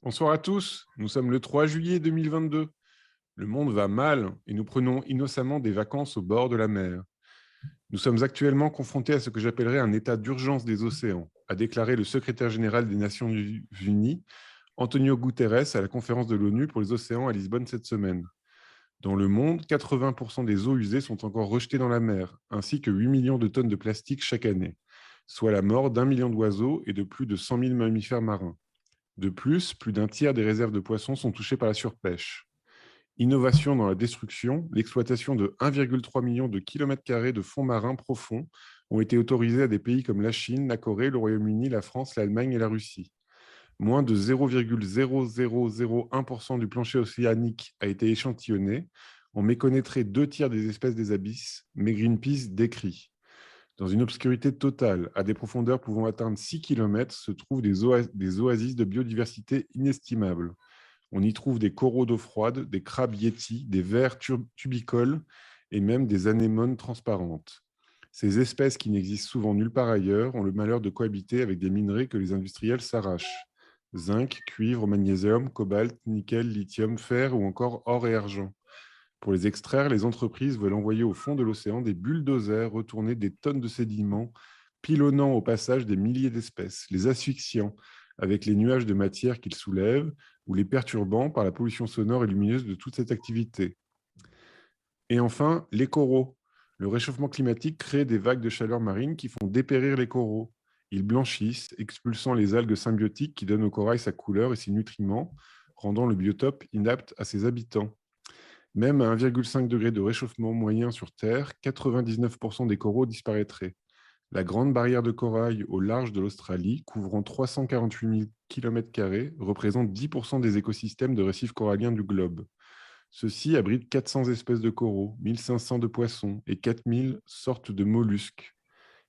Bonsoir à tous, nous sommes le 3 juillet 2022. Le monde va mal et nous prenons innocemment des vacances au bord de la mer. Nous sommes actuellement confrontés à ce que j'appellerais un état d'urgence des océans, a déclaré le secrétaire général des Nations Unies, Antonio Guterres, à la conférence de l'ONU pour les océans à Lisbonne cette semaine. Dans le monde, 80% des eaux usées sont encore rejetées dans la mer, ainsi que 8 millions de tonnes de plastique chaque année, soit la mort d'1 million d'oiseaux et de plus de 100 000 mammifères marins. De plus d'un tiers des réserves de poissons sont touchées par la surpêche. Innovation dans la destruction, l'exploitation de 1,3 million de kilomètres carrés de fonds marins profonds ont été autorisés à des pays comme la Chine, la Corée, le Royaume-Uni, la France, l'Allemagne et la Russie. Moins de 0,0001% du plancher océanique a été échantillonné. On méconnaîtrait 2 tiers des espèces des abysses, mais Greenpeace décrit. Dans une obscurité totale, à des profondeurs pouvant atteindre 6 kilomètres, se trouvent des oasis de biodiversité inestimables. On y trouve des coraux d'eau froide, des crabes yétis, des vers tubicoles et même des anémones transparentes. Ces espèces qui n'existent souvent nulle part ailleurs ont le malheur de cohabiter avec des minerais que les industriels s'arrachent. Zinc, cuivre, magnésium, cobalt, nickel, lithium, fer ou encore or et argent. Pour les extraire, les entreprises veulent envoyer au fond de l'océan des bulldozers retourner des tonnes de sédiments, pilonnant au passage des milliers d'espèces, les asphyxiant avec les nuages de matière qu'ils soulèvent ou les perturbant par la pollution sonore et lumineuse de toute cette activité. Et enfin, les coraux. Le réchauffement climatique crée des vagues de chaleur marine qui font dépérir les coraux. Ils blanchissent, expulsant les algues symbiotiques qui donnent au corail sa couleur et ses nutriments, rendant le biotope inapte à ses habitants. Même à 1,5 degré de réchauffement moyen sur Terre, 99% des coraux disparaîtraient. La grande barrière de corail au large de l'Australie, couvrant 348 000 km², représente 10% des écosystèmes de récifs coralliens du globe. Ceux-ci abritent 400 espèces de coraux, 1500 de poissons et 4000 sortes de mollusques.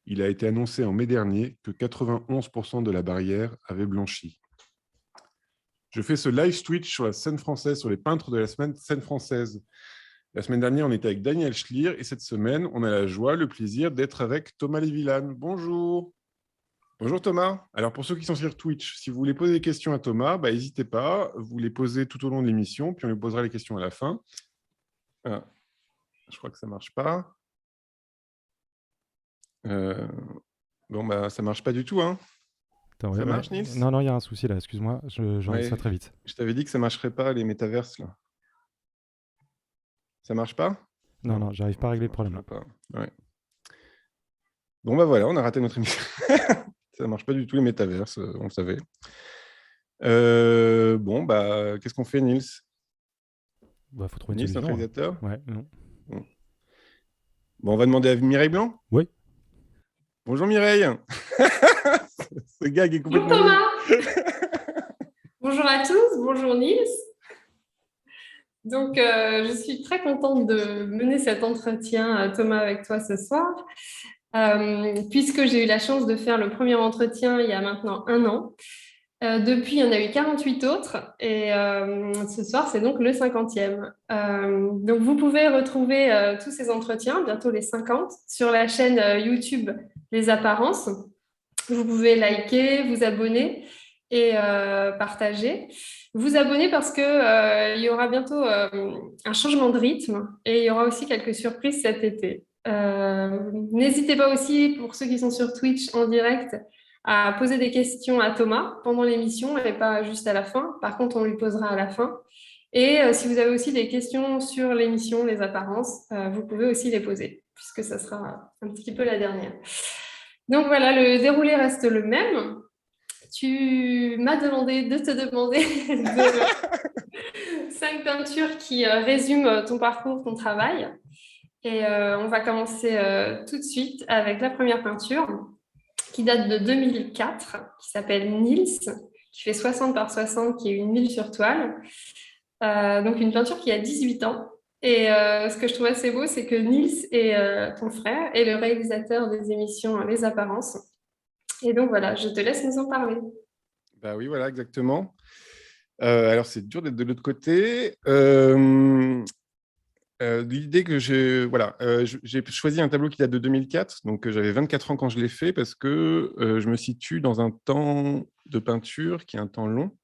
Il a été annoncé en mai dernier que 91% de la barrière avait blanchi. Je fais ce live Twitch sur la scène française, sur les peintres de la semaine scène française. La semaine dernière, on était avec Daniel Schlier et cette semaine, on a la joie, le plaisir d'être avec Thomas Lévillane. Bonjour. Bonjour Thomas. Alors pour ceux qui sont sur Twitch, si vous voulez poser des questions à Thomas, n'hésitez pas, vous les posez tout au long de l'émission, puis on lui posera les questions à la fin. Ah, je crois que ça ne marche pas. Ça ne marche pas du tout. Hein. Attends, Ça ouais, marche, Nils? Non, il y a un souci là, excuse-moi, je règle ça très vite. Je t'avais dit que ça ne marcherait pas, les métaverses, là. Ça ne marche pas? Non, j'arrive pas à régler le problème là. Ouais. Bon, voilà, on a raté notre émission. Ça ne marche pas du tout, les métaverses, on le savait. Qu'est-ce qu'on fait, Nils? Faut trouver une Nils, solution. notre réalisateur? Ouais, non. Bon, on va demander à Mireille Blanc? Oui. Bonjour Mireille. Ce gag est complètement Bonjour nul. Thomas. Bonjour à tous, bonjour Nils. Donc, je suis très contente de mener cet entretien, Thomas, avec toi ce soir, puisque j'ai eu la chance de faire le premier entretien il y a maintenant 1 an. Depuis, il y en a eu 48 autres et ce soir, c'est donc le 50e. Donc, vous pouvez retrouver tous ces entretiens, bientôt les 50, sur la chaîne YouTube Les Apparences. Vous pouvez liker, vous abonner et partager. Vous abonner parce que il y aura bientôt un changement de rythme et il y aura aussi quelques surprises cet été. N'hésitez pas aussi, pour ceux qui sont sur Twitch en direct, à poser des questions à Thomas pendant l'émission et pas juste à la fin. Par contre, on lui posera à la fin. Et si vous avez aussi des questions sur l'émission, les apparences, vous pouvez aussi les poser, puisque ça sera un petit peu la dernière. Donc voilà, le déroulé reste le même. Tu m'as demandé de te demander 5 peintures qui résument ton parcours, ton travail. Et on va commencer tout de suite avec la première peinture qui date de 2004, qui s'appelle Nils, qui fait 60 par 60, qui est une mille sur toile. Donc une peinture qui a 18 ans. Et ce que je trouve assez beau, c'est que Nils est ton frère et le réalisateur des émissions Les Apparences. Et donc voilà, je te laisse nous en parler. Oui, voilà, exactement. Alors, c'est dur d'être de l'autre côté. L'idée que j'ai choisi un tableau qui date de 2004, donc j'avais 24 ans quand je l'ai fait, parce que je me situe dans un temps de peinture qui est un temps long.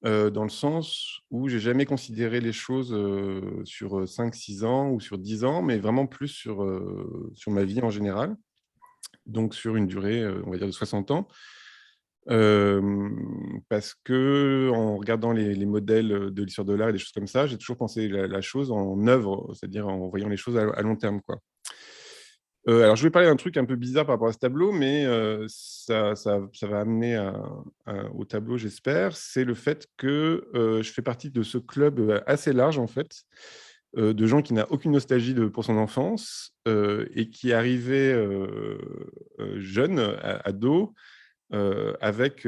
dans le sens où j'ai jamais considéré les choses sur 5-6 ans ou sur 10 ans, mais vraiment plus sur ma vie en général, donc sur une durée, on va dire de 60 ans. Parce qu'en regardant les modèles de l'histoire de l'art et des choses comme ça, j'ai toujours pensé la chose en œuvre, c'est-à-dire en voyant les choses à long terme, quoi. Alors je vais parler d'un truc un peu bizarre par rapport à ce tableau, mais ça va amener au tableau, j'espère. C'est le fait que je fais partie de ce club assez large, en fait, de gens qui n'a aucune nostalgie pour son enfance et qui arrivaient jeunes, ados, avec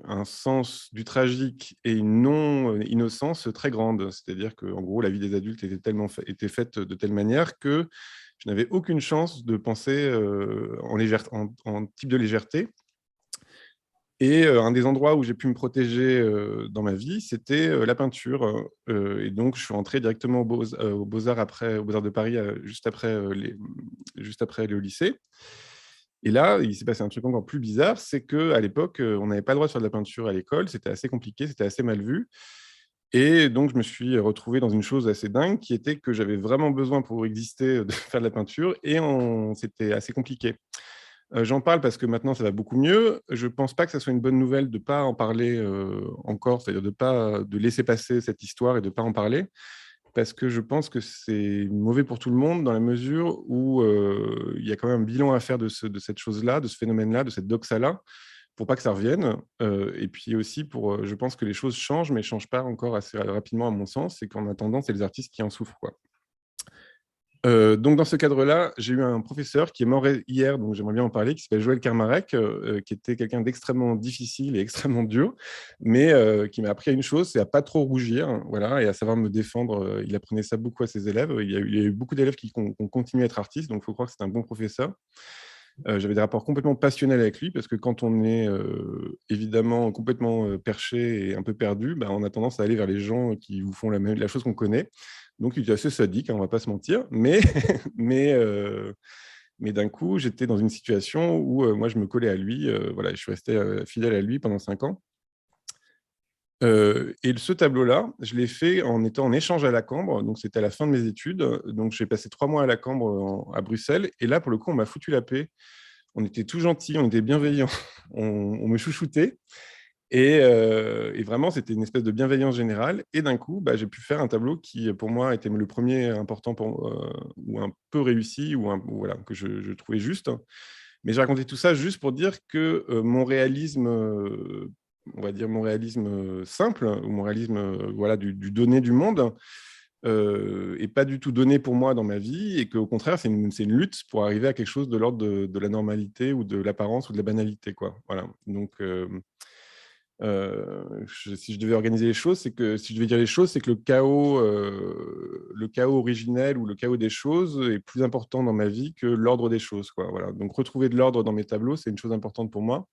un sens du tragique et une non-innocence très grande. C'est-à-dire qu'en gros, la vie des adultes était faite de telle manière que je n'avais aucune chance de penser en type de légèreté. Et un des endroits où j'ai pu me protéger dans ma vie, c'était la peinture. Et donc, je suis entré directement aux Beaux-Arts aux Beaux-Arts de Paris, juste après le lycée. Et là, il s'est passé un truc encore plus bizarre, c'est qu'à l'époque, on n'avait pas le droit de faire de la peinture à l'école, c'était assez compliqué, c'était assez mal vu. Et donc, je me suis retrouvé dans une chose assez dingue, qui était que j'avais vraiment besoin pour exister de faire de la peinture, et c'était assez compliqué. J'en parle parce que maintenant, ça va beaucoup mieux. Je ne pense pas que ça soit une bonne nouvelle de ne pas en parler encore, c'est-à-dire de laisser passer cette histoire et de ne pas en parler, parce que je pense que c'est mauvais pour tout le monde dans la mesure où il y a quand même un bilan à faire de cette chose-là, de ce phénomène-là, de cette doxa-là, pour pas que ça revienne. Et puis aussi, je pense que les choses changent, mais ne changent pas encore assez rapidement à mon sens, et qu'en attendant, c'est les artistes qui en souffrent, quoi. Donc, dans ce cadre-là, j'ai eu un professeur qui est mort hier, donc j'aimerais bien en parler, qui s'appelle Joël Kermarek, qui était quelqu'un d'extrêmement difficile et extrêmement dur, mais qui m'a appris à une chose, c'est à pas trop rougir, hein, voilà, et à savoir me défendre. Il apprenait ça beaucoup à ses élèves. Il y a eu beaucoup d'élèves qui ont continué à être artistes, donc il faut croire que c'est un bon professeur. J'avais des rapports complètement passionnels avec lui, parce que quand on est évidemment complètement perché et un peu perdu, bah, on a tendance à aller vers les gens qui vous font la chose qu'on connaît. Donc, il était assez sadique, hein, on ne va pas se mentir, mais, mais d'un coup, j'étais dans une situation où moi, je me collais à lui. Voilà, je suis resté fidèle à lui pendant 5 ans. Et ce tableau-là, je l'ai fait en étant en échange à la Cambre, donc c'était à la fin de mes études. Donc, j'ai passé 3 mois à la Cambre à Bruxelles, et là, pour le coup, on m'a foutu la paix. On était tout gentils, on était bienveillants, on me chouchoutait. Et vraiment, c'était une espèce de bienveillance générale. Et d'un coup, bah, j'ai pu faire un tableau qui, pour moi, était le premier important ou un peu réussi, ou voilà, que je trouvais juste. Mais j'ai raconté tout ça juste pour dire que mon réalisme, on va dire mon réalisme simple, ou mon réalisme voilà, du donné du monde, et pas du tout donné pour moi dans ma vie, et qu'au contraire, c'est une lutte pour arriver à quelque chose de l'ordre de la normalité, ou de l'apparence, ou de la banalité, quoi. Voilà. Donc, si je devais organiser les choses, si je devais dire les choses, c'est que le chaos originel, ou le chaos des choses, est plus important dans ma vie que l'ordre des choses, quoi. Voilà. Donc, retrouver de l'ordre dans mes tableaux, c'est une chose importante pour moi,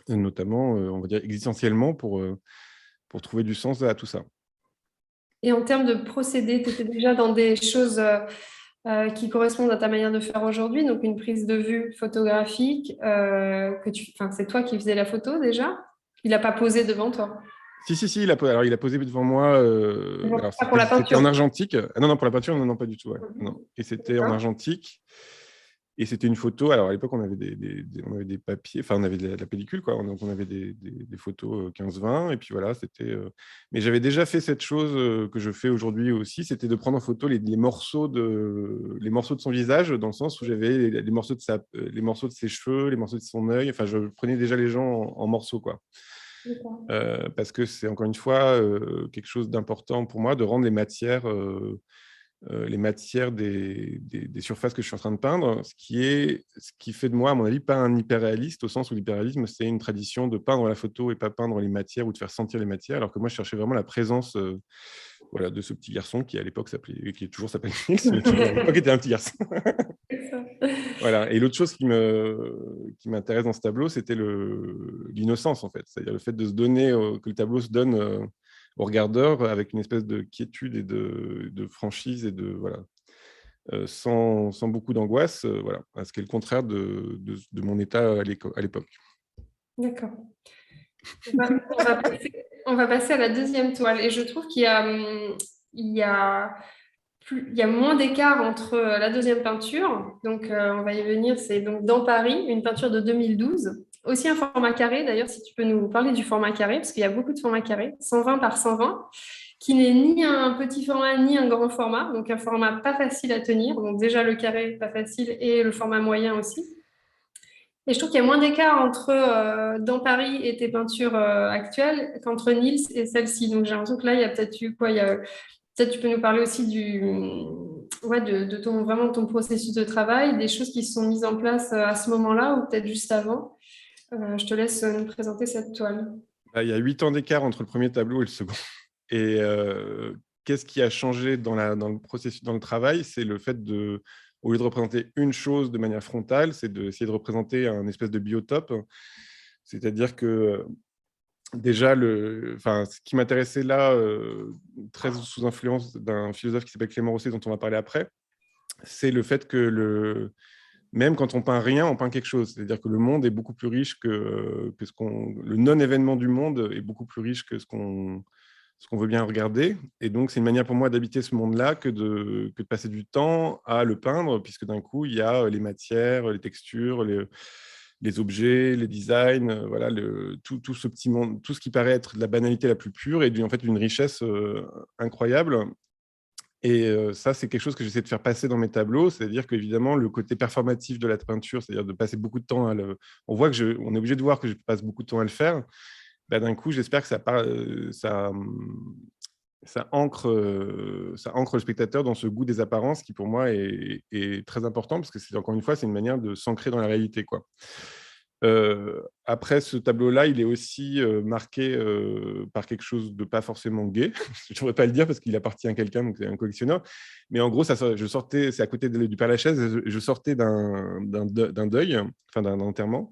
et notamment, on va dire existentiellement, pour trouver du sens à tout ça. Et en termes de procédé, tu étais déjà dans des choses qui correspondent à ta manière de faire aujourd'hui, donc une prise de vue photographique, c'est toi qui faisais la photo déjà? Il n'a pas posé devant toi? Si, alors, il a posé devant moi. Alors, Pas pour la c'était en peinture. argentique. Ah non, non, pour la peinture, non, non, pas du tout. Ouais. Non. Et c'était en D'accord. argentique. Et c'était une photo. Alors, à l'époque, on avait on avait des papiers, enfin, on avait de la pellicule, quoi. Donc, on avait des photos 15-20. Et puis voilà, c'était. Mais j'avais déjà fait cette chose que je fais aujourd'hui aussi, c'était de prendre en photo les morceaux de son visage, dans le sens où j'avais les morceaux les morceaux de ses cheveux, les morceaux de son œil. Enfin, je prenais déjà les gens en morceaux, quoi. D'accord. Parce que c'est encore une fois quelque chose d'important pour moi de rendre les matières des surfaces que je suis en train de peindre, ce qui fait de moi, à mon avis, pas un hyperréaliste, au sens où l'hyperréalisme, c'est une tradition de peindre la photo et pas peindre les matières, ou de faire sentir les matières, alors que moi, je cherchais vraiment la présence voilà, de ce petit garçon qui, à l'époque, qui toujours s'appelle Nils, mais qui, à l'époque, était un petit garçon. Voilà. Et l'autre chose qui m'intéresse dans ce tableau, c'était l'innocence, en fait. C'est-à-dire le fait de se donner, que le tableau se donne au regardeur, avec une espèce de quiétude et de franchise, et voilà, sans beaucoup d'angoisse, voilà, ce qui est le contraire de mon état à l'époque. D'accord. On va passer à la deuxième toile. Et je trouve il y a, il y a moins d'écart entre la deuxième peinture. Donc, on va y venir. C'est donc Dans Paris, une peinture de 2012. Aussi un format carré. D'ailleurs, si tu peux nous parler du format carré, parce qu'il y a beaucoup de formats carrés. 120 par 120, qui n'est ni un petit format ni un grand format. Donc, un format pas facile à tenir. Donc, déjà, le carré, pas facile, et le format moyen aussi. Et je trouve qu'il y a moins d'écart entre Dans Paris et tes peintures actuelles qu'entre Niels et celle-ci. Donc j'ai l'impression que là, il y a peut-être eu quoi, peut-être tu peux nous parler aussi ouais, de ton, vraiment de ton processus de travail, des choses qui se sont mises en place à ce moment-là ou peut-être juste avant. Je te laisse nous présenter cette toile. Il y a 8 ans d'écart entre le premier tableau et le second. Et qu'est-ce qui a changé dans le processus, dans le travail? C'est le fait de, au lieu de représenter une chose de manière frontale, c'est d'essayer de représenter un espèce de biotope. C'est-à-dire que déjà, ce qui m'intéressait là, très sous influence d'un philosophe qui s'appelle Clément Rosset, dont on va parler après, c'est le fait que même quand on peint rien, on peint quelque chose. C'est-à-dire que le monde est beaucoup plus riche que le non-événement du monde est beaucoup plus riche que ce qu'on veut bien regarder. Et donc, c'est une manière pour moi d'habiter ce monde-là que de passer du temps à le peindre, puisque d'un coup, il y a les matières, les textures, les objets, les designs, voilà, tout ce petit monde, tout ce qui paraît être de la banalité la plus pure et en fait d'une richesse incroyable. Et ça, c'est quelque chose que j'essaie de faire passer dans mes tableaux, c'est-à-dire qu'évidemment, le côté performatif de la peinture, c'est-à-dire de passer beaucoup de temps on voit on est obligé de voir que je passe beaucoup de temps à le faire. Bah, d'un coup, j'espère que ça ancre le spectateur dans ce goût des apparences qui, pour moi, est très important parce que, encore une fois, c'est une manière de s'ancrer dans la réalité, quoi. Après, ce tableau-là, il est aussi marqué par quelque chose de pas forcément gai. Je ne pourrais pas le dire parce qu'il appartient à quelqu'un, donc c'est un collectionneur. Mais en gros, c'est à côté du Père-Lachaise, je sortais d'un deuil, enfin d'un enterrement.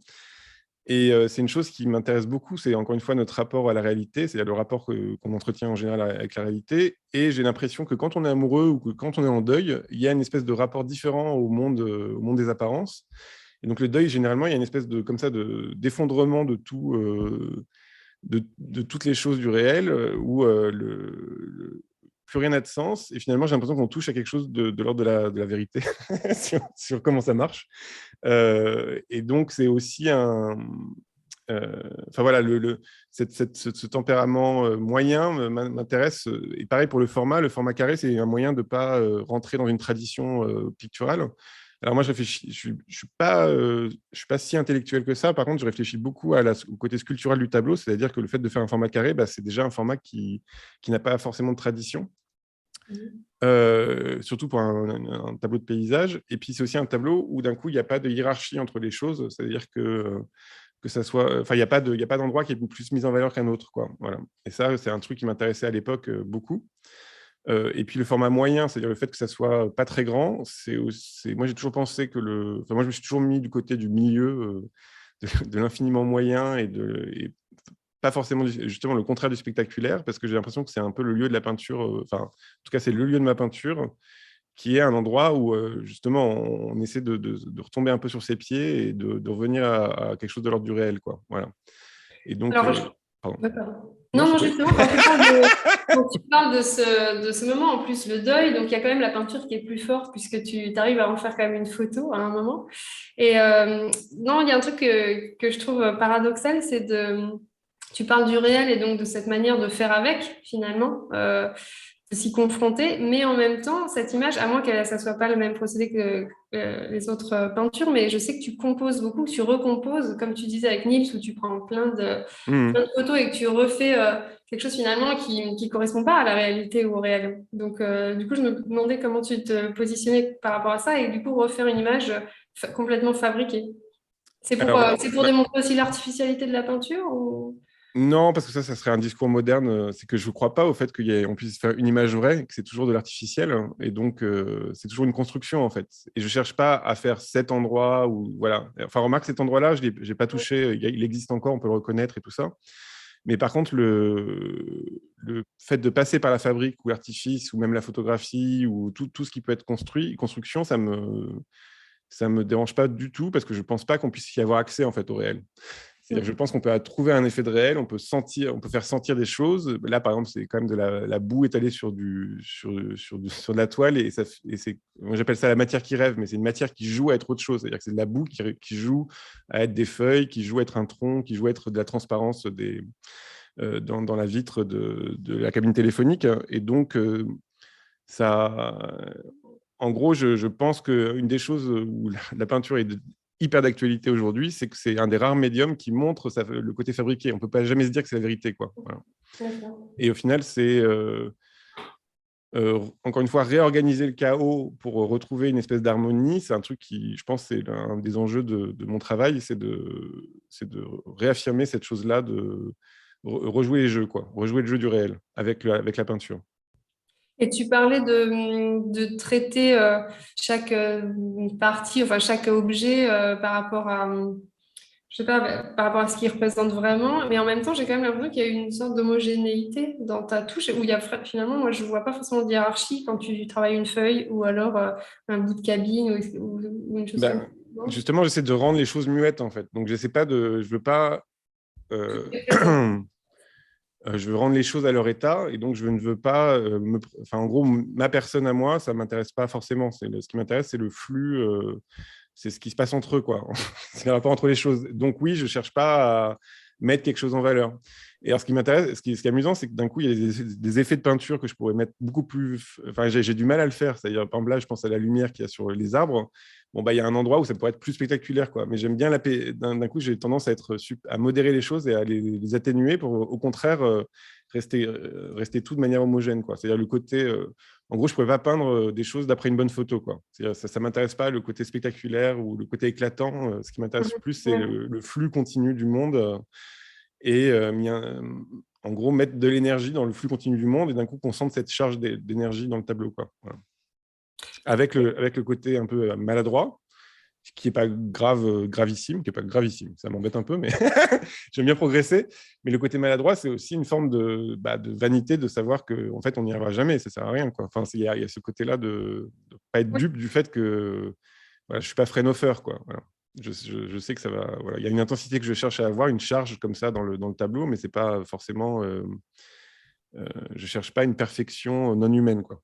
Et c'est une chose qui m'intéresse beaucoup, c'est encore une fois notre rapport à la réalité, c'est-à-dire le rapport qu'on entretient en général avec la réalité. Et j'ai l'impression que quand on est amoureux ou que quand on est en deuil, il y a une espèce de rapport différent au monde des apparences. Et donc le deuil, généralement, il y a une espèce d'effondrement de tout, de toutes les choses du réel, où plus rien n'a de sens. Et finalement, j'ai l'impression qu'on touche à quelque chose de l'ordre de la vérité sur comment ça marche. Et donc, c'est aussi enfin voilà, ce tempérament moyen m'intéresse. Et pareil pour le format carré, c'est un moyen de ne pas rentrer dans une tradition picturale. Alors moi, je ne suis pas si intellectuel que ça. Par contre, je réfléchis beaucoup au côté sculptural du tableau, c'est-à-dire que le fait de faire un format carré, bah, c'est déjà un format qui n'a pas forcément de tradition. Surtout pour un tableau de paysage. Et puis, c'est aussi un tableau où, d'un coup, il n'y a pas de hiérarchie entre les choses. C'est-à-dire que ça soit... Enfin, il n'y a pas d'endroit qui est plus mis en valeur qu'un autre, quoi. Voilà. Et ça, c'est un truc qui m'intéressait à l'époque beaucoup. Et puis, le format moyen, c'est-à-dire le fait que ça soit pas très grand, moi, j'ai toujours pensé que moi, je me suis toujours mis du côté du milieu, de l'infiniment moyen et pas forcément justement le contraire du spectaculaire, parce que j'ai l'impression que c'est un peu le lieu de la peinture, enfin, en tout cas, c'est le lieu de ma peinture, qui est un endroit où, justement, on essaie de retomber un peu sur ses pieds et de revenir à quelque chose de l'ordre du réel, quoi. Voilà. Et donc... Alors, pardon. Non, justement, quand tu parles de ce moment, en plus, le deuil, donc il y a quand même la peinture qui est plus forte puisque tu arrives à en faire quand même une photo à un moment. Et non, il y a un truc que je trouve paradoxal, tu parles du réel et donc de cette manière de faire avec, finalement, de s'y confronter, mais en même temps, cette image, à moins que ça soit pas le même procédé que les autres peintures, mais je sais que tu composes beaucoup, que tu recomposes, comme tu disais avec Niels, où tu prends plein de photos et que tu refais quelque chose finalement qui ne correspond pas à la réalité ou au réel. Donc, du coup, je me demandais comment tu te positionnais par rapport à ça et du coup, refaire une image complètement fabriquée. C'est pour démontrer aussi l'artificialité de la peinture ou... Non, parce que ça serait un discours moderne. C'est que je ne crois pas au fait qu'on puisse faire une image vraie, que c'est toujours de l'artificiel. Et donc, c'est toujours une construction, en fait. Et je ne cherche pas à faire cet endroit où... Voilà. Enfin, remarque, cet endroit-là, je n'ai pas touché. Il existe encore, on peut le reconnaître et tout ça. Mais par contre, le fait de passer par la fabrique ou l'artifice ou même la photographie ou tout ce qui peut être construction, ça me dérange pas du tout parce que je ne pense pas qu'on puisse y avoir accès, en fait, au réel. C'est-à-dire que je pense qu'on peut trouver un effet de réel, on peut faire sentir des choses. Là, par exemple, c'est quand même de la boue étalée sur de la toile, moi j'appelle ça la matière qui rêve, mais c'est une matière qui joue à être autre chose. C'est-à-dire que c'est de la boue qui joue à être des feuilles, qui joue à être un tronc, qui joue à être de la transparence dans la vitre de la cabine téléphonique. Et donc, en gros, je pense qu'une des choses où la peinture est hyper d'actualité aujourd'hui, c'est que c'est un des rares médiums qui montre le côté fabriqué. On ne peut pas jamais se dire que c'est la vérité, quoi. Voilà. Et au final, c'est encore une fois réorganiser le chaos pour retrouver une espèce d'harmonie. C'est un truc qui, je pense, c'est un des enjeux de mon travail, c'est de réaffirmer cette chose-là, de rejouer les jeux, quoi, rejouer le jeu du réel avec la peinture. Et tu parlais de traiter chaque partie, enfin chaque objet par rapport à, je sais pas, par rapport à ce qu'il représente vraiment. Mais en même temps, j'ai quand même l'impression qu'il y a une sorte d'homogénéité dans ta touche où il y a finalement, moi, je vois pas forcément de hiérarchie quand tu travailles une feuille ou alors un bout de cabine ou une chose comme ça. Justement, j'essaie de rendre les choses muettes, en fait. Donc, je veux pas... je veux rendre les choses à leur état, et donc je ne veux pas... en gros, ma personne à moi, ça ne m'intéresse pas forcément. Ce qui m'intéresse, c'est le flux, c'est ce qui se passe entre eux, quoi. C'est le rapport entre les choses. Donc oui, je ne cherche pas à mettre quelque chose en valeur. Et alors, ce qui m'intéresse, ce qui est amusant, c'est que d'un coup, il y a des effets de peinture que je pourrais mettre beaucoup plus... Enfin, j'ai du mal à le faire. C'est-à-dire, par exemple, là, je pense à la lumière qu'il y a sur les arbres. Bon, il y a un endroit où ça pourrait être plus spectaculaire, quoi. Mais j'aime bien d'un coup, j'ai tendance à modérer les choses et à les atténuer pour, au contraire, rester tout de manière homogène, quoi. C'est-à-dire le côté... en gros, je ne pourrais pas peindre des choses d'après une bonne photo, quoi. Ça ne m'intéresse pas, le côté spectaculaire ou le côté éclatant. Ce qui m'intéresse plus, c'est le flux continu du monde et en gros, mettre de l'énergie dans le flux continu du monde et d'un coup, qu'on sente cette charge d'énergie dans le tableau, quoi. Voilà. Avec le côté un peu maladroit, qui n'est pas gravissime, ça m'embête un peu, mais j'aime bien progresser. Mais le côté maladroit, c'est aussi une forme de vanité de savoir qu'en fait, on n'y arrivera jamais, ça ne sert à rien, quoi. Enfin, il y a ce côté-là de ne pas être dupe du fait que voilà, je ne suis pas Fraunhofer, quoi. Voilà. Je sais que ça va... Voilà. Il y a une intensité que je cherche à avoir, une charge comme ça dans le tableau, mais ce n'est pas forcément... je ne cherche pas une perfection non humaine, quoi.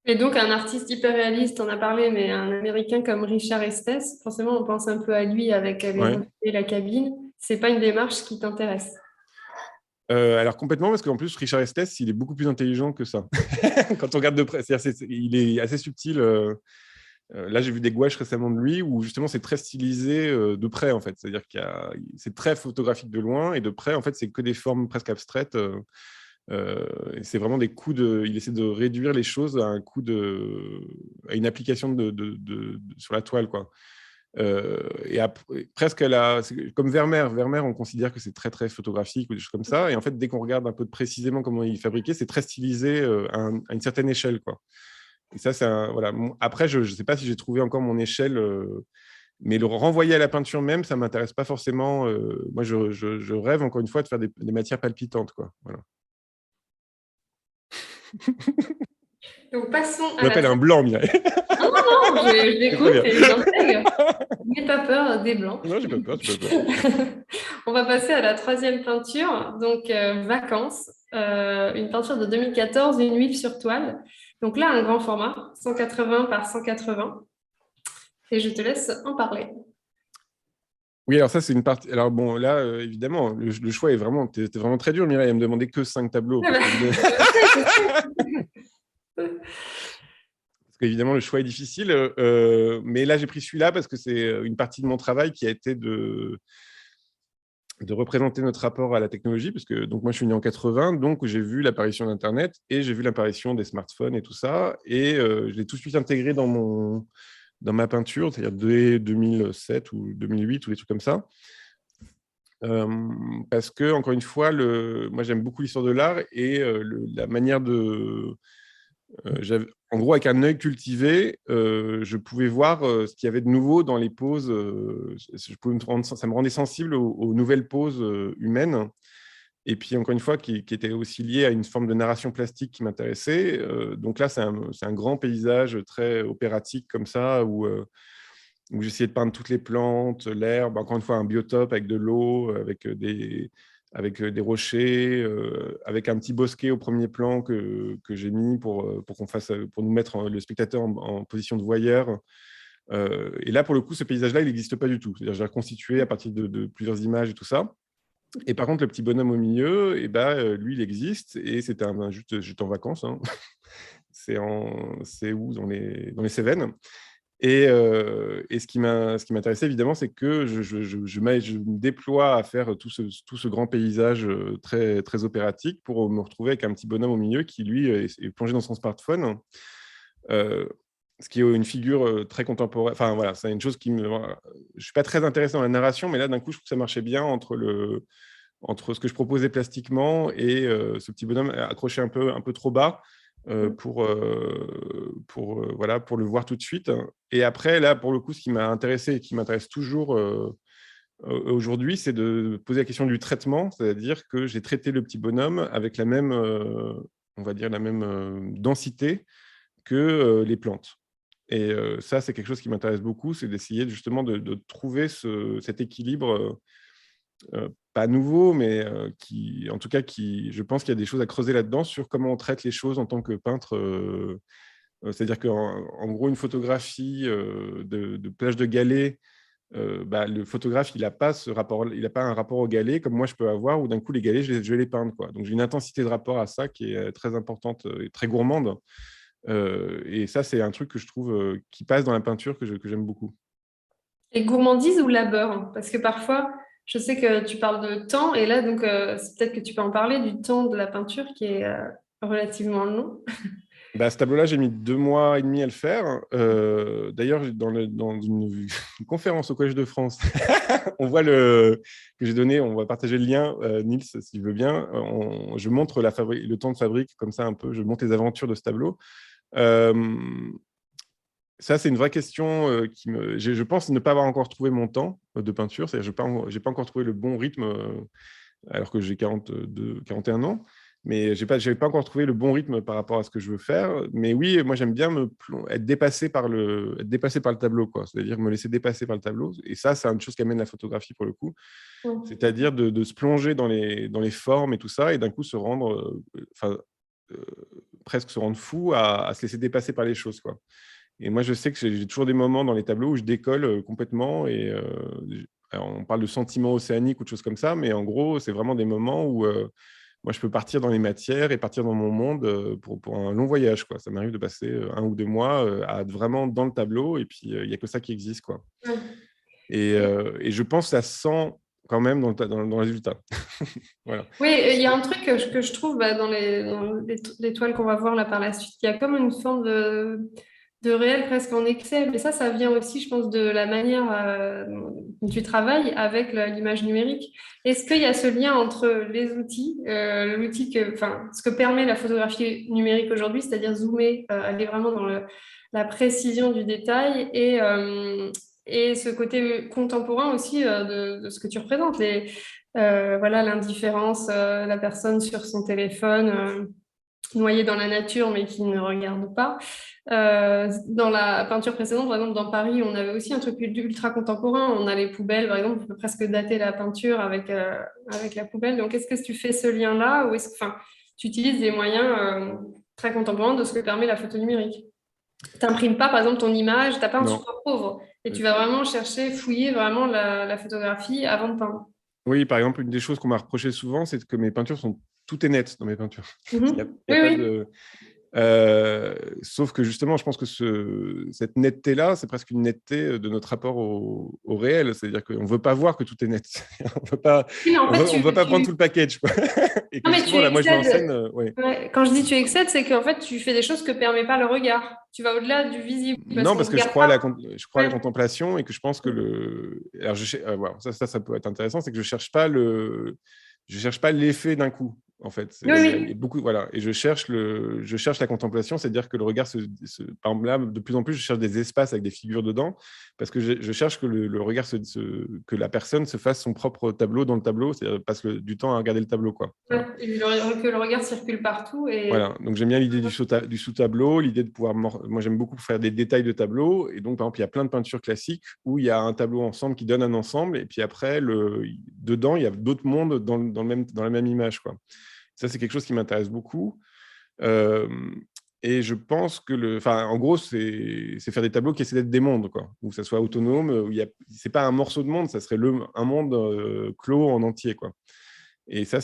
Et donc, un artiste hyper réaliste, on a parlé, mais un Américain comme Richard Estes, forcément, on pense un peu à lui avec les reflets et la cabine. C'est pas une démarche qui t'intéresse? Alors complètement, parce qu'en plus, Richard Estes, il est beaucoup plus intelligent que ça. Quand on regarde de près, il est assez subtil. Là, j'ai vu des gouaches récemment de lui, où justement, c'est très stylisé de près, en fait. C'est-à-dire c'est très photographique de loin, et de près, en fait, c'est que des formes presque abstraites. Et c'est vraiment des coups il essaie de réduire les choses à à une application sur la toile, quoi. Et presque comme Vermeer. Vermeer, on considère que c'est très très photographique ou des choses comme ça. Et en fait, dès qu'on regarde un peu précisément comment il est fabriqué, c'est très stylisé à une certaine échelle, quoi. Et ça, voilà. Après, je ne sais pas si j'ai trouvé encore mon échelle. Mais le renvoyer à la peinture même, ça ne m'intéresse pas forcément. Moi, je rêve encore une fois de faire des matières palpitantes, quoi. Voilà. Donc, passons à je m'appelle un blanc, Mireille. Non, je l'écoute et j'intègre. N'aie pas peur des blancs. Non, j'ai pas peur, j'ai pas peur. On va passer à la troisième peinture, donc Vacances, une peinture de 2014, une huile sur toile. Donc là, un grand format, 180 par 180. Et je te laisse en parler. Oui, alors ça, c'est une partie. Alors bon, là, évidemment, le choix est vraiment... T'es vraiment très dur, Mireille, à me demander que 5 tableaux. Parce qu'évidemment, le choix est difficile. Mais là, j'ai pris celui-là parce que c'est une partie de mon travail qui a été de représenter notre rapport à la technologie, parce que donc moi je suis né en 80, donc j'ai vu l'apparition d'Internet et j'ai vu l'apparition des smartphones et tout ça, et je l'ai tout de suite intégré dans ma peinture, c'est-à-dire dès 2007 ou 2008 ou des trucs comme ça, parce que encore une fois, moi j'aime beaucoup l'histoire de l'art et la manière en gros, avec un œil cultivé, je pouvais voir ce qu'il y avait de nouveau dans les poses. Ça me rendait sensible aux nouvelles poses humaines. Et puis, encore une fois, qui était aussi lié à une forme de narration plastique qui m'intéressait. Donc là, c'est un grand paysage très opératique comme ça, où où j'essayais de peindre toutes les plantes, l'herbe, encore une fois un biotope avec de l'eau, avec des rochers, avec un petit bosquet au premier plan que j'ai mis pour nous mettre le spectateur en position de voyeur. Et là, pour le coup, ce paysage-là, il n'existe pas du tout. C'est-à-dire, j'ai reconstitué à partir de plusieurs images et tout ça. Et par contre, le petit bonhomme au milieu, lui, il existe. Et c'était juste en vacances. Hein. C'est où dans les Cévennes. Et ce qui m'intéressait, évidemment, c'est que je me déploie à faire tout ce grand paysage très, très opératique pour me retrouver avec un petit bonhomme au milieu qui, lui, est plongé dans son smartphone. Ce qui est une figure très contemporaine. Enfin, voilà, c'est une chose je ne suis pas très intéressé dans la narration, mais là, d'un coup, je trouve que ça marchait bien entre ce que je proposais plastiquement et ce petit bonhomme accroché un peu trop bas pour le voir tout de suite. Et après, là, pour le coup, ce qui m'a intéressé et qui m'intéresse toujours aujourd'hui, c'est de poser la question du traitement, c'est-à-dire que j'ai traité le petit bonhomme avec la même, on va dire, la même densité que les plantes. Et ça, c'est quelque chose qui m'intéresse beaucoup, c'est d'essayer justement de trouver cet équilibre, pas nouveau, mais en tout cas, je pense qu'il y a des choses à creuser là-dedans sur comment on traite les choses en tant que peintre. C'est-à-dire qu'en gros, une photographie de plage de galets, le photographe, il n'a pas un rapport aux galets comme moi je peux avoir, où d'un coup, les galets, je vais les peindre, quoi. Donc, j'ai une intensité de rapport à ça qui est très importante et très gourmande. Et ça, c'est un truc que je trouve qui passe dans la peinture que j'aime beaucoup. Et gourmandise ou labeur? Parce que parfois, je sais que tu parles de temps, et là, donc, c'est peut-être que tu peux en parler du temps de la peinture qui est relativement long. Ce tableau-là, j'ai mis 2 mois et demi à le faire. D'ailleurs, dans une conférence au Collège de France, on voit que j'ai donné, on va partager le lien, Nils, si tu veux bien. Je montre le temps de fabrique, comme ça un peu, je montre les aventures de ce tableau. Ça, c'est une vraie question je pense ne pas avoir encore trouvé mon temps de peinture. C'est-à-dire que je n'ai pas encore trouvé le bon rythme, alors que j'ai 41 ans. Mais je n'avais pas encore trouvé le bon rythme par rapport à ce que je veux faire. Mais oui, moi, j'aime bien être dépassé par le tableau, quoi. C'est-à-dire me laisser dépasser par le tableau. Et ça, c'est une chose qui amène la photographie, pour le coup. C'est-à-dire de se plonger dans les formes et tout ça, et d'un coup se rendre, presque se rendre fou à se laisser dépasser par les choses, quoi. Et moi, je sais que j'ai toujours des moments dans les tableaux où je décolle complètement. Et alors, on parle de sentiments océaniques ou de choses comme ça, mais en gros, c'est vraiment des moments où moi, je peux partir dans les matières et partir dans mon monde pour un long voyage, quoi. Ça m'arrive de passer 1 ou 2 mois à être vraiment dans le tableau, et puis il n'y a que ça qui existe, quoi. Et je pense que ça se sent quand même dans le résultat. Voilà. Oui, il y a un truc que je trouve dans les toiles qu'on va voir là par la suite. Il y a comme une forme de réel presque en excès, mais ça vient aussi, je pense, de la manière dont tu travailles avec l'image numérique. Est-ce qu'il y a ce lien entre les outils, ce que permet la photographie numérique aujourd'hui, c'est-à-dire zoomer, aller vraiment dans la précision du détail, et ce côté contemporain aussi de ce que tu représentes, l'indifférence, la personne sur son téléphone, noyée dans la nature, mais qui ne regarde pas. Dans la peinture précédente, par exemple, dans Paris, on avait aussi un truc ultra contemporain. On a les poubelles, par exemple, on peut presque dater la peinture avec la poubelle. Donc, est-ce que tu fais ce lien-là, ou est-ce que tu utilises des moyens très contemporains de ce que permet la photo numérique? Tu n'imprimes pas, par exemple, ton image, tu n'as pas un support pauvre, et tu vas vraiment fouiller vraiment la photographie avant de peindre. Oui, par exemple, une des choses qu'on m'a reproché souvent, c'est que mes peintures tout est net dans mes peintures. Il y a pas de... sauf que justement, je pense que cette netteté-là, c'est presque une netteté de notre rapport au réel. C'est-à-dire qu'on ne veut pas voir que tout est net. On ne veut pas prendre tout le package, quoi. Et que souvent, là, moi, je m'enseigne. Quand je dis tu excèdes, c'est qu'en fait, tu fais des choses que ne permet pas le regard. Tu vas au-delà du visible. Parce que je crois à la contemplation, et que je pense que alors, ça peut être intéressant, c'est que je ne cherche pas l'effet d'un coup. en fait. Oui, Il y a oui. beaucoup, voilà. Et je cherche la contemplation, c'est-à-dire que le regard par exemple, là, de plus en plus, je cherche des espaces avec des figures dedans, parce que je cherche que le regard, que la personne se fasse son propre tableau dans le tableau, c'est-à-dire passe du temps à regarder le tableau, quoi. Ouais, Voilà. et que le regard circule partout. Et... Voilà. Donc j'aime bien l'idée du sous-tableau, l'idée de pouvoir. Moi, j'aime beaucoup faire des détails de tableau. Et donc, par exemple, il y a plein de peintures classiques où il y a un tableau ensemble qui donne un ensemble. Et puis après, dedans, il y a d'autres mondes dans la même image, quoi. Ça, c'est quelque chose qui m'intéresse beaucoup. Euh, et je pense que en gros, c'est faire des tableaux qui essaient d'être des mondes, quoi, où ça soit autonome, c'est pas un morceau de monde, ça serait un monde clos en entier, quoi. Et ça,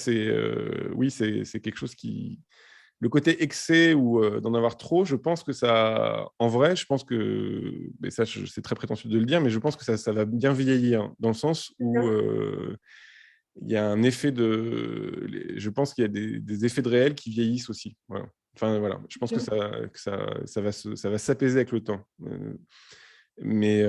oui, c'est quelque chose qui, le côté excès ou d'en avoir trop, je pense que ça, en vrai, je pense que, mais ça, c'est très prétentieux de le dire, mais je pense que ça va bien vieillir, dans le sens où il y a un effet je pense qu'il y a des effets de réel qui vieillissent aussi. Voilà. Enfin, voilà. Je pense que ça va s'apaiser avec le temps. Mais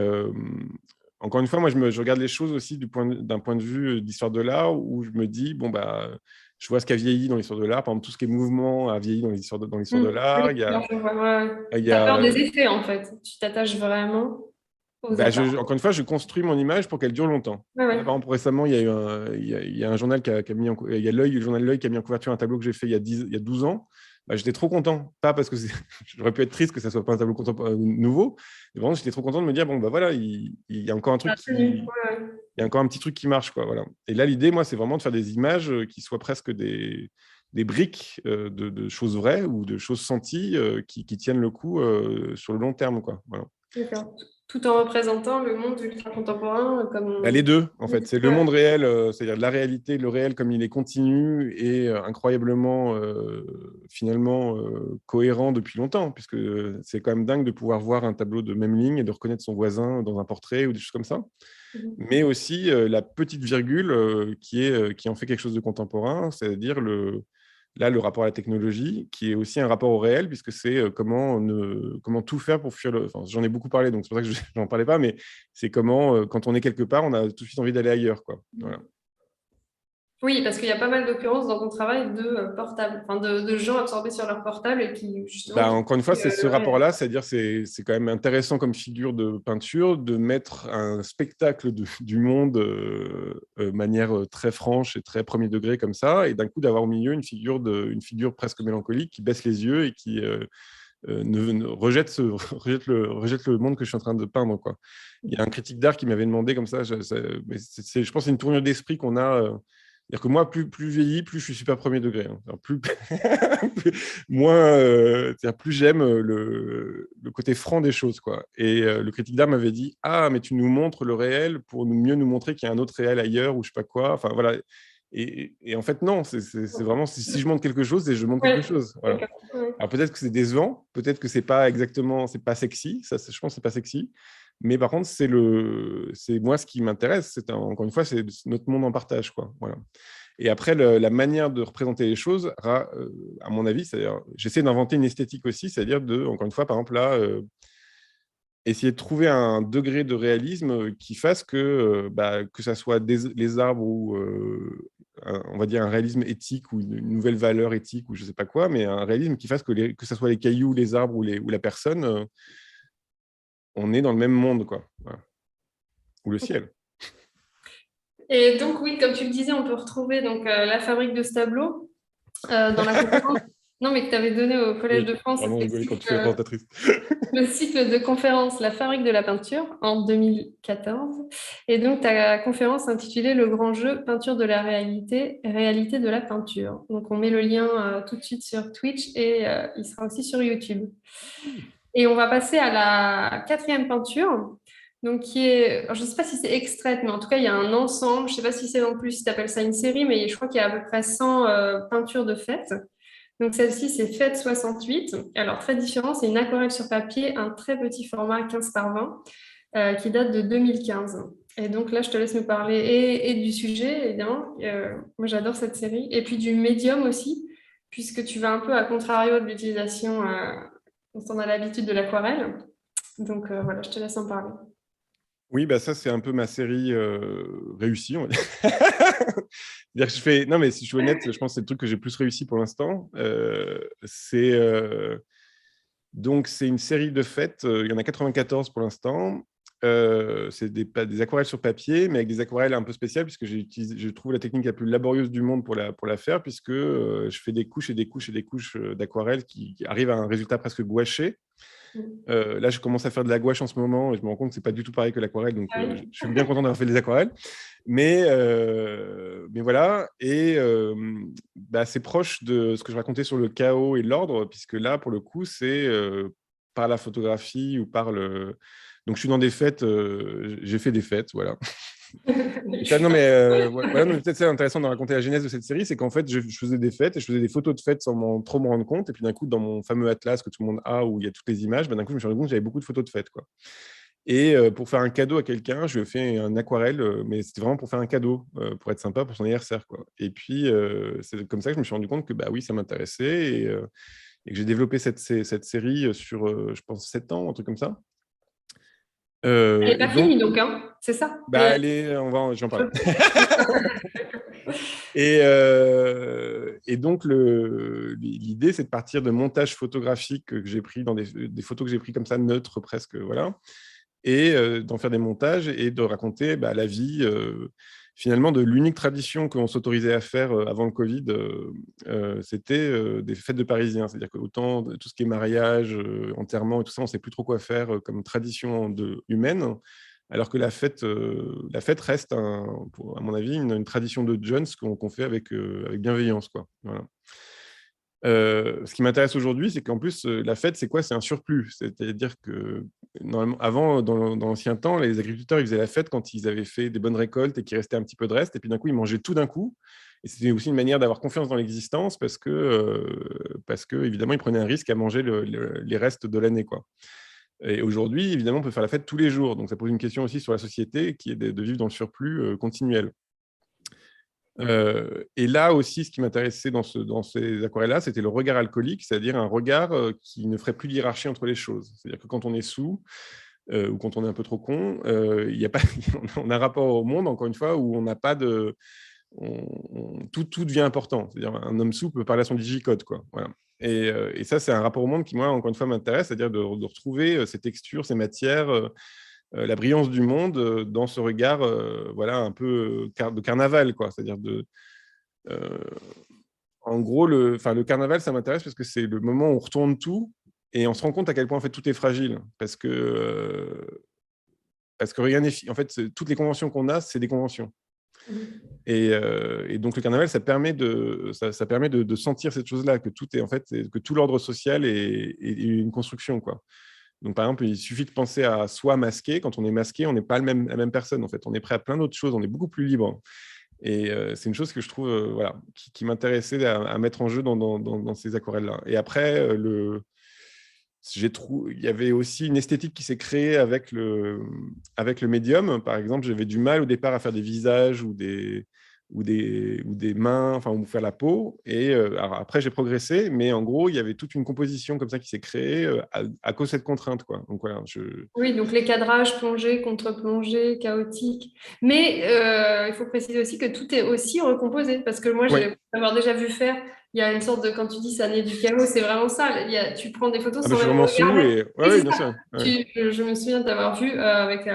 encore une fois, moi, je regarde les choses aussi d'un point de vue d'histoire de l'art, où je me dis, bon, bah, je vois ce qui a vieilli dans l'histoire de l'art. Par exemple, tout ce qui est mouvement a vieilli dans l'histoire de l'art. Oui, je vois, ouais. Il y Tu as peur a des effets, en fait. Tu t'attaches vraiment aux apparences. encore une fois, je construis mon image pour qu'elle dure longtemps. Ouais, Là, ouais. par exemple, récemment, il y a un journal qui a mis il y a le journal L'Œil qui a mis en couverture un tableau que j'ai fait il y a 12 ans. Bah, j'étais trop content. Pas parce que j'aurais pu être triste que ça soit pas un tableau nouveau. Mais vraiment, j'étais trop content de me dire, bon, bah voilà, il y a encore un truc Ouais, ouais. il y a encore un petit truc qui marche, quoi. Voilà. Et là, l'idée, moi, c'est vraiment de faire des images qui soient presque des briques de choses vraies ou de choses senties qui tiennent le coup sur le long terme, quoi. Voilà. D'accord. Tout en représentant le monde ultra contemporain Bah, comme... les deux, en fait. C'est le Ouais. monde réel, c'est-à-dire de la réalité, le réel comme il est continu et incroyablement, finalement, cohérent depuis longtemps, puisque c'est quand même dingue de pouvoir voir un tableau de même ligne et de reconnaître son voisin dans un portrait ou des choses comme ça. Mhm. Mais aussi la petite virgule qui en fait quelque chose de contemporain, c'est-à-dire là, le rapport à la technologie, qui est aussi un rapport au réel, puisque c'est comment tout faire pour fuir Enfin, j'en ai beaucoup parlé, donc c'est pour ça que je n'en parlais pas, mais c'est comment, quand on est quelque part, on a tout de suite envie d'aller ailleurs, quoi. Voilà. Oui, parce qu'il y a pas mal d'occurrences dans ton travail de portables, enfin de gens absorbés sur leur portable et qui, justement, Bah, qui encore une fois, c'est ce le réel. rapport-là, c'est-à-dire c'est quand même intéressant comme figure de peinture de mettre un spectacle du monde manière très franche et très premier degré comme ça, et d'un coup d'avoir au milieu une figure presque mélancolique qui baisse les yeux et qui rejette le monde que je suis en train de peindre, quoi. Il y a un critique d'art qui m'avait demandé comme ça, je pense que c'est une tournure d'esprit qu'on a. C'est-à-dire que moi, plus vieilli, plus je suis super premier degré, hein. Moins, plus j'aime le côté franc des choses, quoi. Et le critique d'art m'avait dit, ah, mais tu nous montres le réel pour mieux nous montrer qu'il y a un autre réel ailleurs ou je sais pas quoi. Enfin voilà. Et en fait, non, c'est vraiment si je montre quelque chose, et je montre quelque Ouais, chose. Voilà. d'accord. Ouais. Alors peut-être que c'est décevant, peut-être que c'est pas sexy, ça, je pense que c'est pas sexy. Mais par contre, c'est moi ce qui m'intéresse. Encore une fois, c'est notre monde en partage, quoi. Voilà. Et après, la manière de représenter les choses, à mon avis, c'est-à-dire, j'essaie d'inventer une esthétique aussi, c'est-à-dire encore une fois, par exemple là, essayer de trouver un degré de réalisme qui fasse que ça soit les arbres ou on va dire un réalisme éthique ou une nouvelle valeur éthique ou je sais pas quoi, mais un réalisme qui fasse que ça soit les cailloux, les arbres ou la personne, on est dans le même monde, quoi. Voilà. Ou le ciel. Et donc, oui, comme tu le disais, on peut retrouver donc, la fabrique de ce tableau dans la conférence. Non, mais que tu avais donné au Collège Oui, de France, vraiment c'était rigolé quand tu fais la présentatrice. le cycle de conférence La fabrique de la peinture en 2014. Et donc, ta conférence intitulée Le grand jeu, peinture de la réalité, réalité de la peinture. Donc, on met le lien tout de suite sur Twitch et il sera aussi sur YouTube. Et on va passer à la quatrième peinture. Donc, qui est, alors, je ne sais pas si c'est extraite, mais en tout cas, il y a un ensemble. Je ne sais pas si c'est non plus, si tu appelles ça une série, mais je crois qu'il y a à peu près 100 peintures de fêtes. Donc, celle-ci, c'est Fête 68. Alors, très différent, c'est une aquarelle sur papier, un très petit format 15 par 20, qui date de 2015. Et donc, là, je te laisse me parler et du sujet, évidemment. Moi, j'adore cette série. Et puis du médium aussi, puisque tu vas un peu à contrario de l'utilisation dont on a l'habitude de l'aquarelle. Donc, voilà, je te laisse en parler. Oui, bah ça, c'est un peu ma série réussie, on va dire. C'est-à-dire que je fais... Non, mais si je suis honnête, je pense que c'est le truc que j'ai le plus réussi pour l'instant. Donc, c'est une série de fêtes. Il y en a 94 pour l'instant. C'est des aquarelles sur papier, mais avec des aquarelles un peu spéciales, puisque je trouve la technique la plus laborieuse du monde pour la faire, puisque je fais des couches et des couches et des couches d'aquarelles qui arrivent à un résultat presque gouaché. Là, je commence à faire de la gouache en ce moment et je me rends compte que c'est pas du tout pareil que l'aquarelle, donc Ah oui. je suis bien content d'avoir fait des aquarelles. Mais voilà, et c'est proche de ce que je racontais sur le chaos et l'ordre, puisque là, pour le coup, c'est par la photographie ou par le... Donc, je suis dans des fêtes, j'ai fait des fêtes, voilà. Et ça, non, mais voilà, donc peut-être c'est intéressant de raconter la genèse de cette série, c'est qu'en fait, je faisais des fêtes et je faisais des photos de fêtes sans trop me rendre compte. Et puis d'un coup, dans mon fameux atlas que tout le monde a, où il y a toutes les images, d'un coup, je me suis rendu compte que j'avais beaucoup de photos de fêtes, quoi. Et pour faire un cadeau à quelqu'un, je lui ai fait un aquarelle, mais c'était vraiment pour faire un cadeau, pour être sympa pour son anniversaire, quoi. Et puis, c'est comme ça que je me suis rendu compte que, bah oui, ça m'intéressait et que j'ai développé cette série sur, je pense, 7 ans, un truc comme ça. Elle n'est Et pas donc, finie, donc, hein, c'est ça? bah, j'en parle. Et donc, l'idée, c'est de partir de montages photographiques que j'ai pris dans des photos que j'ai pris comme ça, neutres presque, voilà, et d'en faire des montages et de raconter la vie, finalement, de l'unique tradition qu'on s'autorisait à faire avant le Covid, c'était des fêtes de Parisiens. C'est-à-dire que autant tout ce qui est mariage, enterrement et tout ça, on ne sait plus trop quoi faire comme tradition humaine. Alors que la fête reste, à mon avis, une tradition de Jones qu'on fait avec bienveillance, quoi. Voilà. Ce qui m'intéresse aujourd'hui, c'est qu'en plus, la fête, c'est quoi? C'est un surplus. C'est-à-dire que, normalement, avant, dans l'ancien temps, les agriculteurs, ils faisaient la fête quand ils avaient fait des bonnes récoltes et qu'il restait un petit peu de reste. Et puis d'un coup, ils mangeaient tout d'un coup. Et c'était aussi une manière d'avoir confiance dans l'existence parce que, évidemment, ils prenaient un risque à manger les restes de l'année, quoi. Et aujourd'hui, évidemment, on peut faire la fête tous les jours. Donc, ça pose une question aussi sur la société qui est de vivre dans le surplus continuel. Et là aussi, ce qui m'intéressait dans ces aquarelles-là, c'était le regard alcoolique, c'est-à-dire un regard qui ne ferait plus de hiérarchie entre les choses. C'est-à-dire que quand on est sous ou quand on est un peu trop con, y a pas, on a un rapport au monde, encore une fois, où on n'a pas de... tout devient important. C'est-à-dire un homme sous peut parler à son digicode, quoi. Voilà. Et ça, c'est un rapport au monde qui, moi, encore une fois, m'intéresse, c'est-à-dire de retrouver ces textures, ces matières, la brillance du monde dans ce regard voilà, un peu de carnaval, quoi. C'est-à-dire en gros, le carnaval, ça m'intéresse parce que c'est le moment où on retourne tout et on se rend compte à quel point en fait, tout est fragile. Parce que rien n'est... En fait, toutes les conventions qu'on a, c'est des conventions. Et donc le carnaval, ça permet de sentir cette chose-là, que tout est en fait, que tout l'ordre social est une construction, quoi. Donc par exemple, il suffit de penser à soi masqué. Quand on est masqué, on n'est pas la même personne. En fait, on est prêt à plein d'autres choses. On est beaucoup plus libre. Et c'est une chose que je trouve, voilà, qui m'intéressait à mettre en jeu dans ces aquarelles-là. Et après, il y avait aussi une esthétique qui s'est créée avec le médium. Par exemple, j'avais du mal au départ à faire des visages ou des mains, enfin, ou faire la peau. Et alors après, j'ai progressé, mais en gros, il y avait toute une composition comme ça qui s'est créée à cause de cette contrainte, quoi. Donc voilà, Oui, donc les cadrages plongés, contre-plongés, chaotiques. Mais il faut préciser aussi que tout est aussi recomposé. Parce que moi, ouais. j'ai avoir déjà vu faire, il y a une sorte de, quand tu dis ça naît du chaos, c'est vraiment ça. Tu prends des photos Ah ben, sans je suis même vraiment sous regarder. et Oui, ouais, c'est bien ça. sûr. Ouais. Je me souviens d'avoir vu avec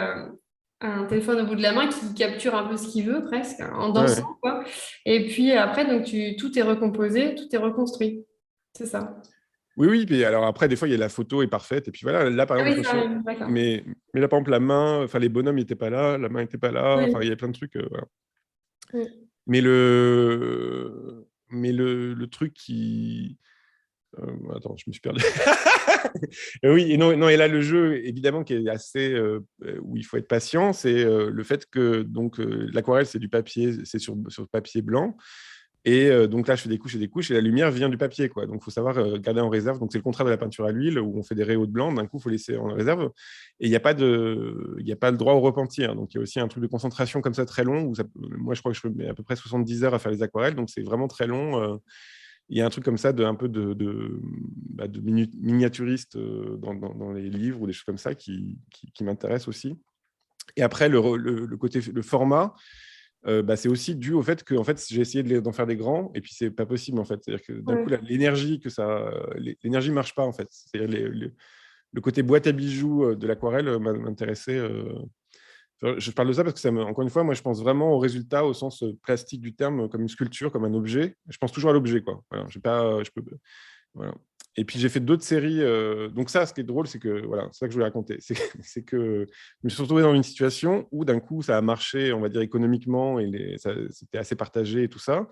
un téléphone au bout de la main qui capture un peu ce qu'il veut presque, en dansant, Ouais. quoi. Et puis après, donc, tout est recomposé, tout est reconstruit. C'est ça. Oui, puis alors après, des fois, il y a la photo est parfaite, et puis voilà, là, par Ah exemple, je oui, me ça, souviens, d'accord. mais là, par exemple, la main, enfin, les bonhommes n'étaient pas là, la main n'était pas là, enfin, il y Oui. avait plein de trucs, voilà. Oui. Mais le truc qui... attends, je me suis perdu. Oui, et non, non, et là, le jeu, évidemment, qui est assez... où il faut être patient, c'est le fait que donc l'aquarelle, c'est du papier, c'est sur papier blanc. Et donc là, je fais des couches et des couches, et la lumière vient du papier, quoi. Donc, il faut savoir garder en réserve. Donc, c'est le contraire de la peinture à l'huile, où on fait des rayons de blanc. D'un coup, il faut laisser en réserve. Et il n'y a pas le droit au repentir. Donc, il y a aussi un truc de concentration comme ça très long. Moi, je crois que je mets à peu près 70 heures à faire les aquarelles. Donc, c'est vraiment très long. Il y a un truc comme ça, un peu de miniaturiste dans les livres ou des choses comme ça qui m'intéressent aussi. Et après, le format, c'est aussi dû au fait que en fait, j'ai essayé d'en faire des grands, et puis c'est pas possible en fait. C'est-à-dire que d'un coup, l'énergie l'énergie marche pas en fait. C'est-à-dire le côté boîte à bijoux de l'aquarelle m'intéressait. Je parle de ça parce que encore une fois, moi, je pense vraiment au résultat au sens plastique du terme, comme une sculpture, comme un objet. Je pense toujours à l'objet, quoi. Voilà, voilà. Et puis j'ai fait d'autres séries. Donc ça, ce qui est drôle, c'est que voilà, c'est ça que je voulais raconter. C'est que je me suis retrouvé dans une situation où d'un coup, ça a marché, on va dire économiquement, et c'était assez partagé et tout ça.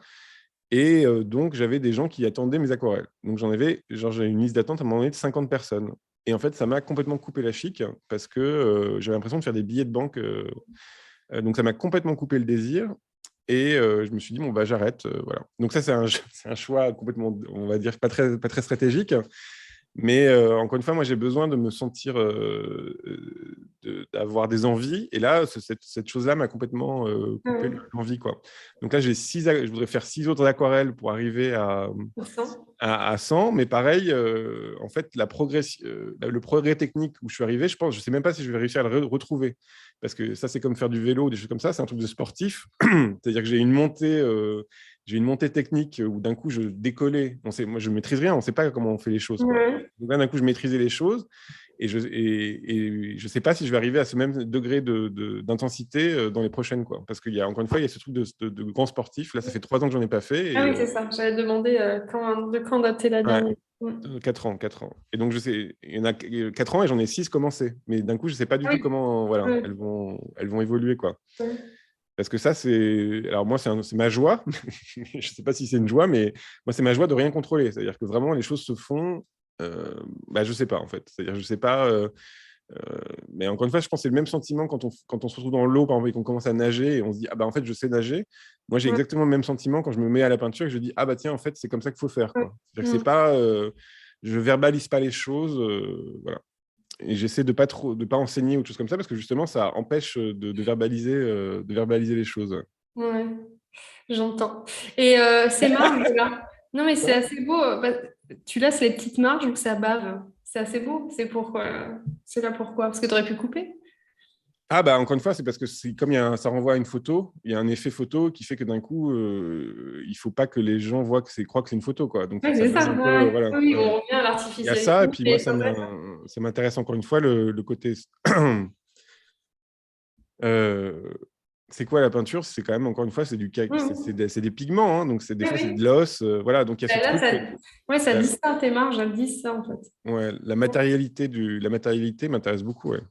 Et donc j'avais des gens qui attendaient mes aquarelles. Donc j'avais une liste d'attente à un moment donné de 50 personnes. Et en fait, ça m'a complètement coupé la chic parce que j'avais l'impression de faire des billets de banque. Donc ça m'a complètement coupé le désir. Et je me suis dit, bon, bah, j'arrête. Voilà. Donc ça, c'est un choix complètement, on va dire, pas très stratégique. Mais encore une fois, moi, j'ai besoin de me sentir, d'avoir des envies. Et là, cette chose-là m'a complètement coupé l'envie, quoi. Donc là, je voudrais faire 6 autres aquarelles pour arriver à 100. Mais pareil, en fait, le progrès technique où je suis arrivé, je ne sais même pas si je vais réussir à le retrouver. Parce que ça, c'est comme faire du vélo, des choses comme ça. C'est un truc de sportif. C'est-à-dire que j'ai une montée technique où d'un coup, je décollais. Moi, je ne maîtrise rien. On ne sait pas comment on fait les choses, quoi. Donc là, d'un coup, je maîtrisais les choses. Et je ne sais pas si je vais arriver à ce même degré d'intensité dans les prochaines, quoi. Parce qu'il y a, encore une fois, il y a ce truc de grand sportif. Là, ça fait 3 ans que je n'en ai pas fait. Ah oui, c'est ça. J'avais demandé de quand datait la dernière. 4 ans. Et donc, je sais, il y en a 4 ans et j'en ai 6 commencés. Mais d'un coup, je ne sais pas du tout comment elles vont évoluer, quoi. Parce que ça, alors moi, c'est ma joie. Je ne sais pas si c'est une joie, mais moi, c'est ma joie de rien contrôler. C'est-à-dire que vraiment, les choses se font. Je ne sais pas, en fait. C'est-à-dire, je ne sais pas. Mais encore une fois, je pense que c'est le même sentiment quand on se retrouve dans l'eau, par exemple, et qu'on commence à nager et on se dit, ah bah en fait, je sais nager. Moi, j'ai exactement le même sentiment quand je me mets à la peinture et que je dis, ah bah tiens, en fait, c'est comme ça qu'il faut faire, quoi. C'est-à-dire que c'est pas, je verbalise pas les choses, voilà. Et j'essaie de pas enseigner ou de choses comme ça parce que justement, ça empêche de verbaliser les choses. Ouais, j'entends. Et ces marges-là, non mais c'est assez beau. Tu laisses les petites marges où ça bave. C'est assez beau. C'est là pourquoi? Parce que tu aurais pu couper. Ah bah encore une fois, c'est parce que comme ça renvoie à une photo, il y a un effet photo qui fait que d'un coup, il faut pas que les gens croient que c'est une photo, quoi. Donc c'est ça. voilà. Oui, on revient à Il y a l'artificialité. ça, et puis moi, ça m'intéresse encore une fois le côté. C'est quoi la peinture? C'est quand même, encore une fois, c'est des pigments, hein, donc des fois c'est de l'os, voilà. Donc il y a ce truc. Ça dit ça, tes marges, elles disent ça en fait. Ouais, la matérialité m'intéresse beaucoup, ouais.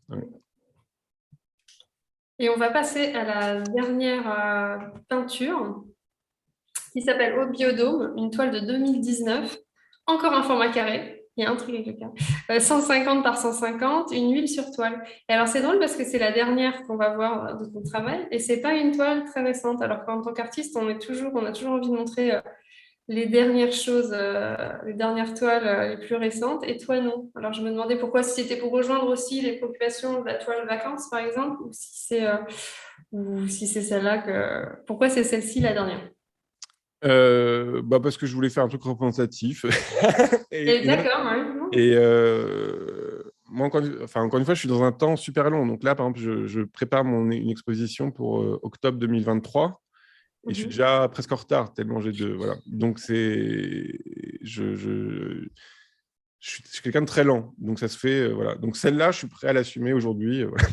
Et on va passer à la dernière peinture qui s'appelle Au Biodôme, une toile de 2019, encore un format carré. Il y a un truc avec le carré. 150 par 150, une huile sur toile. Et alors c'est drôle parce que c'est la dernière qu'on va voir de ton travail et c'est pas une toile très récente. Alors qu'en tant qu'artiste, on a toujours envie de montrer les dernières choses, les dernières toiles les plus récentes, et toi non. Alors je me demandais pourquoi, si c'était pour rejoindre aussi les populations de la toile vacances par exemple, ou si c'est celle-là Pourquoi c'est celle-ci la dernière? Parce que je voulais faire un truc représentatif. D'accord, ouais. Et moi, encore une fois, je suis dans un temps super long. Donc là, par exemple, je prépare une exposition pour octobre 2023. Et je suis déjà presque en retard, tellement voilà. Donc, je suis quelqu'un de très lent. Donc, ça se fait. Voilà. Donc, celle-là, je suis prêt à l'assumer aujourd'hui. Voilà.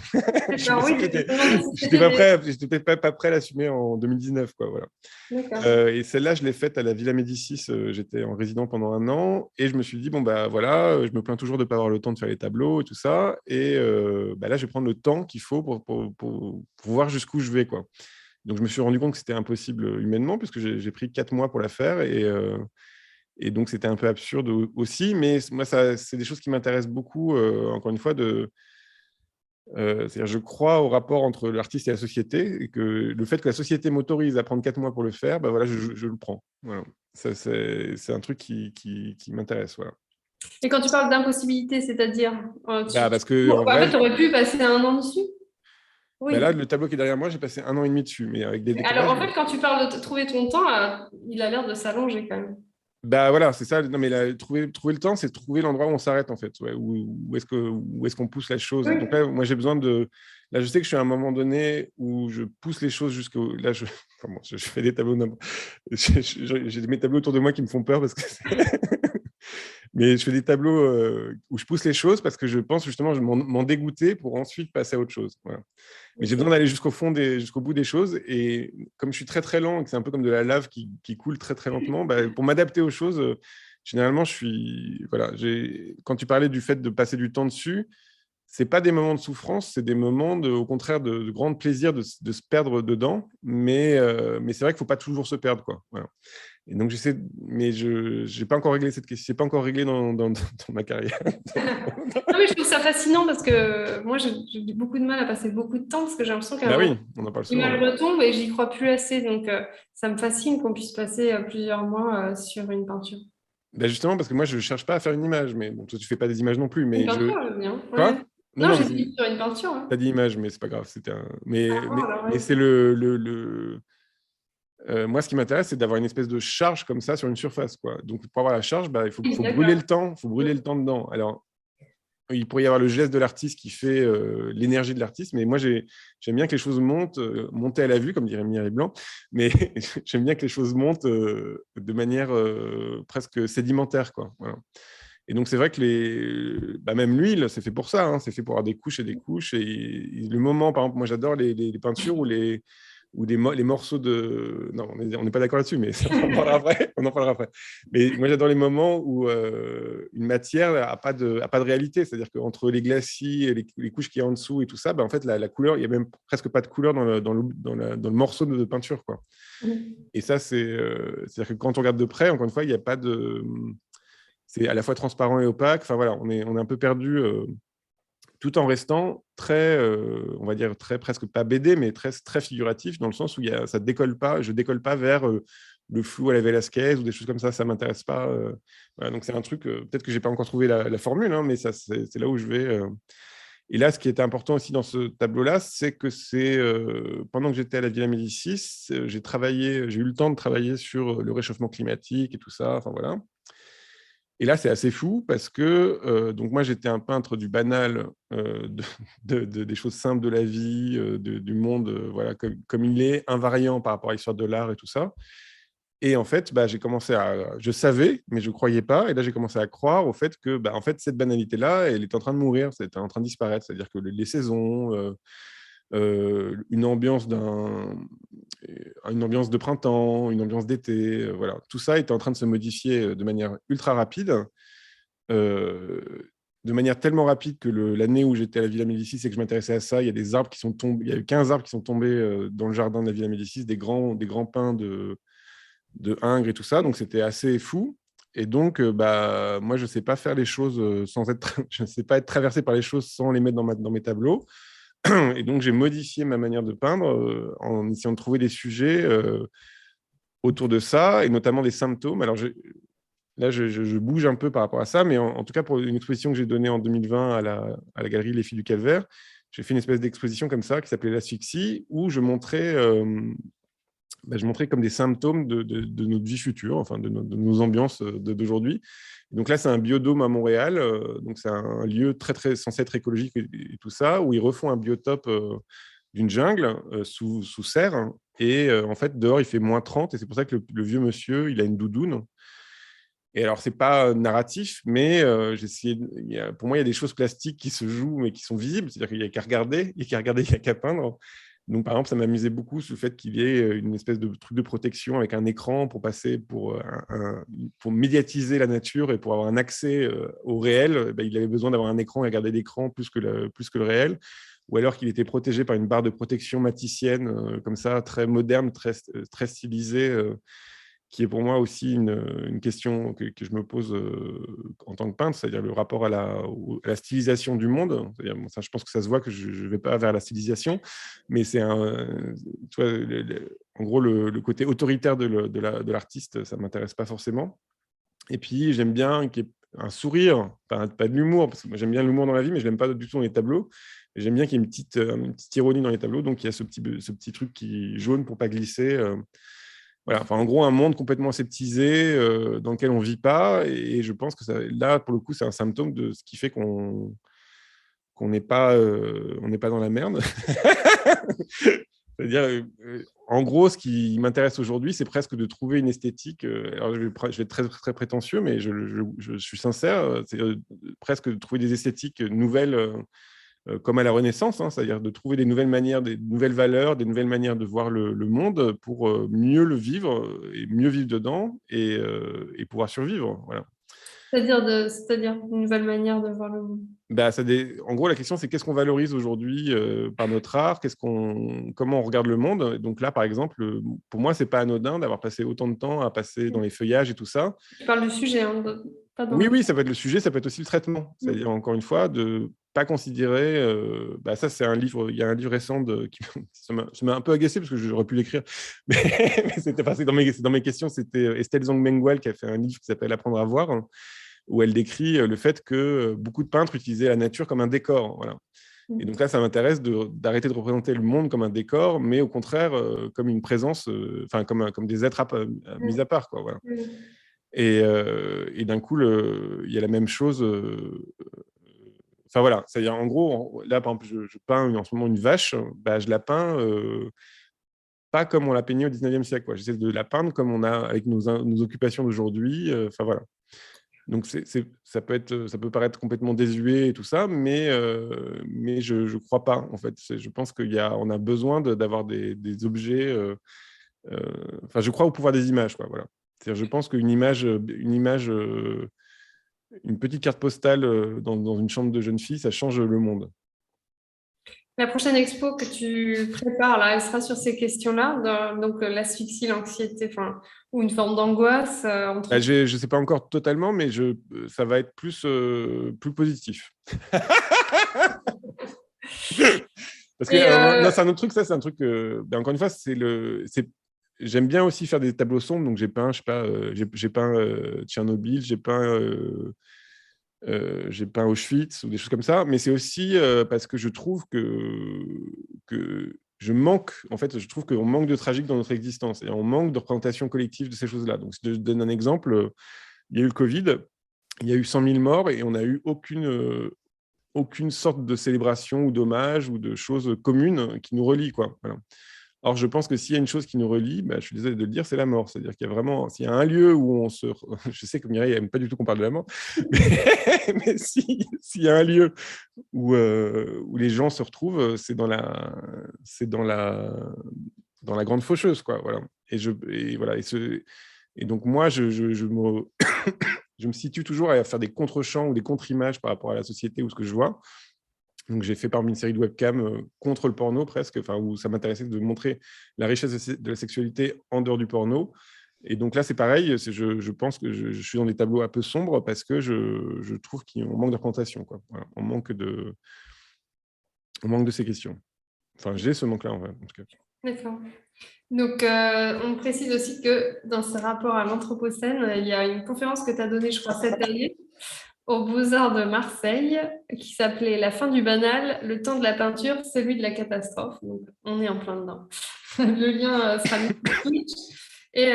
J'étais peut-être pas prêt à l'assumer en 2019, quoi. Voilà. Et celle-là, je l'ai faite à la Villa Médicis. J'étais en résident pendant 1 an. Et je me suis dit, bon, bah voilà, je me plains toujours de ne pas avoir le temps de faire les tableaux et tout ça. Et là, je vais prendre le temps qu'il faut pour voir jusqu'où je vais, quoi. Donc, je me suis rendu compte que c'était impossible humainement, puisque j'ai pris 4 mois pour la faire. Et donc, c'était un peu absurde aussi. Mais moi, c'est des choses qui m'intéressent beaucoup, encore une fois, c'est-à-dire, je crois au rapport entre l'artiste et la société, et que le fait que la société m'autorise à prendre 4 mois pour le faire, bah voilà, je le prends. Voilà. C'est un truc qui m'intéresse. Voilà. Et quand tu parles d'impossibilité, c'est-à-dire parce que, en fait, tu aurais pu passer 1 an dessus. Oui. Là, le tableau qui est derrière moi, j'ai passé 1 an et demi dessus, mais avec des décalages. Alors, en fait, quand tu parles de trouver ton temps, il a l'air de s'allonger quand même. Bah voilà, c'est ça. Non, mais trouver le temps, c'est trouver l'endroit où on s'arrête, en fait. Ouais, où est-ce qu'on pousse la chose. Oui. Donc là, moi, j'ai besoin de. Là, je sais que je suis à un moment donné où je pousse les choses jusqu'au. Là, enfin bon, je fais des tableaux. J'ai mes tableaux autour de moi qui me font peur parce que. Mais je fais des tableaux où je pousse les choses parce que je pense justement m'en dégoûter pour ensuite passer à autre chose. Voilà. Mais j'ai besoin d'aller jusqu'au bout des choses. Et comme je suis très, très lent et que c'est un peu comme de la lave qui coule très, très lentement, bah, pour m'adapter aux choses, généralement, je suis. Voilà, quand tu parlais du fait de passer du temps dessus, c'est pas des moments de souffrance, c'est des moments, au contraire, de grand plaisir de se perdre dedans. Mais c'est vrai qu'il ne faut pas toujours se perdre, quoi. Voilà. Et donc, mais je n'ai pas encore réglé cette question. C'est pas encore réglé dans ma carrière. Non, mais je trouve ça fascinant parce que moi, j'ai beaucoup de mal à passer beaucoup de temps parce que j'ai l'impression qu'à un Bah moment, oui, on en parle souvent. l'image Ouais. retombe et j'y crois plus assez. Donc, ça me fascine qu'on puisse passer plusieurs mois sur une peinture. Bah justement, parce que moi, je ne cherche pas à faire une image. Mais bon, toi, tu ne fais pas des images non plus. Une Mais peinture, j'aime bien. Quoi? Ouais. Non, Non, non, mais j'ai dit sur une peinture. pas Hein. d'image, mais c'est pas grave. C'était un... Ah, alors, mais ouais. c'est moi, ce qui m'intéresse, c'est d'avoir une espèce de charge comme ça sur une surface, quoi. Donc, pour avoir la charge, bah, il faut brûler D'accord. le temps. Il faut brûler le temps dedans. Alors, il pourrait y avoir le geste de l'artiste qui fait l'énergie de l'artiste, mais moi, j'aime bien que les choses montent, monter à la vue, comme dirait Mireille Blanc, mais j'aime bien que les choses montent de manière presque sédimentaire, quoi. Voilà. Et donc, c'est vrai que même l'huile, c'est fait pour ça, hein, c'est fait pour avoir des couches et des couches. Et le moment, par exemple, moi, j'adore les peintures les morceaux de. Non, on n'est pas d'accord là-dessus, mais on en parlera après. On en parlera après. Mais moi, j'adore les moments où une matière n'a pas de réalité. C'est-à-dire qu'entre les glacis et les couches qu'il y a en dessous et tout ça, ben, en fait, la couleur, il n'y a même presque pas de couleur dans le morceau de peinture, quoi. Et ça, c'est-à-dire que quand on regarde de près, encore une fois, il n'y a pas de. C'est à la fois transparent et opaque. Enfin voilà, on est un peu perdu tout en restant très, on va dire, très presque pas BD, mais très, très figuratif, dans le sens où ça décolle pas, je décolle pas vers le flou à la Velázquez ou des choses comme ça m'intéresse pas. Voilà, donc c'est un truc, peut-être que j'ai pas encore trouvé la formule, hein, mais ça, c'est là où je vais. Et là, ce qui était important aussi dans ce tableau-là, c'est que pendant que j'étais à la Villa Médicis, j'ai eu le temps de travailler sur le réchauffement climatique et tout ça. Enfin voilà. Et là, c'est assez fou parce que donc moi, j'étais un peintre du banal, des choses simples de la vie, du monde, voilà, comme il est, invariant par rapport à l'histoire de l'art et tout ça. Et en fait, bah, je savais, mais je ne croyais pas. Et là, j'ai commencé à croire au fait que, bah, en fait, cette banalité-là, elle est en train de mourir, c'est en train de disparaître. C'est-à-dire que les saisons, une ambiance de printemps, une ambiance d'été, voilà. Tout ça était en train de se modifier de manière ultra rapide, euh, de manière tellement rapide que l'année où j'étais à la Villa Médicis et que je m'intéressais à ça, il y a des arbres qui sont tombés, il y a eu 15 arbres qui sont tombés dans le jardin de la Villa Médicis, des grands pins de Ingres et tout ça, donc c'était assez fou. Et donc, bah, moi, je ne sais pas faire les choses je ne sais pas être traversé par les choses sans les mettre dans mes tableaux. Et donc, j'ai modifié ma manière de peindre en essayant de trouver des sujets autour de ça, et notamment des symptômes. Alors, là, je bouge un peu par rapport à ça, mais en tout cas, pour une exposition que j'ai donnée en 2020 à la galerie Les Filles du Calvaire, j'ai fait une espèce d'exposition comme ça qui s'appelait l'asphyxie, où je montrais comme des symptômes de notre vie future, enfin de nos ambiances d'aujourd'hui. Donc là, c'est un biodôme à Montréal, donc c'est un lieu très, très censé être écologique et tout ça, où ils refont un biotope d'une jungle sous serre. Hein, et en fait, dehors, il fait -30, et c'est pour ça que le vieux monsieur, il a une doudoune. Et alors, c'est pas narratif, mais pour moi, il y a des choses plastiques qui se jouent, mais qui sont visibles. C'est-à-dire qu'il n'y a qu'à regarder, il n'y a qu'à peindre. Donc, par exemple, ça m'amusait beaucoup ce fait qu'il y ait une espèce de truc de protection avec un écran pour passer pour médiatiser la nature et pour avoir un accès au réel. Ben, il avait besoin d'avoir un écran et regarder l'écran plus que le réel. Ou alors qu'il était protégé par une barre de protection maticienne, comme ça, très moderne, très, très stylisée, qui est pour moi aussi une question que je me pose en tant que peintre, c'est-à-dire le rapport à la stylisation du monde. C'est-à-dire, bon, ça, je pense que ça se voit que je ne vais pas vers la stylisation, mais c'est tu vois, en gros, le côté autoritaire de l'artiste, ça ne m'intéresse pas forcément. Et puis, j'aime bien qu'il y ait un sourire, pas de l'humour, parce que moi, j'aime bien l'humour dans la vie, mais je ne l'aime pas du tout dans les tableaux. Et j'aime bien qu'il y ait une petite ironie dans les tableaux, donc il y a ce petit truc jaune pour ne pas glisser. voilà. Enfin, en gros, un monde complètement aseptisé dans lequel on ne vit pas. Et je pense que là, pour le coup, c'est un symptôme de ce qui fait qu'on n'est pas, on n'est pas dans la merde. C'est-à-dire, en gros, ce qui m'intéresse aujourd'hui, c'est presque de trouver une esthétique. Alors, je vais être très, très prétentieux, mais je suis sincère. C'est presque de trouver des esthétiques nouvelles, comme à la Renaissance, hein, c'est-à-dire de trouver des nouvelles manières, des nouvelles valeurs, des nouvelles manières de voir le monde pour mieux le vivre et mieux vivre dedans et pouvoir survivre. Voilà. C'est-à-dire une nouvelle manière de voir le monde. Bah, en gros, la question, c'est qu'est-ce qu'on valorise aujourd'hui par notre art, comment on regarde le monde. Donc là, par exemple, pour moi, c'est pas anodin d'avoir passé autant de temps à passer dans les feuillages et tout ça. Tu parles du sujet, hein, pas dans Oui, ça peut être le sujet, ça peut être aussi le traitement. C'est-à-dire, encore une fois, de pas considérer... ça, c'est un livre, il y a un livre récent ça m'a un peu agacé parce que j'aurais pu l'écrire, mais c'était passé dans mes questions. C'était Estelle Zong-Mengual qui a fait un livre qui s'appelle « Apprendre à voir », où elle décrit le fait que beaucoup de peintres utilisaient la nature comme un décor. Voilà. Et donc là, ça m'intéresse d'arrêter de représenter le monde comme un décor, mais au contraire, comme une présence, comme des êtres mis à part. Quoi, voilà. Et d'un coup, il y a la même chose. Enfin voilà, c'est-à-dire en gros, là, par exemple, je peins en ce moment une vache, je la peins pas comme on l'a peignée au 19e siècle. Quoi. J'essaie de la peindre comme on a avec nos occupations d'aujourd'hui. Enfin voilà. Donc, ça peut paraître complètement désuet et tout ça, mais je ne crois pas, en fait. Je pense qu'on a besoin d'avoir des objets... je crois au pouvoir des images, quoi, voilà. Je pense qu'une image, une petite carte postale dans une chambre de jeune fille, ça change le monde. La prochaine expo que tu prépares, là, elle sera sur ces questions-là, donc l'asphyxie, l'anxiété, ou une forme d'angoisse. Je ne sais pas encore totalement, mais ça va être plus positif. Parce que c'est un autre truc, ça, c'est un truc encore une fois, j'aime bien aussi faire des tableaux sombres, donc j'ai peint, je sais pas, j'ai peint Tchernobyl, j'ai peint Auschwitz ou des choses comme ça, mais c'est aussi parce que je trouve que je trouve qu'on manque de tragique dans notre existence et on manque de représentation collective de ces choses-là. Donc, si je donne un exemple, il y a eu le Covid, il y a eu 100 000 morts et on n'a eu aucune sorte de célébration ou d'hommage ou de choses communes qui nous relient, quoi. Voilà. Or, je pense que s'il y a une chose qui nous relie, je suis désolé de le dire, c'est la mort. C'est-à-dire qu'il y a vraiment, s'il y a un lieu où on se... Je sais que Mireille n'aime pas du tout qu'on parle de la mort, mais s'il y a un lieu où les gens se retrouvent, c'est dans la grande faucheuse, quoi. Voilà. Et donc, moi, je me situe toujours à faire des contre-champs ou des contre-images par rapport à la société ou ce que je vois. Donc, j'ai fait parmi une série de webcams contre le porno presque, où ça m'intéressait de montrer la richesse de la sexualité en dehors du porno. Et donc là, c'est pareil, je pense que je suis dans des tableaux un peu sombres parce que je trouve qu'on manque de représentation, quoi. Voilà, on manque de ces questions. Enfin, j'ai ce manque-là, en vrai, en tout cas. D'accord. Donc, on précise aussi que dans ce rapport à l'Anthropocène, il y a une conférence que tu as donnée, je crois, cette année, aux Beaux-Arts de Marseille, qui s'appelait « La fin du banal, le temps de la peinture, celui de la catastrophe ». Donc, on est en plein dedans. Le lien sera mis sur Twitch et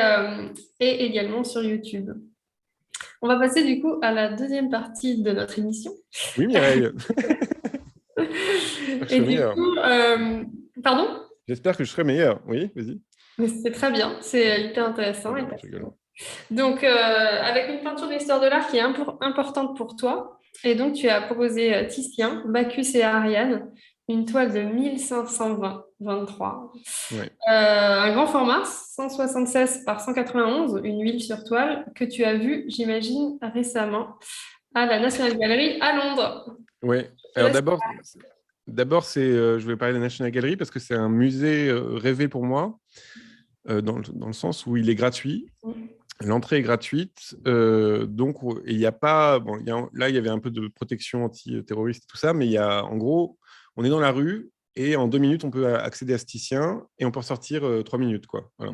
également sur YouTube. On va passer du coup à la deuxième partie de notre émission. Oui, Mireille. Et du coup, pardon ? J'espère que je serai meilleur. Oui, vas-y. C'est très bien, c'est hyper intéressant. Donc, avec une peinture d'histoire de l'art qui est importante pour toi, et donc tu as proposé Titien, Bacchus et Ariane, une toile de 1523. Ouais. Un grand format, 176 par 191, une huile sur toile, que tu as vue, j'imagine, récemment à la National Gallery à Londres. Oui, alors d'abord je vais parler de la National Gallery parce que c'est un musée rêvé pour moi, dans le sens où il est gratuit. L'entrée est gratuite, donc il n'y a pas... Bon, là, il y avait un peu de protection anti-terroriste et tout ça, mais en gros, on est dans la rue et en 2 minutes, on peut accéder à ce Titien et on peut sortir 3 minutes, quoi. Voilà.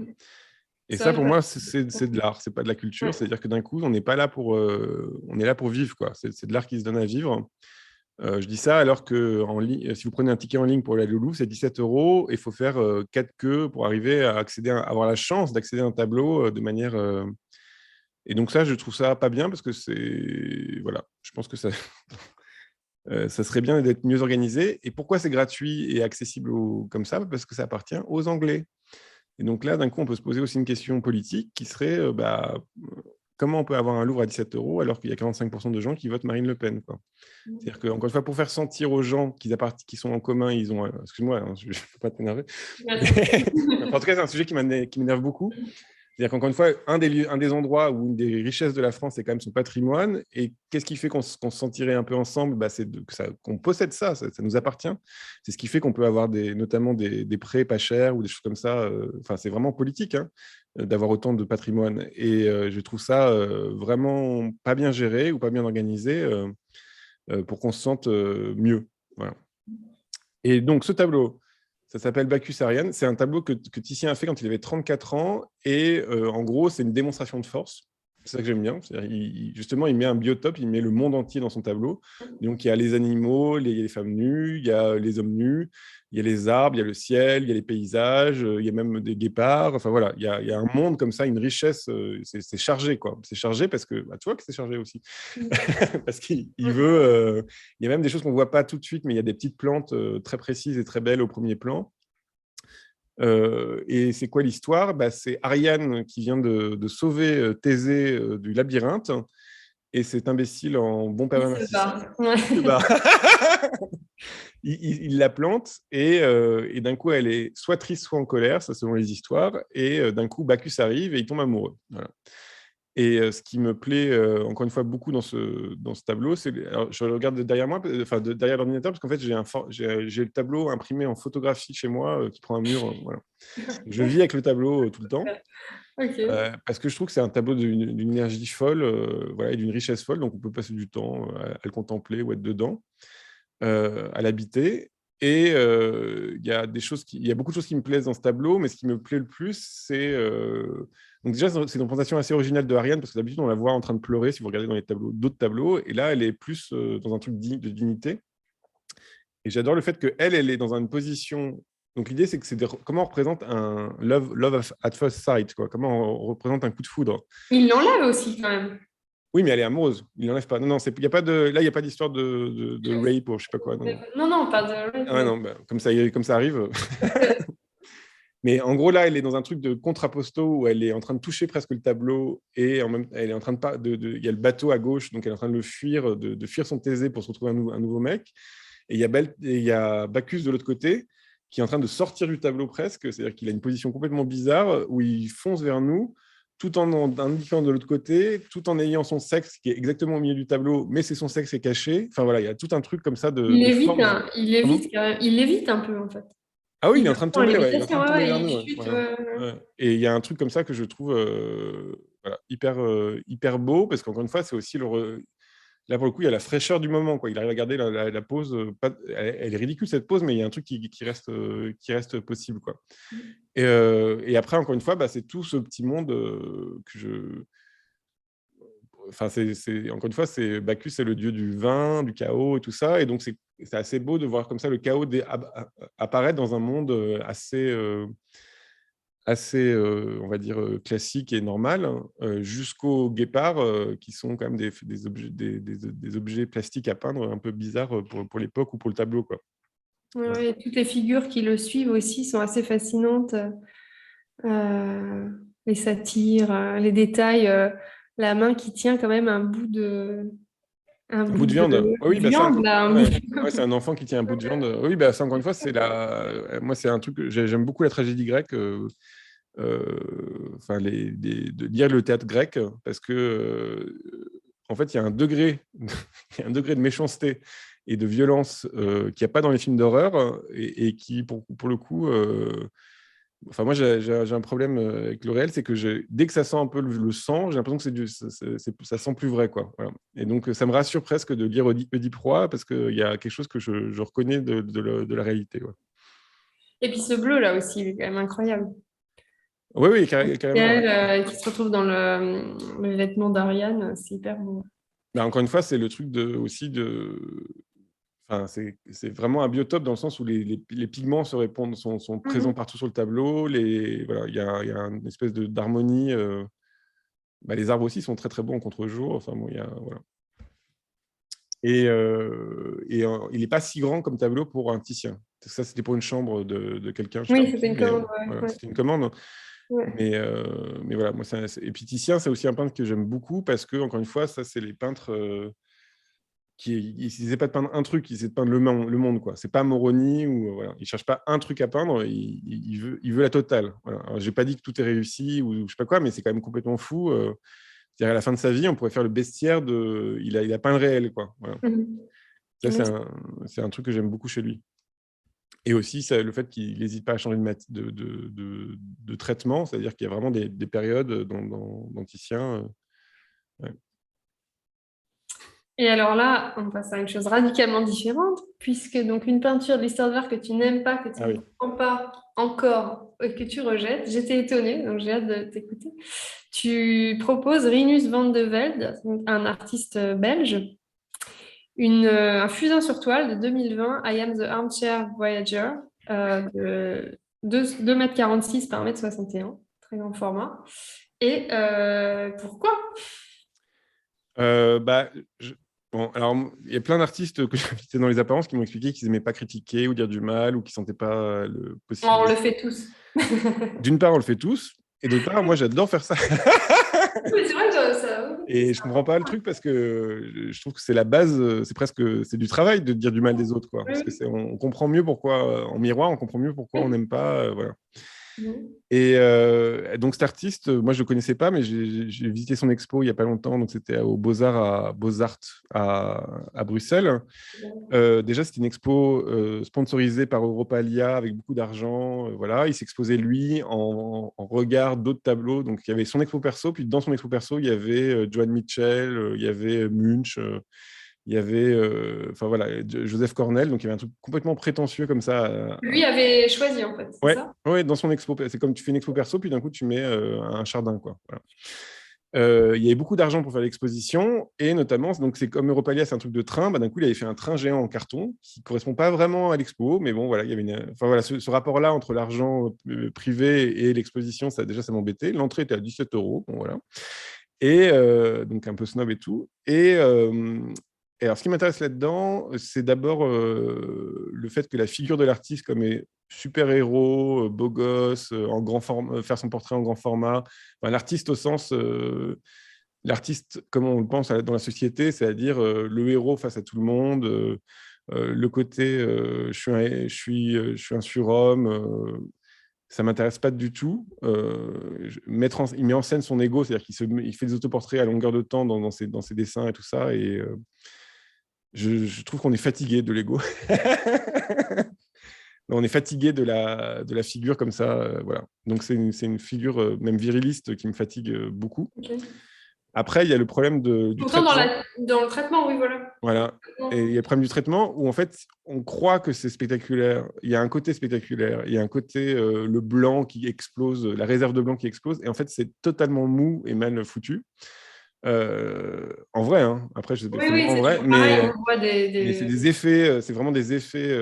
Et ça, pour moi, c'est de l'art, c'est pas de la culture. C'est-à-dire que d'un coup, on n'est pas là on est là pour vivre, quoi. C'est de l'art qui se donne à vivre. Je dis ça alors que si vous prenez un ticket en ligne pour aller au Louvre, c'est 17 €, et il faut faire 4 queues pour arriver à avoir la chance d'accéder à un tableau de manière. Et donc ça, je trouve ça pas bien parce que voilà, je pense que ça, ça serait bien d'être mieux organisé. Et pourquoi c'est gratuit et accessible comme ça? Parce que ça appartient aux Anglais. Et donc là, d'un coup, on peut se poser aussi une question politique qui serait comment on peut avoir un Louvre à 17 € alors qu'il y a 45% de gens qui votent Marine Le Pen, quoi. C'est-à-dire qu'encore une fois, pour faire sentir aux gens qui sont en commun, ils ont. Excuse-moi, hein, je ne veux pas t'énerver. En tout cas, c'est un sujet qui m'énerve beaucoup. C'est-à-dire qu'encore une fois, un des endroits où une des richesses de la France, c'est quand même son patrimoine. Et qu'est-ce qui fait qu'on se sentirait un peu ensemble? C'est qu'on possède ça nous appartient. C'est ce qui fait qu'on peut avoir notamment des prêts pas chers ou des choses comme ça. Enfin, c'est vraiment politique, hein, d'avoir autant de patrimoine. Et je trouve ça vraiment pas bien géré ou pas bien organisé pour qu'on se sente mieux. Voilà. Et donc, ce tableau, ça s'appelle Bacchus Ariane. C'est un tableau que Titien a fait quand il avait 34 ans. Et en gros, c'est une démonstration de force. C'est ça que j'aime bien. Justement, il met un biotope, il met le monde entier dans son tableau. Donc, il y a les animaux, il y a les femmes nues, il y a les hommes nus, il y a les arbres, il y a le ciel, il y a les paysages, il y a même des guépards. Enfin, voilà, il y a un monde comme ça, une richesse. C'est chargé, quoi. C'est chargé parce que, tu vois que c'est chargé aussi. Parce qu'il veut... il y a même des choses qu'on ne voit pas tout de suite, mais il y a des petites plantes très précises et très belles au premier plan. Et c'est quoi l'histoire? C'est Ariane qui vient de sauver Thésée du labyrinthe, et cet imbécile en bon pervers narcissique se bat. Il la plante, et d'un coup elle est soit triste soit en colère, ça selon les histoires, et d'un coup Bacchus arrive et il tombe amoureux. Voilà. Et ce qui me plaît, encore une fois, beaucoup dans ce tableau, je regarde derrière moi, derrière l'ordinateur, parce qu'en fait, j'ai le tableau imprimé en photographie chez moi qui prend un mur. Voilà. Je vis avec le tableau tout le temps, parce que je trouve que c'est un tableau d'une énergie folle, voilà, et d'une richesse folle, donc on peut passer du temps à le contempler ou être dedans, à l'habiter. Et il y a beaucoup de choses qui me plaisent dans ce tableau, mais ce qui me plaît le plus, c'est... Donc déjà, c'est une représentation assez originale de Ariane, parce que d'habitude, on la voit en train de pleurer si vous regardez dans d'autres tableaux, et là, elle est plus dans un truc de dignité. Et j'adore le fait qu'elle est dans une position... Donc l'idée, c'est que comment on représente un love at first sight, quoi. Comment on représente un coup de foudre. Il l'enlève aussi, quand même. Oui, mais elle est amoureuse. Il n'enlève pas. Non, il n'y a pas là, il n'y a pas d'histoire de rape ou je ne sais pas quoi. Non, pas de rape. Ah, non, comme ça arrive. Mais en gros, là, elle est dans un truc de contrapposto où elle est en train de toucher presque le tableau, et elle est en train il y a le bateau à gauche, donc elle est en train de le fuir, de fuir son Thésée pour se retrouver un nouveau mec. Et il y a Bacchus de l'autre côté qui est en train de sortir du tableau presque, c'est-à-dire qu'il a une position complètement bizarre où il fonce vers nous, tout en indiquant de l'autre côté, tout en ayant son sexe qui est exactement au milieu du tableau, mais c'est son sexe qui est caché. Enfin voilà, il y a tout un truc comme ça il lévite un peu, en fait. Ah oui, il est en train de tomber, il est en train de tomber vers nous. Ouais. Et il y a un truc comme ça que je trouve hyper beau, parce qu'encore une fois, c'est aussi là, pour le coup, il y a la fraîcheur du moment, quoi. Il arrive à garder la pose. Elle est ridicule, cette pose, mais il y a un truc qui reste possible, quoi. Et après, encore une fois, c'est tout ce petit monde que je... Enfin, encore une fois, Bacchus, c'est le dieu du vin, du chaos et tout ça. Et donc, c'est assez beau de voir comme ça le chaos apparaître dans un monde assez on va dire, classique et normal, jusqu'aux guépards qui sont quand même des objets plastiques à peindre un peu bizarres pour l'époque ou pour le tableau, quoi. Ouais, toutes les figures qui le suivent aussi sont assez fascinantes. Les satires, les détails, la main qui tient quand même un bout de... Un bout de viande. Oui, viande, c'est un enfant qui tient un bout de viande. Oui, ça, encore une fois, moi, c'est un truc que j'aime beaucoup, la tragédie grecque. De lire le théâtre grec, parce que en fait, il y a un degré de méchanceté et de violence qu'il n'y a pas dans les films d'horreur, et qui, pour le coup... Enfin, moi, j'ai un problème avec le réel, c'est que dès que ça sent un peu le sang, j'ai l'impression que ça sent plus vrai, quoi. Voilà. Et donc, ça me rassure presque de lire Oedipe Roi, parce qu'il y a quelque chose que je reconnais de la réalité. Ouais. Et puis ce bleu, là aussi, il est quand même incroyable. Oui, carrément. Qui se retrouve dans le vêtement d'Ariane, c'est hyper beau. Encore une fois, c'est le truc aussi Enfin, c'est vraiment un biotope dans le sens où les pigments se répondent, sont présents partout sur le tableau. Voilà, il y a une espèce d'harmonie. Les arbres aussi sont très très bons en contre-jour. Enfin, bon, voilà. Et il n'est pas si grand comme tableau pour un Titien. Ça, c'était pour une chambre de quelqu'un. Oui, c'était une commande. Voilà, c'était une commande. Ouais. Mais voilà, moi, et puis Titien, c'est aussi un peintre que j'aime beaucoup parce que, encore une fois, ça, c'est les peintres qui n'essaient pas de peindre un truc, ils essaient de peindre le monde, quoi. C'est pas Moroni ou voilà, il cherche pas un truc à peindre, il veut la totale. Voilà. Alors, j'ai pas dit que tout est réussi ou je sais pas quoi, mais c'est quand même complètement fou. C'est-à-dire à la fin de sa vie, on pourrait faire le bestiaire de, il a peint le réel, quoi. Voilà. Ça, c'est un truc que j'aime beaucoup chez lui. Et aussi le fait qu'il n'hésite pas à changer de traitement, c'est-à-dire qu'il y a vraiment des périodes dans Titien. Ouais. Et alors là, on passe à une chose radicalement différente, puisque donc une peinture de l'histoire de l'art que tu n'aimes pas, que tu ne comprends pas encore et que tu rejettes, j'étais étonnée, donc j'ai hâte de t'écouter. Tu proposes Rinus van de Velde, un artiste belge, un fusain sur toile de 2020, I Am the Armchair Voyager, de 2,46 m par 1,61 m, très grand format. Et pourquoi ? Bon, alors, il y a plein d'artistes que j'ai invités dans les apparences qui m'ont expliqué qu'ils n'aimaient pas critiquer ou dire du mal ou qu'ils ne sentaient pas le possible. On le fait tous. D'une part, on le fait tous. Et d'autre part, moi, j'adore faire ça. Oui, c'est vrai que ça... Et je ne comprends pas le truc parce que je trouve que c'est la base, c'est du travail de dire du mal des autres, quoi. Parce que on comprend mieux pourquoi, en miroir, on comprend mieux pourquoi on n'aime pas, voilà. Et donc cet artiste, moi je le connaissais pas, mais j'ai visité son expo il y a pas longtemps, donc c'était au Beaux-Arts à Bruxelles. Déjà c'était une expo sponsorisée par Europalia avec beaucoup d'argent, voilà. Il s'exposait lui en regard d'autres tableaux, donc il y avait son expo perso, puis dans son expo perso il y avait Joan Mitchell, il y avait Munch. Il y avait Joseph Cornell, donc il y avait un truc complètement prétentieux comme ça. Lui avait choisi, en fait, c'est ça ? Ouais, dans son expo. C'est comme tu fais une expo perso, puis d'un coup, tu mets un chardin, quoi. Voilà. Il y avait beaucoup d'argent pour faire l'exposition, et notamment, donc c'est comme Europalia, c'est un truc de train, d'un coup, il avait fait un train géant en carton, qui ne correspond pas vraiment à l'expo, mais bon, voilà, il y avait ce rapport-là entre l'argent privé et l'exposition, ça m'embêtait. L'entrée était à 17 €, bon, voilà. Et donc un peu snob et tout. Et alors, ce qui m'intéresse là-dedans, c'est d'abord le fait que la figure de l'artiste, comme est super-héros, beau gosse, en grand faire son portrait en grand format, enfin, l'artiste au sens, l'artiste comme on le pense dans la société, c'est-à-dire le héros face à tout le monde, le côté je suis un surhomme, ça m'intéresse pas du tout. Il met en scène son ego, c'est-à-dire qu'il fait des autoportraits à longueur de temps dans ses dessins et tout ça, et je trouve qu'on est fatigué de l'ego. On est fatigué de la figure comme ça. Voilà. Donc, c'est une figure même viriliste qui me fatigue beaucoup. Okay. Après, il y a le problème du traitement. Dans le traitement, oui, voilà. Voilà. Et il y a le problème du traitement où, en fait, on croit que c'est spectaculaire. Il y a un côté spectaculaire. Il y a un côté, le blanc qui explose, la réserve de blanc qui explose. Et en fait, c'est totalement mou et mal foutu. En vrai, hein. Après, je sais pas en vrai, mais c'est des effets, c'est vraiment des effets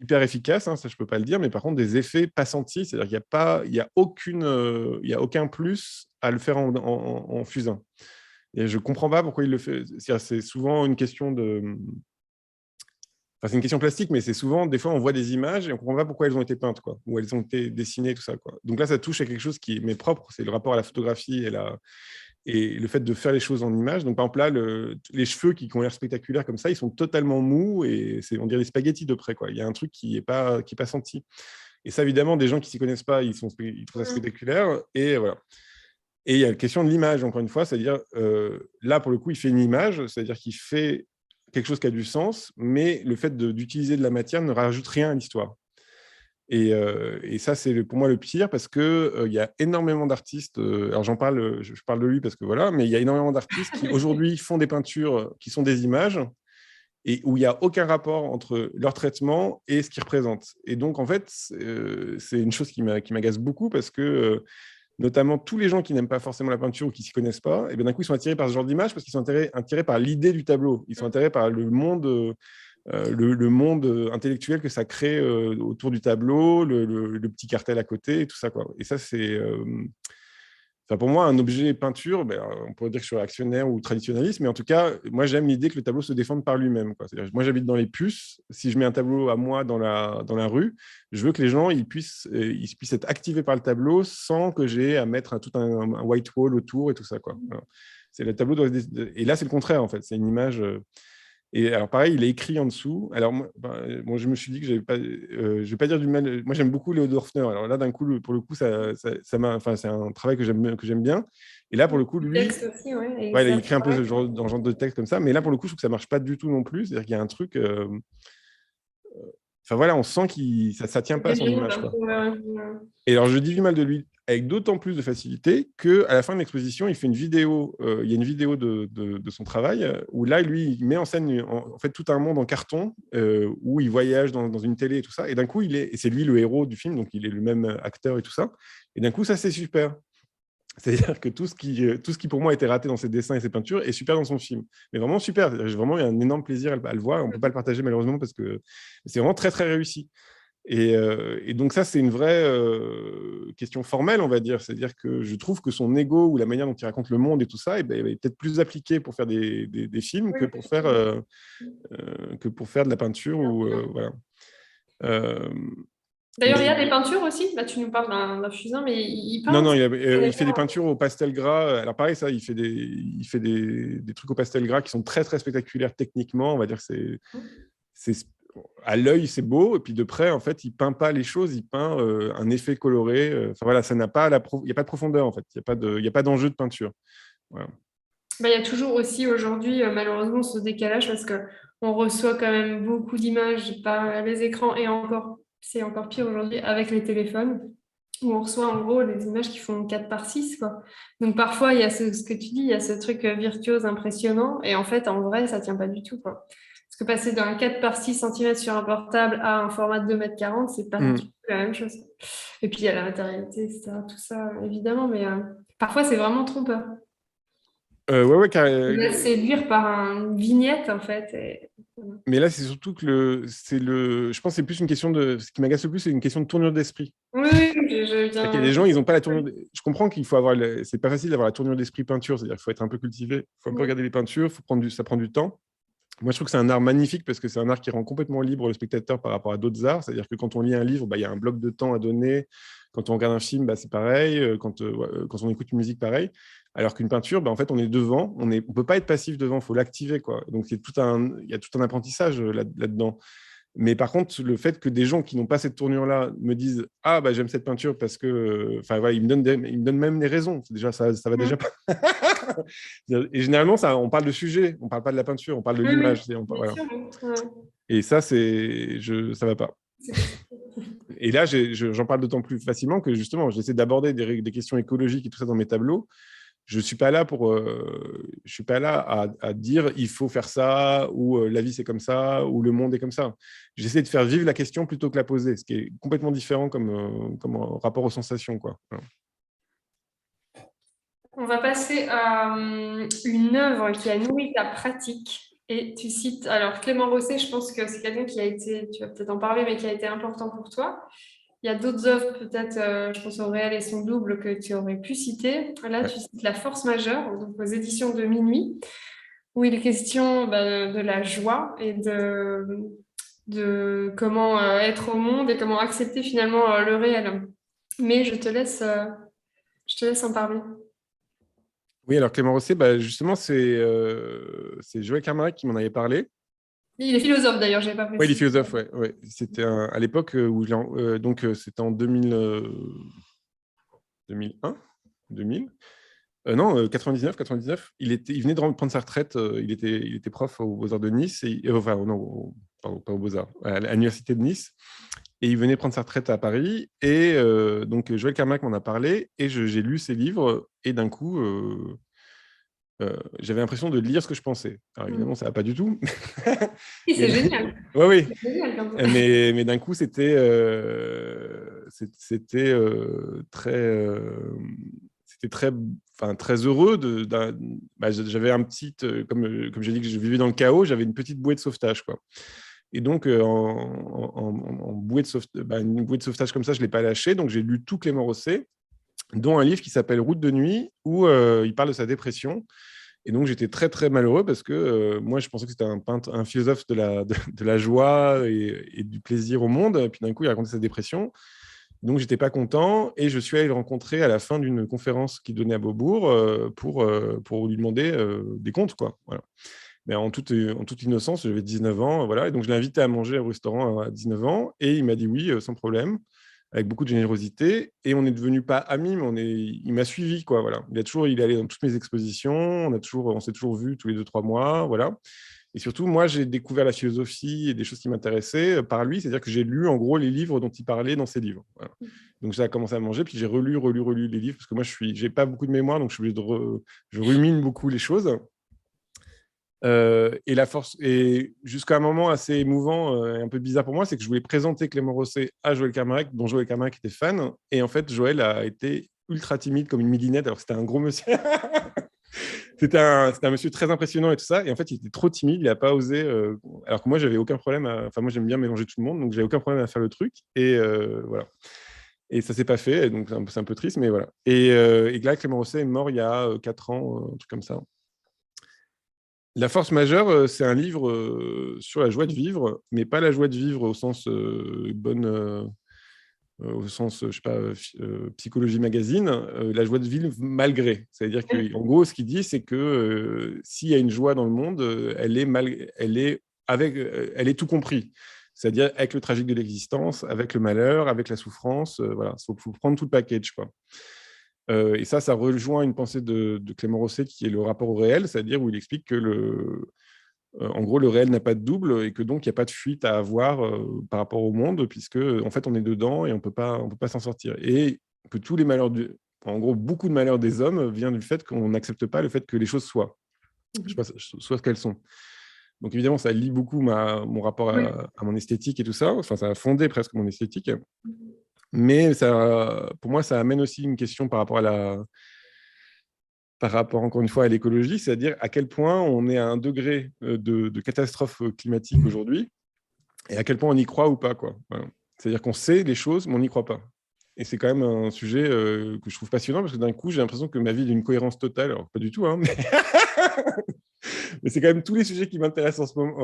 hyper efficaces, hein, ça je peux pas le dire, mais par contre des effets pas sentis, c'est-à-dire qu'il y a aucun plus à le faire en fusain. Et je comprends pas pourquoi il le fait. C'est souvent une question c'est une question plastique, mais c'est souvent, des fois, on voit des images et on ne comprend pas pourquoi elles ont été peintes, quoi, ou elles ont été dessinées, tout ça, quoi. Donc là, ça touche à quelque chose qui m'est propre, c'est le rapport à la photographie et le fait de faire les choses en images. Donc, par exemple, là, les cheveux qui ont l'air spectaculaires comme ça, ils sont totalement mous et on dirait des spaghettis de près, quoi. Il y a un truc qui n'est pas senti. Et ça, évidemment, des gens qui ne s'y connaissent pas, ils trouvent ça spectaculaire. Et voilà. Et il y a la question de l'image, encore une fois, c'est-à-dire, là, pour le coup, il fait une image, c'est-à-dire qu'il fait quelque chose qui a du sens, mais le fait d'utiliser de la matière ne rajoute rien à l'histoire. Et ça, c'est pour moi le pire, parce qu'il y a énormément d'artistes, alors je parle de lui parce que voilà, mais il y a énormément d'artistes qui aujourd'hui font des peintures qui sont des images, et où il n'y a aucun rapport entre leur traitement et ce qu'ils représentent. Et donc, en fait, c'est une chose qui m'agace beaucoup, parce que notamment tous les gens qui n'aiment pas forcément la peinture ou qui ne s'y connaissent pas, et bien d'un coup, ils sont attirés par ce genre d'image parce qu'ils sont attirés par l'idée du tableau. Ils sont attirés par le monde le monde intellectuel que ça crée autour du tableau, le petit cartel à côté, et tout ça, quoi. Et ça, c'est... pour moi, un objet peinture, on pourrait dire que je suis réactionnaire ou traditionnaliste, mais en tout cas, moi, j'aime l'idée que le tableau se défende par lui-même, quoi. C'est-à-dire, moi, j'habite dans les Puces. Si je mets un tableau à moi dans la rue, je veux que les gens ils puissent être activés par le tableau sans que j'ai à mettre tout un white wall autour et tout ça, quoi. Voilà. Le tableau et là, c'est le contraire, en fait. C'est une image... Et alors, pareil, il est écrit en dessous. Alors, moi, je me suis dit que je ne vais pas dire du mal. Moi, j'aime beaucoup Léo Dorfner. Alors là, d'un coup, pour le coup, c'est un travail que j'aime bien. Et là, pour le coup, lui, aussi, il a écrit un peu dans ce genre de texte comme ça. Mais là, pour le coup, je trouve que ça ne marche pas du tout non plus. C'est-à-dire qu'il y a un truc... voilà, on sent que ça ne tient pas à son image, quoi. Et alors, je dis du mal de lui avec d'autant plus de facilité qu'à la fin de l'exposition, il fait une vidéo. Il y a une vidéo de son travail où là, lui, il met en scène en fait tout un monde en carton où il voyage dans une télé et tout ça. Et d'un coup, et c'est lui le héros du film, donc il est le même acteur et tout ça. Et d'un coup, ça, c'est super. C'est-à-dire que tout ce qui pour moi était raté dans ses dessins et ses peintures est super dans son film. Mais vraiment super. J'ai vraiment eu un énorme plaisir à le voir. On ne peut pas le partager malheureusement parce que c'est vraiment très, très réussi. Et donc ça, c'est une vraie question formelle, on va dire. C'est-à-dire que je trouve que son ego ou la manière dont il raconte le monde et tout ça est peut-être plus appliqué pour faire des films que pour faire de la peinture. Voilà. D'ailleurs, il y a des peintures aussi. Là, tu nous parles d'un fusain, mais il peint. Non, il fait des peintures au pastel gras. Alors pareil, ça, il fait des trucs au pastel gras qui sont très, très spectaculaires techniquement. On va dire que c'est à l'œil, c'est beau. Et puis de près, en fait, il peint pas les choses. Il peint un effet coloré. Enfin voilà, ça n'a pas il n'y a pas de profondeur, en fait. Il n'y a pas d'enjeu de peinture. Voilà. Il y a toujours aussi aujourd'hui, malheureusement, ce décalage parce qu'on reçoit quand même beaucoup d'images par les écrans et c'est encore pire aujourd'hui avec les téléphones où on reçoit en gros des images qui font 4 par 6, quoi. Donc parfois, il y a ce que tu dis, il y a ce truc virtuose impressionnant et en fait, en vrai, ça ne tient pas du tout, quoi. Parce que passer d'un 4 par 6 cm sur un portable à un format de 2,40 m, c'est pas du tout la même chose. Et puis, il y a la matérialité, etc., tout ça, évidemment, mais parfois, c'est vraiment trompeur. Ouais, On va séduire par une vignette, en fait. Mais là, c'est surtout que je pense que c'est plus une question de... Ce qui m'agace le plus, c'est une question de tournure d'esprit. Oui, il y a des gens, ils n'ont pas la tournure... Je comprends qu'il faut avoir... C'est pas facile d'avoir la tournure d'esprit peinture, c'est-à-dire qu'il faut être un peu cultivé, il faut un peu regarder les peintures, ça prend du temps. Moi, je trouve que c'est un art magnifique parce que c'est un art qui rend complètement libre le spectateur par rapport à d'autres arts. C'est-à-dire que quand on lit un livre, il y a un bloc de temps à donner. Quand on regarde un film, c'est pareil. Quand on écoute une musique, pareil. Alors qu'une peinture, en fait, on est devant. On ne peut pas être passif devant, il faut l'activer, quoi. Donc, il y a tout un apprentissage là-dedans. Mais par contre, le fait que des gens qui n'ont pas cette tournure-là me disent « Ah, j'aime cette peinture parce que... » ils me donnent même les raisons. Déjà, ça va déjà pas. Et généralement, on parle de sujet, on ne parle pas de la peinture, on parle de l'image. Voilà. Et ça, ça ne va pas. Et là, j'en parle d'autant plus facilement que justement, j'essaie d'aborder des questions écologiques et tout ça dans mes tableaux. Je ne suis pas là à dire il faut faire ça, ou la vie c'est comme ça, ou le monde est comme ça. J'essaie de faire vivre la question plutôt que la poser, ce qui est complètement différent comme rapport aux sensations, quoi. Voilà. On va passer à une œuvre qui a nourri ta pratique. Et tu cites, alors Clément Rosset, je pense que c'est quelqu'un qui a été, tu vas peut-être en parler, mais qui a été important pour toi. Il y a d'autres œuvres, peut-être, je pense au Réel et son double, que tu aurais pu citer. Là, tu cites La Force majeure, donc aux éditions de Minuit, où il est question de la joie et de comment être au monde et comment accepter finalement le réel. Mais je te laisse en parler. Oui, alors Clément Rosset, justement, c'est Joël Carmarac qui m'en avait parlé. Il est philosophe d'ailleurs, je n'avais pas précisé. Oui, il est philosophe, ouais. C'était à l'époque où c'était en 2001 2000 non, 99. Il venait de prendre sa retraite. Il était prof aux Beaux-Arts de Nice. Pardon, pas aux Beaux-Arts, à l'Université de Nice. Et il venait prendre sa retraite à Paris. Et donc, Joël Carmarac m'en a parlé. Et j'ai lu ses livres. Et d'un coup, j'avais l'impression de lire ce que je pensais. Alors, évidemment, ça ne va pas du tout. Oui, c'est génial. Oui. Génial, mais d'un coup, c'était très heureux. J'avais un petit, comme j'ai dit que je vivais dans le chaos, j'avais une petite bouée de sauvetage, quoi. Et donc, en bouée de une bouée de sauvetage comme ça, je ne l'ai pas lâché. Donc, j'ai lu tout Clément Rosset, dont un livre qui s'appelle Route de nuit, où il parle de sa dépression. Et donc, j'étais très, très malheureux parce que moi, je pensais que c'était un philosophe de la joie et du plaisir au monde. Et puis d'un coup, il racontait sa dépression. Donc, j'étais pas content et je suis allé le rencontrer à la fin d'une conférence qu'il donnait à Beaubourg pour lui demander des comptes, quoi. Voilà. Mais en toute innocence, j'avais 19 ans, voilà. Et donc, je l'ai invité à manger au restaurant à 19 ans et il m'a dit oui, sans problème, avec beaucoup de générosité. Et on n'est devenus pas amis, mais il m'a suivi, quoi. Voilà. Il est allé dans toutes mes expositions, on s'est toujours vus tous les 2-3 mois, voilà. Et surtout, moi, j'ai découvert la philosophie et des choses qui m'intéressaient par lui, c'est-à-dire que j'ai lu en gros les livres dont il parlait dans ses livres. Voilà. Donc, j'ai commencé à manger, puis j'ai relu les livres, parce que moi, j'ai pas beaucoup de mémoire, donc je suis obligé je rumine beaucoup les choses. Et la force, et jusqu'à un moment assez émouvant et un peu bizarre pour moi, c'est que je voulais présenter Clément Rosset à Joël Kermarrec, dont Joël Kermarrec était fan. Et en fait, Joël a été ultra timide comme une midinette, alors que c'était un gros monsieur. C'était un monsieur très impressionnant et tout ça. Et en fait, il était trop timide, il n'a pas osé. Alors que moi, j'avais aucun problème. Enfin, moi, j'aime bien mélanger tout le monde, donc j'avais aucun problème à faire le truc. Et voilà. Et ça s'est pas fait, donc c'est un peu triste, mais voilà. Et là, Clément Rosset est mort il y a 4 ans, un truc comme ça. La force majeure, c'est un livre sur la joie de vivre, mais pas la joie de vivre au sens au sens, je sais pas, psychologie magazine, la joie de vivre malgré. C'est-à-dire qu'en gros, ce qu'il dit, c'est que s'il y a une joie dans le monde, elle est tout compris. C'est-à-dire avec le tragique de l'existence, avec le malheur, avec la souffrance. Voilà, il faut prendre tout le package, quoi. Et ça rejoint une pensée de Clément Rosset qui est le rapport au réel, c'est-à-dire où il explique que en gros, le réel n'a pas de double et que donc il n'y a pas de fuite à avoir par rapport au monde, puisque en fait on est dedans et on peut pas s'en sortir. Et que tous les malheurs, en gros, beaucoup de malheurs des hommes viennent du fait qu'on n'accepte pas le fait que les choses soient ce qu'elles sont. Donc évidemment, ça lie beaucoup mon rapport à mon esthétique et tout ça. Enfin, ça a fondé presque mon esthétique. Mais pour moi, ça amène aussi une question par rapport encore une fois à l'écologie, c'est-à-dire à quel point on est à un degré de catastrophe climatique aujourd'hui et à quel point on y croit ou pas, quoi. Voilà. C'est-à-dire qu'on sait les choses, mais on n'y croit pas. Et c'est quand même un sujet que je trouve passionnant parce que d'un coup, j'ai l'impression que ma vie est d'une cohérence totale. Alors, pas du tout, hein, mais c'est quand même tous les sujets qui m'intéressent en ce moment.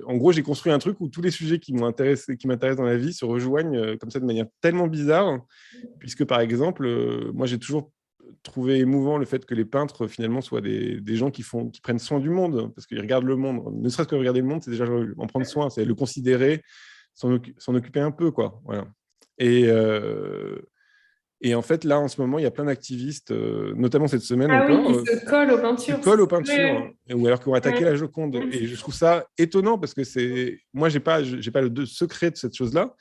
En gros, j'ai construit un truc où tous les sujets qui m'intéressent dans la vie se rejoignent comme ça de manière tellement bizarre, puisque par exemple, moi, j'ai toujours trouvé émouvant le fait que les peintres finalement soient des gens qui prennent soin du monde, parce qu'ils regardent le monde. Ne serait-ce que regarder le monde, c'est déjà en prendre soin, c'est le considérer, s'en occuper un peu, quoi. Voilà. Et en fait, là, en ce moment, il y a plein d'activistes, notamment cette semaine encore, oui, qui se collent aux peintures. Qui collent aux peintures, ou alors qui ont attaqué la Joconde. Et je trouve ça étonnant parce que moi, j'ai pas le secret de cette chose-là,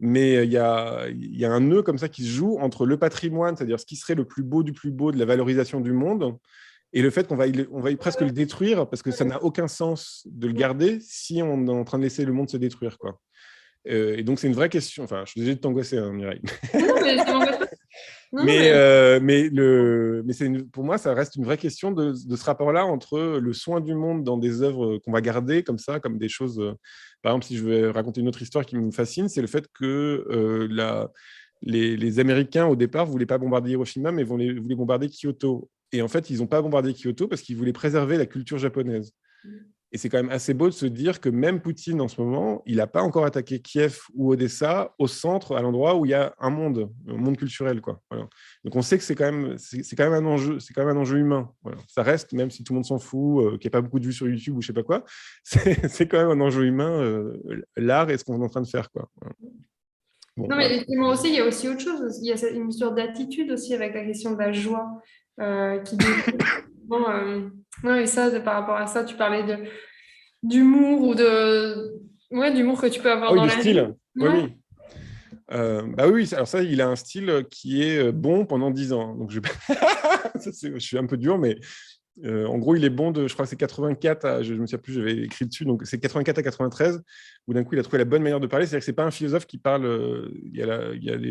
mais il y a un nœud comme ça qui se joue entre le patrimoine, c'est-à-dire ce qui serait le plus beau du plus beau de la valorisation du monde, et le fait qu'on va presque le détruire parce que ça n'a aucun sens de le garder si on est en train de laisser le monde se détruire, quoi. Et donc, c'est une vraie question. Enfin, je suis désolé de t'angoisser, hein, Mireille. Pour moi, ça reste une vraie question de ce rapport-là entre le soin du monde dans des œuvres qu'on va garder comme ça, comme des choses. Par exemple, si je vais raconter une autre histoire qui me fascine, c'est le fait que les Américains, au départ, ne voulaient pas bombarder Hiroshima, mais voulaient bombarder Kyoto. Et en fait, ils n'ont pas bombardé Kyoto parce qu'ils voulaient préserver la culture japonaise. Et c'est quand même assez beau de se dire que même Poutine, en ce moment, il n'a pas encore attaqué Kiev ou Odessa, au centre, à l'endroit où il y a un monde culturel, quoi. Voilà. Donc on sait que c'est quand même un enjeu humain. Voilà. Ça reste, même si tout le monde s'en fout, qu'il n'y a pas beaucoup de vues sur YouTube ou je sais pas quoi, c'est quand même un enjeu humain, l'art et ce qu'on est en train de faire, quoi. Voilà. Bon, non, mais effectivement aussi, il y a aussi autre chose. Il y a une sorte d'attitude aussi avec la question de la joie qui et ça, par rapport à ça, tu parlais d'humour ou d'humour que tu peux avoir dans la style. Vie. Oui. Oui, alors ça, il a un style qui est bon pendant 10 ans. Donc je suis un peu dur, mais en gros, il est bon je crois que c'est 84 je ne me souviens plus, j'avais écrit dessus, donc c'est 84 à 93, où d'un coup, il a trouvé la bonne manière de parler. C'est-à-dire que ce n'est pas un philosophe qui parle, il y a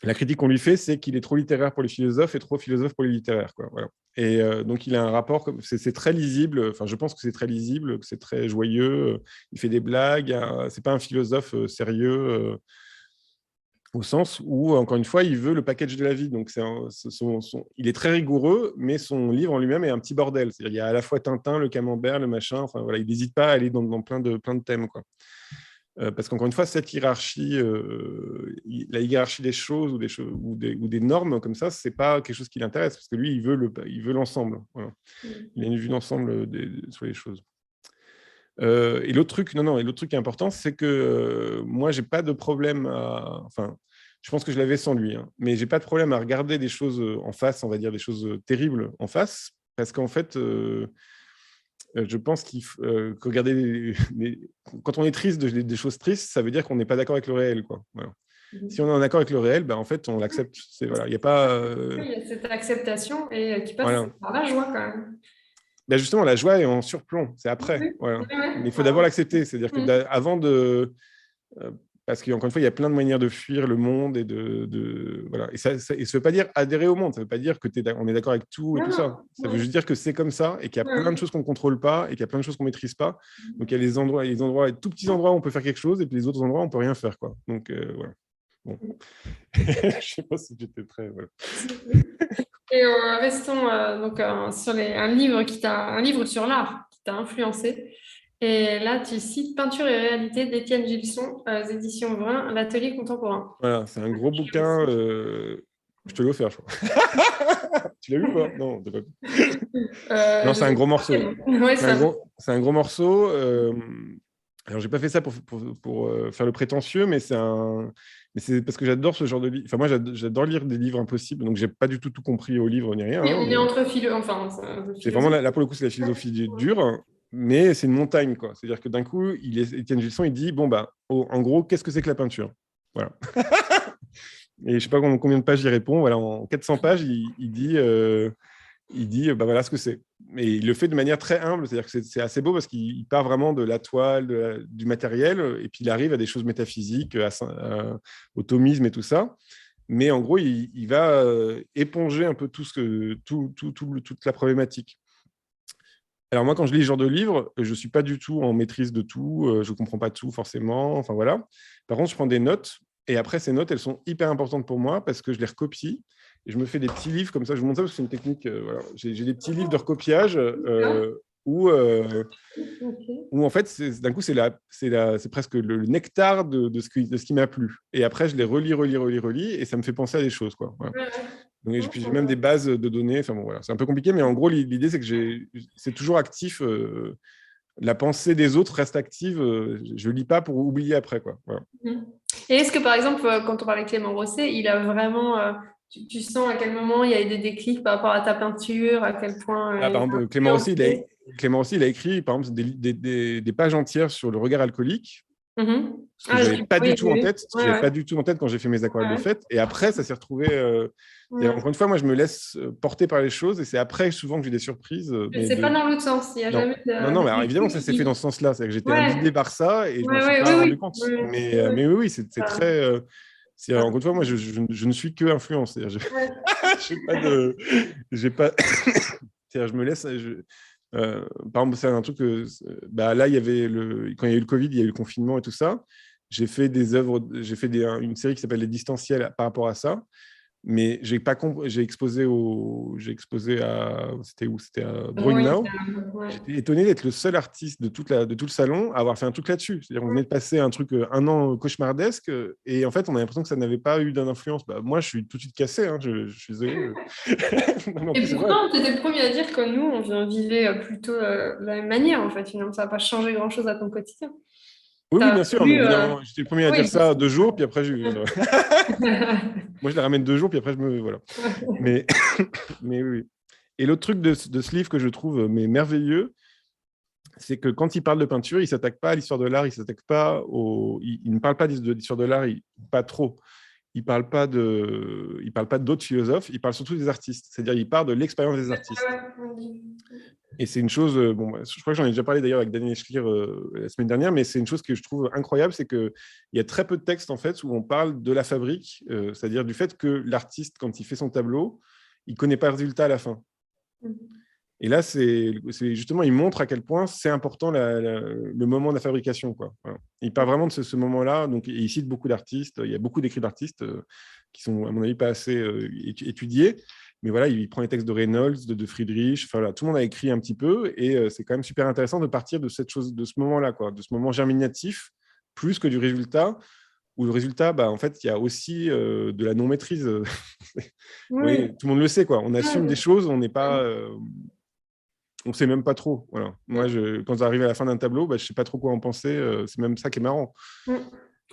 La critique qu'on lui fait, c'est qu'il est trop littéraire pour les philosophes et trop philosophe pour les littéraires, quoi. Voilà. Et donc, il a un rapport, c'est très lisible, enfin, je pense que c'est très lisible, que c'est très joyeux, il fait des blagues, c'est pas un philosophe sérieux, au sens où, encore une fois, il veut le package de la vie. Donc, il est très rigoureux, mais son livre en lui-même est un petit bordel. C'est-à-dire, il y a à la fois Tintin, le camembert, le machin, enfin, voilà, il n'hésite pas à aller dans plein de thèmes, quoi. Parce qu'encore une fois, cette hiérarchie, la hiérarchie des choses ou des normes comme ça, c'est pas quelque chose qui l'intéresse, parce que lui, il veut l'ensemble. Voilà. Il a une vue d'ensemble sur les choses. Et l'autre truc, l'autre truc qui est important, c'est que moi, j'ai pas de problème enfin, je pense que je l'avais sans lui, hein, mais j'ai pas de problème à regarder des choses en face, on va dire des choses terribles en face, parce qu'en fait, je pense que regarder quand on est triste des choses tristes, ça veut dire qu'on n'est pas d'accord avec le réel, quoi. Voilà. Si on est en accord avec le réel, ben, en fait, on l'accepte. Voilà, il y a pas. Il y a cette acceptation et qui passe Voilà. par la joie quand même. Ben justement, la joie est en surplomb, c'est après. Oui. Voilà. Ouais. Mais il faut d'abord l'accepter. C'est-à-dire que avant de. Parce qu'encore une fois, il y a plein de manières de fuir le monde et voilà. Et ça ne veut pas dire adhérer au monde, ça ne veut pas dire qu'on est d'accord avec tout et tout ça. Ça veut juste dire que c'est comme ça et qu'il y a plein de choses qu'on ne contrôle pas et qu'il y a plein de choses qu'on ne maîtrise pas. Donc, il y a les endroits, les tout petits endroits où on peut faire quelque chose et puis les autres endroits où on ne peut rien faire, quoi. Donc, voilà. Bon. Je ne sais pas si j'étais très... Voilà. Et restons donc, sur un livre sur l'art qui t'a influencé. Et là, tu cites Peinture et réalité d'Étienne Gilson, éditions Vrin, l'atelier contemporain. Voilà, c'est un gros bouquin. Je te l'ai offert, je crois. Tu l'as vu ou pas? Non, t'as pas vu. Non, c'est un gros morceau. Ouais, c'est un gros morceau. Alors, j'ai pas fait ça pour faire le prétentieux, mais c'est parce que j'adore ce genre de livre. Enfin, moi, j'adore lire des livres impossibles, donc j'ai pas du tout compris au livre ni rien. Oui, on est entre philo. Enfin, c'est vraiment là pour le coup, c'est la philosophie dure, mais c'est une montagne, quoi. C'est-à-dire que d'un coup, Étienne Gilson, il dit bon bah, en gros, qu'est-ce que c'est que la peinture? Voilà. Et je sais pas combien de pages il répond. Voilà, en 400 pages, il dit bah voilà ce que c'est. Mais il le fait de manière très humble, c'est-à-dire que c'est assez beau parce qu'il part vraiment de la toile, du matériel, et puis il arrive à des choses métaphysiques, au thomisme et tout ça. Mais en gros, il va éponger un peu toute la problématique. Alors moi, quand je lis ce genre de livre, je ne suis pas du tout en maîtrise de tout, je ne comprends pas tout forcément, enfin voilà. Par contre, je prends des notes, et après, ces notes, elles sont hyper importantes pour moi parce que je les recopie, et je me fais des petits livres comme ça, je vous montre ça parce que c'est une technique, voilà. J'ai des petits livres de recopiage où en fait, d'un coup, c'est presque le nectar de ce qui m'a plu. Et après, je les relis, et ça me fait penser à des choses, quoi. Voilà. Donc, puis j'ai même des bases de données. Enfin bon, voilà, c'est un peu compliqué, mais en gros, l'idée, c'est que c'est toujours actif. La pensée des autres reste active. Je lis pas pour oublier après, quoi. Voilà. Et est-ce que, par exemple, quand on parlait de Clément Rosset, il a vraiment... tu sens à quel moment il y a eu des déclics par rapport à ta peinture, à quel point... par exemple, Clément Rosset, il a écrit, par exemple, des pages entières sur le regard alcoolique. Ce que je n'avais pas du tout en tête, pas du tout en tête quand j'ai fait mes aquarelles de fête. Et après, ça s'est retrouvé. Encore une fois, moi, je me laisse porter par les choses, et c'est après souvent que j'ai des surprises. C'est pas dans l'autre sens. Il y a jamais non, mais alors, évidemment, ça s'est fait dans ce sens-là. C'est que j'étais imbibé par ça et je m'en suis pas rendu compte. Mais oui, c'est très. Encore une fois, moi, je ne suis que influence. J'ai pas. Je me laisse. Par exemple, c'est un truc que là, quand il y a eu le Covid, il y a eu le confinement et tout ça. J'ai fait des œuvres, une série qui s'appelle Les Distanciels par rapport à ça. Mais j'ai exposé à Brugnau. J'étais étonné d'être le seul artiste de tout le salon à avoir fait un truc là-dessus. C'est-à-dire qu'on venait de passer un an cauchemardesque, et en fait, on a l'impression que ça n'avait pas eu d'influence. Moi, je suis tout de suite cassé. Hein, je suis désolé. Et pourtant, tu étais le premier à dire que nous, on vivait plutôt de la même manière. En fait, finalement, ça n'a pas changé grand-chose à ton quotidien. Oui, bien sûr, mais évidemment, j'étais le premier à dire ça 2 jours, puis après, moi, je les ramène 2 jours, puis après, voilà. Mais oui. Et l'autre truc de ce livre que je trouve merveilleux, c'est que quand il parle de peinture, il ne s'attaque pas à l'histoire de l'art, il ne parle pas de l'histoire de l'art, pas trop. Il ne parle pas d'autres philosophes, il parle surtout des artistes. C'est-à-dire, il parle de l'expérience des artistes. Et c'est une chose, je crois que j'en ai déjà parlé d'ailleurs avec Daniel Schlier la semaine dernière, mais c'est une chose que je trouve incroyable, c'est qu'il y a très peu de textes en fait où on parle de la fabrique, c'est-à-dire du fait que l'artiste, quand il fait son tableau, il ne connaît pas le résultat à la fin. Et là, c'est justement, il montre à quel point c'est important le moment de la fabrication, quoi. Voilà. Il parle vraiment de ce moment-là, donc il cite beaucoup d'artistes, il y a beaucoup d'écrits d'artistes qui sont, à mon avis, pas assez étudiés. Mais voilà, il prend les textes de Reynolds, de Friedrich, enfin, voilà, tout le monde a écrit un petit peu, et c'est quand même super intéressant de partir de cette chose, de ce moment-là, quoi, de ce moment germinatif, plus que du résultat, où le résultat, en fait, il y a aussi de la non-maîtrise. Oui, tout le monde le sait, quoi. On assume des choses, on n'est pas... on ne sait même pas trop. Voilà. Moi, quand j'arrive à la fin d'un tableau, je ne sais pas trop quoi en penser. C'est même ça qui est marrant.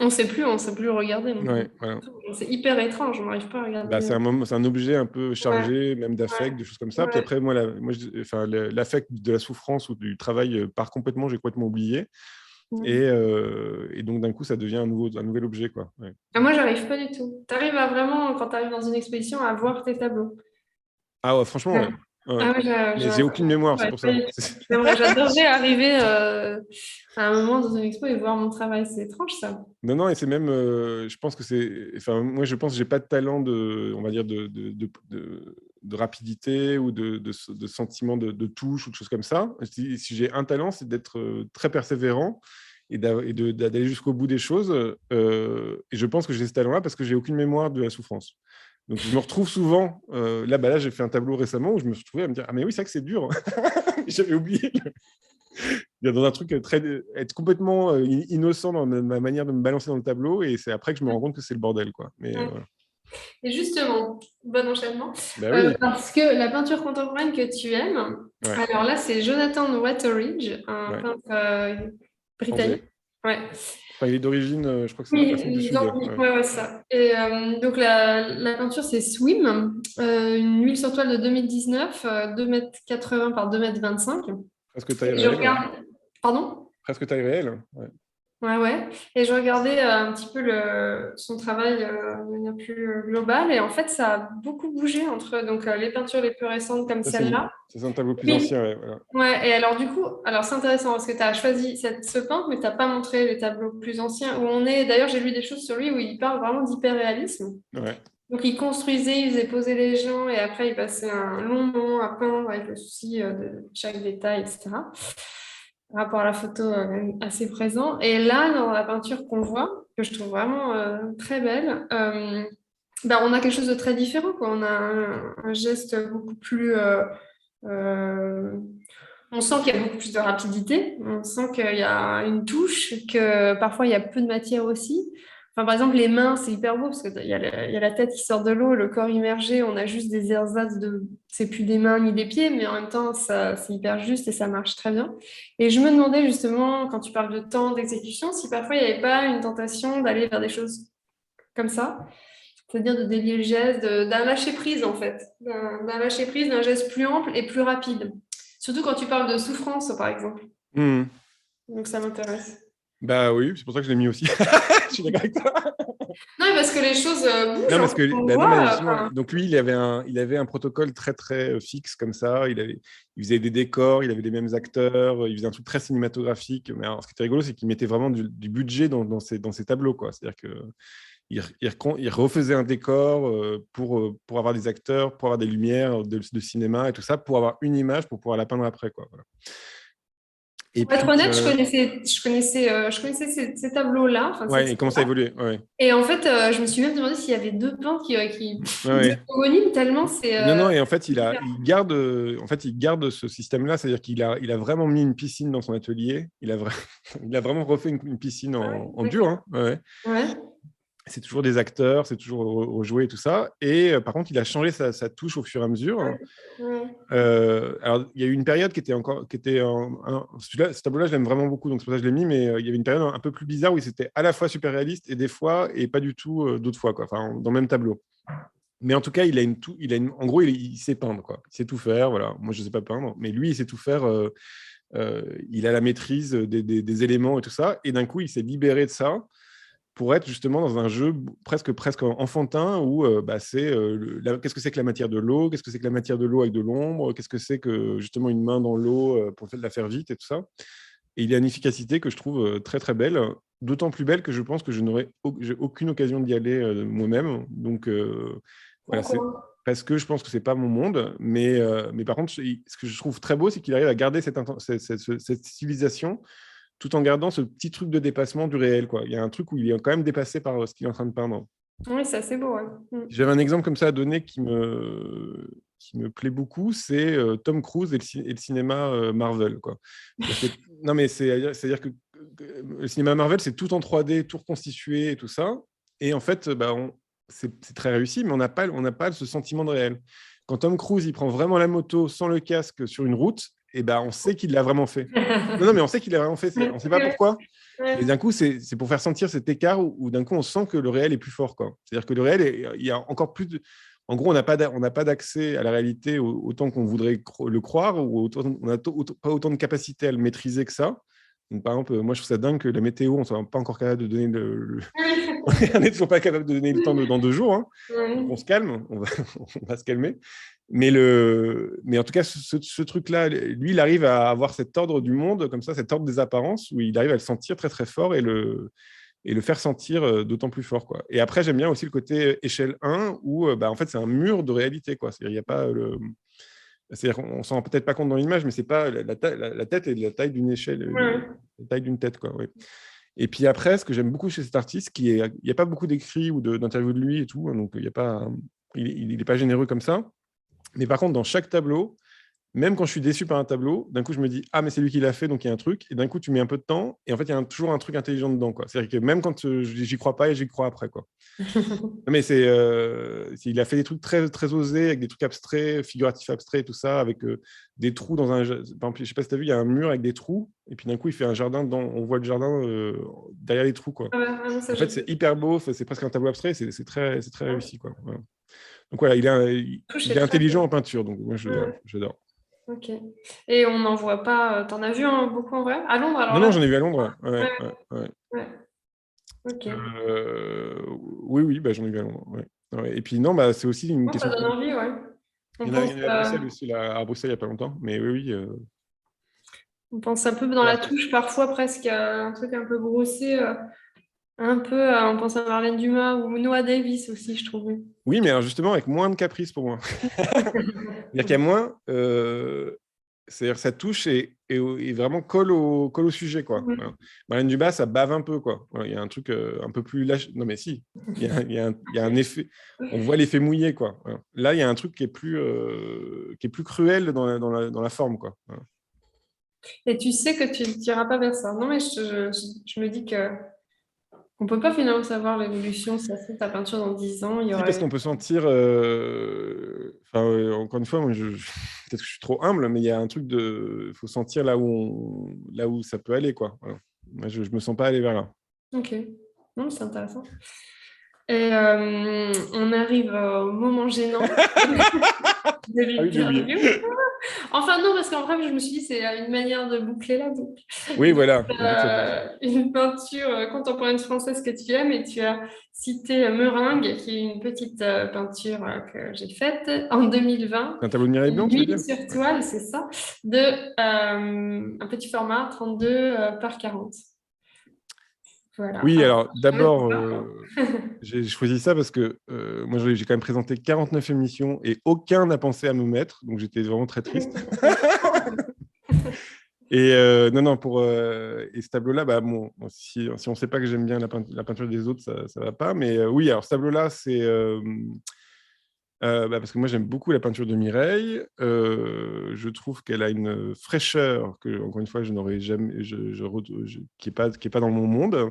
On ne sait plus regarder. Ouais, voilà. C'est hyper étrange, on n'arrive pas à regarder. C'est un objet un peu chargé, même d'affect, des choses comme ça. Puis après, moi l'affect de la souffrance ou du travail part complètement, j'ai complètement oublié. Et donc, d'un coup, ça devient un nouvel objet, quoi. Ouais. Moi, j'arrive pas du tout. Tu arrives à vraiment, quand tu arrives dans une exposition, à voir tes tableaux. Ah ouais, franchement, ouais. Ouais. Mais j'ai aucune mémoire, c'est pour ça. J'adorerais arriver à un moment dans une expo et voir mon travail. C'est étrange, ça. Non, et c'est même, je pense que c'est... Enfin, moi, je pense que je n'ai pas de talent on va dire, de rapidité ou de sentiment de touche ou de choses comme ça. Si j'ai un talent, c'est d'être très persévérant et d'aller jusqu'au bout des choses. Et je pense que j'ai ce talent-là parce que j'ai aucune mémoire de la souffrance. Donc, je me retrouve souvent... là, j'ai fait un tableau récemment où je me suis trouvé à me dire « Ah, mais oui, c'est vrai que c'est dur. » J'avais oublié. Il y a dans un truc être complètement innocent dans ma manière de me balancer dans le tableau, et c'est après que je me rends compte que c'est le bordel, quoi. Mais, voilà. Et justement, bon enchaînement, Oui. parce que la peinture contemporaine que tu aimes, alors là, c'est Jonathan Wateridge, un peintre britannique. Ouais. Enfin, il est d'origine, je crois que c'est l'Afrique du Sud. Ouais, ça. Et donc, la peinture, c'est Swim, une huile sur toile de 2019, 2,80 m par 2,25 m. Presque taille réelle. Pardon ? Presque taille réelle. Ouais. Et je regardais un petit peu son travail de manière plus globale. Et en fait, ça a beaucoup bougé entre les peintures les plus récentes comme celle-là. C'est un tableau plus ancien. Voilà. Ouais, et alors du coup, c'est intéressant parce que tu as choisi ce peintre, mais tu n'as pas montré les tableaux plus anciens où on est. D'ailleurs, j'ai lu des choses sur lui où il parle vraiment d'hyperréalisme. Ouais. Donc, il construisait, il faisait poser les gens et après, il passait un long moment à peindre avec le souci de chaque détail, etc. Par rapport à la photo, assez présent. Et là, dans la peinture qu'on voit, que je trouve vraiment très belle, on a quelque chose de très différent, quoi. On a un geste beaucoup plus... on sent qu'il y a beaucoup plus de rapidité, on sent qu'il y a une touche, que parfois il y a peu de matière aussi. Enfin, par exemple, les mains, c'est hyper beau parce qu'il y a la tête qui sort de l'eau, le corps immergé, on a juste des ersatz c'est plus des mains ni des pieds, mais en même temps, c'est hyper juste et ça marche très bien. Et je me demandais justement, quand tu parles de temps d'exécution, si parfois il n'y avait pas une tentation d'aller vers des choses comme ça, c'est-à-dire de délier le geste, d'un lâcher-prise en fait, d'un lâcher-prise, d'un geste plus ample et plus rapide. Surtout quand tu parles de souffrance, par exemple. Donc, ça m'intéresse. Oui, c'est pour ça que je l'ai mis aussi. Je suis d'accord avec toi. Non, parce que les choses bougent. Non, parce que, donc lui, il avait un protocole très, très fixe comme ça. Il faisait des décors, il avait les mêmes acteurs, il faisait un truc très cinématographique. Mais alors, ce qui était rigolo, c'est qu'il mettait vraiment du budget dans ses tableaux, quoi. C'est-à-dire qu'il refaisait un décor pour avoir des acteurs, pour avoir des lumières de cinéma et tout ça, pour avoir une image, pour pouvoir la peindre après, quoi. Voilà. Pour être honnête, je connaissais ces tableaux-là. Et comment ça évolue. Ouais. Et en fait, je me suis même demandé s'il y avait deux peintres qui homonymes tellement c'est. Non, et en fait, il garde ce système-là, c'est-à-dire qu'il a vraiment mis une piscine dans son atelier. Il a vraiment refait une piscine en dur. Hein. Ouais. C'est toujours des acteurs, c'est toujours rejoué et tout ça. Et par contre, il a changé sa touche au fur et à mesure. Alors, il y a eu une période ce tableau-là, je l'aime vraiment beaucoup, donc c'est pour ça que je l'ai mis, mais il y avait une période un peu plus bizarre où c'était à la fois super réaliste et des fois, et pas du tout d'autres fois, quoi. Enfin, dans le même tableau. Mais en tout cas, en gros, il sait peindre, quoi. Il sait tout faire, voilà. Moi, je ne sais pas peindre, mais lui, il sait tout faire. Il a la maîtrise des éléments et tout ça. Et d'un coup, il s'est libéré de ça. pour être justement dans un jeu presque enfantin où qu'est-ce que c'est que la matière de l'eau, qu'est-ce que c'est que la matière de l'eau avec de l'ombre, qu'est-ce que c'est que justement une main dans l'eau pour la faire vite et tout ça. Et il y a une efficacité que je trouve très très belle, d'autant plus belle que je pense que j'ai aucune occasion d'y aller moi-même. Donc voilà, c'est parce que je pense que c'est pas mon monde, mais par contre, ce que je trouve très beau, c'est qu'il arrive à garder cette civilisation tout en gardant ce petit truc de dépassement du réel, quoi. Il y a un truc où il est quand même dépassé par ce qu'il est en train de peindre. Oui, c'est assez beau. Ouais. J'avais un exemple comme ça à donner qui me plaît beaucoup, c'est Tom Cruise et le cinéma Marvel, quoi. Non, mais c'est-à-dire que le cinéma Marvel, c'est tout en 3D, tout reconstitué et tout ça. Et en fait, c'est très réussi, mais on n'a pas ce sentiment de réel. Quand Tom Cruise il prend vraiment la moto sans le casque sur une route, et on sait qu'il l'a vraiment fait. Non, mais on sait qu'il l'a vraiment fait. On ne sait pas pourquoi. Et d'un coup, c'est pour faire sentir cet écart où d'un coup, on sent que le réel est plus fort, quoi. C'est-à-dire que le réel, il y a encore plus de... En gros, on n'a pas d'accès à la réalité autant qu'on voudrait le croire, ou on n'a pas autant de capacité à le maîtriser que ça. Donc, par exemple, moi, je trouve ça dingue que la météo, on ne soit pas encore capable de donner on n'est toujours pas capable de donner le temps dans 2 jours. Hein. Donc, on se calme, on va se calmer. Mais en tout cas, ce truc-là, lui, il arrive à avoir cet ordre du monde, comme ça, cet ordre des apparences, où il arrive à le sentir très, très fort et le faire sentir d'autant plus fort, quoi. Et après, j'aime bien aussi le côté échelle 1, où en fait, c'est un mur de réalité, quoi. C'est-à-dire, il n'y a pas c'est-à-dire, on ne s'en rend peut-être pas compte dans l'image, mais c'est pas la tête est de la taille d'une échelle, la taille d'une tête, quoi. Oui. Et puis après, ce que j'aime beaucoup chez cet artiste, il n'y a pas beaucoup d'écrits ou d'interviews de lui et tout, donc il n'est pas généreux comme ça. Mais par contre, dans chaque tableau, même quand je suis déçu par un tableau, d'un coup, je me dis « Ah, mais c'est lui qui l'a fait, donc il y a un truc. » Et d'un coup, tu mets un peu de temps, et en fait, il y a toujours un truc intelligent dedans, quoi. C'est-à-dire que même quand j'y crois pas, et j'y crois après, quoi. Mais il a fait des trucs très, très osés, avec des trucs abstraits, figuratifs abstraits, tout ça, avec des trous dans un... Par exemple, je ne sais pas si tu as vu, il y a un mur avec des trous, et puis d'un coup, il fait un jardin, on voit le jardin derrière les trous, quoi. En fait, c'est hyper beau, c'est presque un tableau abstrait, c'est très réussi, quoi. Voilà. Donc voilà, il est intelligent en peinture, donc moi, j'adore. Ok. Et on n'en voit pas... T'en as vu beaucoup en vrai? À Londres, alors? Non, j'en ai vu à Londres. Ouais. Ok. Oui, j'en ai vu à Londres. Ouais. Et puis non, c'est aussi une question... Ça donne envie, ouais. Il y en a à Bruxelles aussi, à Bruxelles, il n'y a pas longtemps. Mais oui. On pense un peu dans la touche, parfois presque à un truc un peu grossé. On pense à Marlène Dumas ou Noah Davis aussi, je trouve. Oui, mais alors justement, avec moins de caprice pour moi. C'est-à-dire qu'il y a moins... C'est-à-dire que sa touche est vraiment colle au sujet, quoi. Voilà. Marlène Dumas, ça bave un peu, quoi. Voilà, il y a un truc un peu plus lâche. Non, mais si. Il y a un effet... On voit l'effet mouillé, quoi. Voilà. Là, il y a un truc qui est plus cruel dans la forme, quoi. Voilà. Et tu sais que tu ne tireras pas vers ça. Non, mais je me dis que on ne peut pas finalement savoir l'évolution. Ça fait ta peinture dans 10 ans. Il y aurait... parce qu'on peut sentir... encore une fois, moi, peut-être que je suis trop humble, mais il y a un truc de... Il faut sentir là où ça peut aller, quoi. Voilà. Moi, je ne me sens pas aller vers là. Ok. Non, c'est intéressant. Et on arrive au moment gênant de l'interview. Enfin, non, parce qu'en vrai, je me suis dit, c'est une manière de boucler la boucle. Oui, voilà. Une peinture contemporaine française que tu aimes, et tu as cité Meringue, qui est une petite peinture que j'ai faite en 2020. Un tableau de Mireille Blanc, tu veux dire? Sur toile, c'est ça, de un petit format 32 par 40. Voilà. Oui, alors d'abord, j'ai choisi ça parce que moi, j'ai quand même présenté 49 émissions et aucun n'a pensé à me mettre, donc j'étais vraiment très triste. Et non, et ce tableau-là, si on ne sait pas que j'aime bien la peinture des autres, ça ne va pas. Mais oui, alors ce tableau-là, c'est... parce que moi, j'aime beaucoup la peinture de Mireille. Je trouve qu'elle a une fraîcheur que, encore une fois, je n'aurais jamais, qui est pas dans mon monde,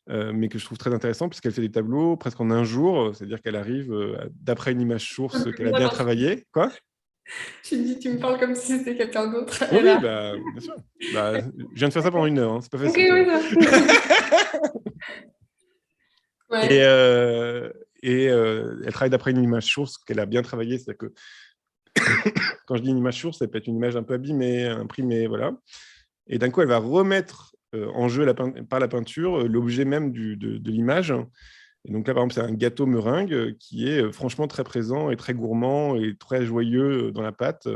mais que je trouve très intéressant puisqu'elle fait des tableaux presque en un jour, c'est-à-dire qu'elle arrive d'après une image source qu'elle a bien travaillée. Quoi? Tu me parles comme si c'était quelqu'un d'autre. Oui, bien sûr. Je viens de faire ça pendant 1 heure, hein, c'est pas facile. Ouais. Et elle travaille d'après une image source qu'elle a bien travaillée, c'est-à-dire que quand je dis une image source, ça peut être une image un peu abîmée, imprimée, voilà. Et d'un coup, elle va remettre en jeu par la peinture l'objet même de l'image. Et donc là, par exemple, c'est un gâteau meringue qui est franchement très présent et très gourmand et très joyeux dans la pâte.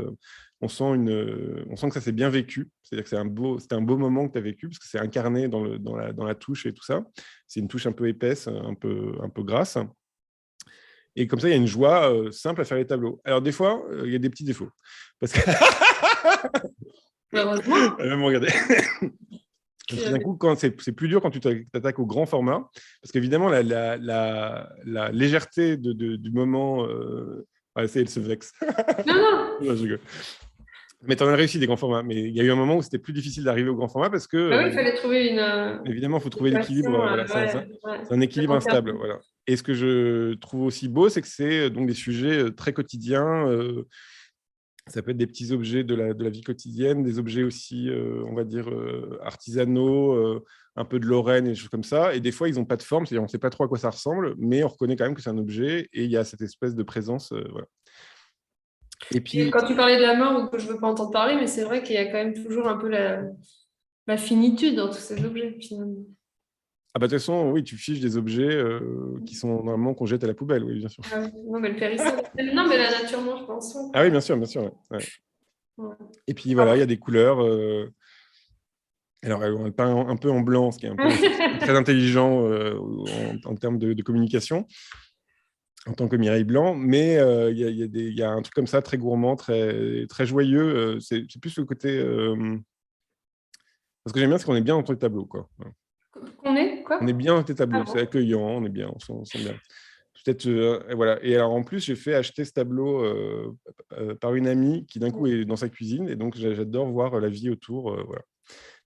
On sent que ça s'est bien vécu. C'est-à-dire que c'était un beau moment que tu as vécu parce que c'est incarné dans la touche et tout ça. C'est une touche un peu épaisse, un peu grasse. Et comme ça, il y a une joie simple à faire les tableaux. Alors, des fois, il y a des petits défauts. Parce que... Heureusement. Même regarder. D'un coup, c'est plus dur quand tu t'attaques au grand format, parce qu'évidemment, la légèreté du moment... elle se vexe. Non. Non, je rigole. Mais tu en as réussi des grands formats. Mais il y a eu un moment où c'était plus difficile d'arriver au grand format parce que... Oui, il fallait trouver évidemment, il faut trouver l'équilibre. Voilà, c'est un équilibre instable. Voilà. Et ce que je trouve aussi beau, c'est que c'est donc des sujets très quotidiens. Ça peut être des petits objets de la vie quotidienne, des objets aussi, on va dire, artisanaux, un peu de Lorraine et des choses comme ça. Et des fois, ils n'ont pas de forme, c'est-à-dire on ne sait pas trop à quoi ça ressemble, mais on reconnaît quand même que c'est un objet et il y a cette espèce de présence. Voilà. Et puis, quand tu parlais de la mort, je ne veux pas entendre parler, mais c'est vrai qu'il y a quand même toujours un peu la finitude dans tous ces objets, finalement. Ah bah de toute façon, oui, tu fiches des objets qui sont normalement qu'on jette à la poubelle, oui, bien sûr. Ah, non, mais le périssable. Non, mais la nature mange, pense. Ah oui, bien sûr, bien sûr. Ouais. Et puis voilà, il y a des couleurs. Alors, on est peint un peu en blanc, ce qui est un peu très intelligent en termes de communication, en tant que Mireille Blanc, mais il y a un truc comme ça, très gourmand, très, très joyeux. C'est plus le côté... Parce que j'aime bien, c'est qu'on est bien entre les tableaux, quoi. On est quoi? On est bien dans tes tableaux, c'est accueillant, on est bien, on sent bien. Peut-être, voilà. Et alors en plus, j'ai fait acheter ce tableau par une amie qui d'un coup est dans sa cuisine, et donc j'adore voir la vie autour. Voilà.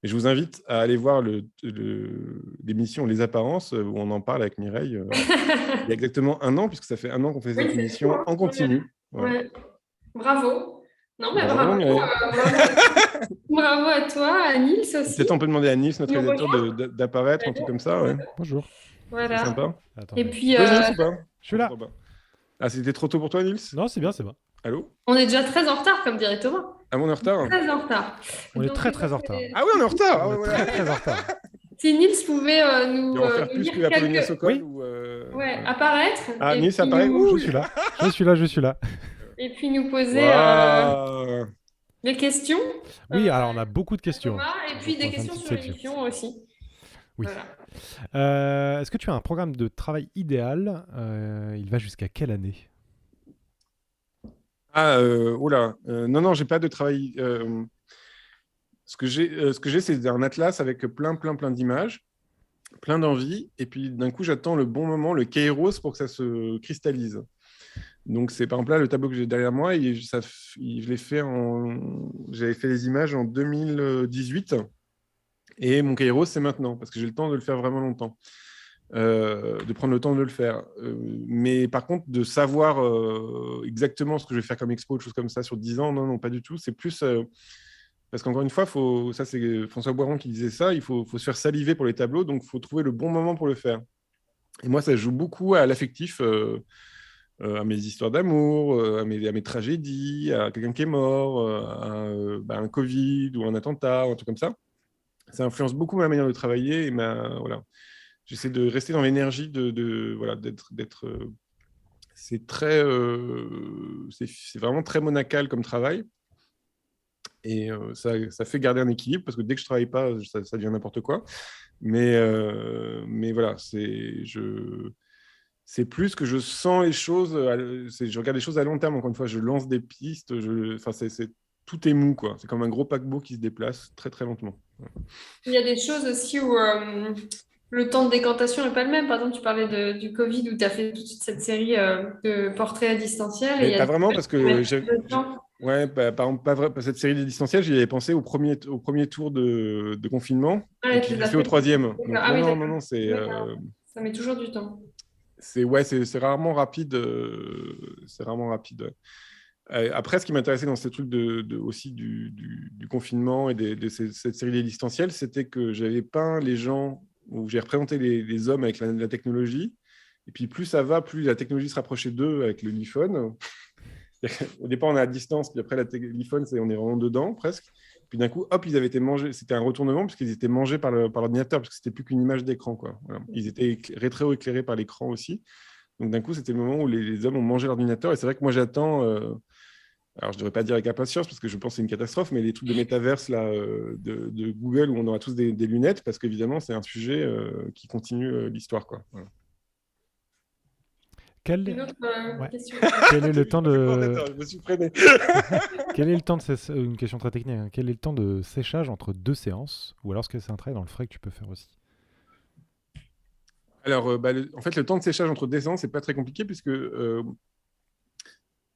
Et je vous invite à aller voir l'émission Les Apparences où on en parle avec Mireille. Il y a exactement 1 an, puisque ça fait 1 an qu'on fait cette émission en continu. Voilà. Ouais. Bravo. Non, mais bravo, bravo à toi, à Nils aussi. Peut-être on peut demander à Nils, notre réalisateur, d'apparaître, un truc comme ça. Ouais. Bonjour. Voilà. C'est sympa. Et puis, Nils, ou pas? Je suis là. Ah, c'était trop tôt pour toi, Nils? Non, c'est bien, c'est bon. Allô? On est déjà très en retard, comme dirait Thomas. Ah, on est en retard? Très en retard. On est très, très en retard. Ah oui, on est en retard. On est très, très en retard. Si Nils pouvait nous faire plus que Apollonia Sokol ou apparaître. Ah, Nils apparaît. Je suis là. Je suis là. Et puis nous poser des questions. Oui, alors on a beaucoup de questions. Thomas, et puis des questions sur l'émission aussi. Oui. Voilà. Est-ce que tu as un programme de travail idéal? Il va jusqu'à quelle année? Ah, non, j'ai pas de travail. Ce que j'ai, c'est un atlas avec plein d'images, plein d'envies, et puis d'un coup, j'attends le bon moment, le kairos, pour que ça se cristallise. Donc, c'est par exemple là le tableau que j'ai derrière moi, j'avais fait les images en 2018, et mon kairos, c'est maintenant, parce que j'ai le temps de le faire vraiment longtemps. De prendre le temps de le faire. Mais par contre, de savoir exactement ce que je vais faire comme expo, des choses comme ça sur 10 ans, non, pas du tout. C'est plus... parce qu'encore une fois, ça c'est François Boiron qui disait ça, il faut se faire saliver pour les tableaux, donc il faut trouver le bon moment pour le faire. Et moi, ça joue beaucoup à l'affectif, à mes histoires d'amour, à mes tragédies, à quelqu'un qui est mort, à un Covid ou un attentat, un truc comme ça. Ça influence beaucoup ma manière de travailler et voilà. J'essaie de rester dans l'énergie d'être. C'est très, c'est vraiment très monacal comme travail, et ça fait garder un équilibre parce que dès que je travaille pas, ça devient n'importe quoi. Mais voilà, c'est plus que je sens les choses. Je regarde les choses à long terme. Encore une fois, je lance des pistes. Tout est mou, quoi. C'est comme un gros paquebot qui se déplace très très lentement. Il y a des choses aussi où le temps de décantation n'est pas le même. Par exemple, tu parlais du Covid où tu as fait toute cette série de portraits à distanciel. Mais pas vraiment, parce que par exemple, pas vrai, cette série de distanciels, j'y avais pensé au premier tour de confinement, et puis je l'ai fait au 3e. Donc, non, c'est... Ça met toujours du temps. C'est rarement rapide. C'est rarement rapide. Après, ce qui m'intéressait dans ces trucs aussi du confinement et de cette série des distanciels, c'était que j'avais peint les gens, où j'ai représenté les hommes avec la technologie. Et puis plus ça va, plus la technologie se rapprochait d'eux avec le l'iPhone. Au départ, on est à distance, puis après, l'iPhone, on est vraiment dedans, presque. Puis d'un coup, hop, ils avaient été mangés. C'était un retournement parce qu'ils étaient mangés par l'ordinateur, parce que c'était plus qu'une image d'écran, quoi. Voilà. Ils étaient rétro-éclairés par l'écran aussi. Donc d'un coup, c'était le moment où les hommes ont mangé l'ordinateur. Et c'est vrai que moi, j'attends. Alors, je ne devrais pas dire avec impatience parce que je pense que c'est une catastrophe, mais les trucs de métaverse là, de Google où on aura tous des lunettes, parce qu'évidemment, c'est un sujet qui continue l'histoire, quoi. Voilà. Une autre Ouais. question. Quel est le temps de... Je me suis freiné. Quel est le temps de une question très technique, hein. Quel est le temps de séchage entre 2 séances? Ou alors est-ce que c'est un travail dans le frais que tu peux faire aussi? Alors, en fait, le temps de séchage entre deux séances, c'est pas très compliqué puisque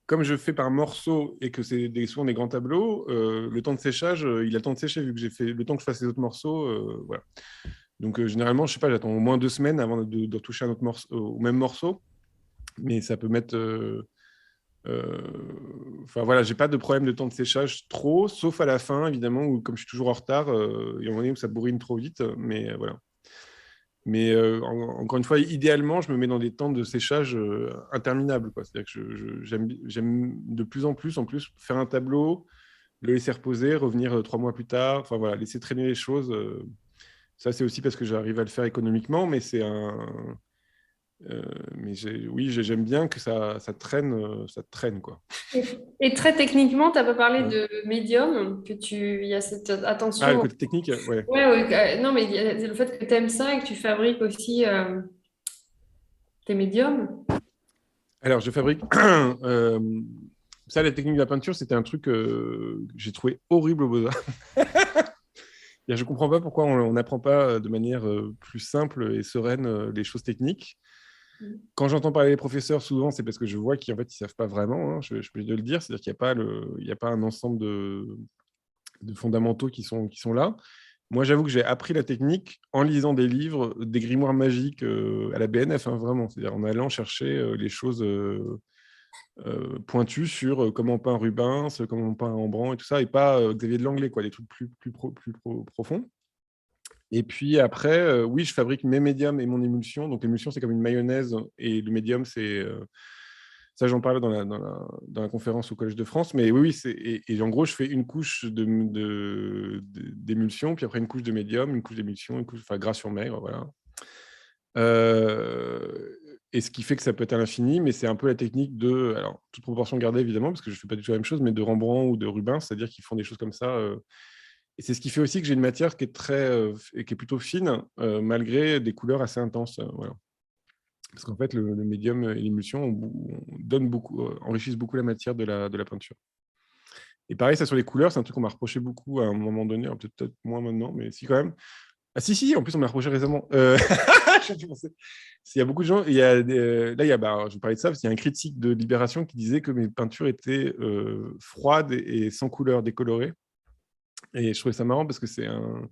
comme je fais par morceaux et que c'est souvent des grands tableaux, le temps de séchage, il a le temps de sécher vu que j'ai fait le temps que je fasse les autres morceaux. Voilà. Donc, généralement, je sais pas, j'attends au moins 2 semaines avant de toucher un autre morceau, au même morceau. Mais ça peut mettre. Enfin, voilà, j'ai pas de problème de temps de séchage trop, sauf à la fin, évidemment, où comme je suis toujours en retard, il y a un moment donné où ça bourrine trop vite. Mais voilà. Mais encore une fois, idéalement, je me mets dans des temps de séchage interminables, quoi. C'est-à-dire que j'aime de plus en plus faire un tableau, le laisser reposer, revenir 3 mois plus tard, enfin voilà, laisser traîner les choses. Ça, c'est aussi parce que j'arrive à le faire économiquement, mais c'est mais oui, j'aime bien que ça traîne, quoi. Et très techniquement, tu n'as pas parlé de médium, il y a cette Ah, le attention. côté technique, ouais. Ouais, ouais, non, mais il y a le fait que tu aimes ça et que tu fabriques aussi tes médiums. Alors, je fabrique. Ça, la technique de la peinture, c'était un truc que j'ai trouvé horrible au Beaux-Arts. Je ne comprends pas pourquoi on n'apprend pas de manière plus simple et sereine les choses techniques. Quand j'entends parler des professeurs, souvent, c'est parce que je vois qu'ils ne savent pas vraiment, hein, je peux le dire. C'est-à-dire qu'il n'y a pas un ensemble de fondamentaux qui sont là. Moi, j'avoue que j'ai appris la technique en lisant des livres, des grimoires magiques à la BNF, hein, vraiment. C'est-à-dire en allant chercher les choses pointues sur comment on peint Rubens, comment on peint Rembrandt et tout ça, et pas Xavier de Langlais, quoi, des trucs plus profonds. Et puis après, oui, je fabrique mes médiums et mon émulsion. Donc l'émulsion, c'est comme une mayonnaise, et le médium, c'est... ça, j'en parlais dans la conférence au Collège de France. Mais oui, et en gros, je fais une couche d'émulsion, puis après une couche de médium, une couche d'émulsion, une couche, enfin, gras sur maigre, voilà. Et ce qui fait que ça peut être à l'infini, mais c'est un peu la technique de... Alors, toute proportion gardée, évidemment, parce que je ne fais pas du tout la même chose, mais de Rembrandt ou de Rubens, c'est-à-dire qu'ils font des choses comme ça. Et c'est ce qui fait aussi que j'ai une matière qui est plutôt fine, malgré des couleurs assez intenses. Voilà. Parce qu'en fait, le médium et l'émulsion enrichissent beaucoup la matière de la peinture. Et pareil, ça sur les couleurs, c'est un truc qu'on m'a reproché beaucoup à un moment donné, peut-être moins maintenant, mais si quand même. Ah si, en plus on m'a reproché récemment. Il y a beaucoup de gens, là, je vais parler de ça, parce qu'il y a un critique de Libération qui disait que mes peintures étaient froides et sans couleur, décolorées. Et je trouvais ça marrant parce que c'est un...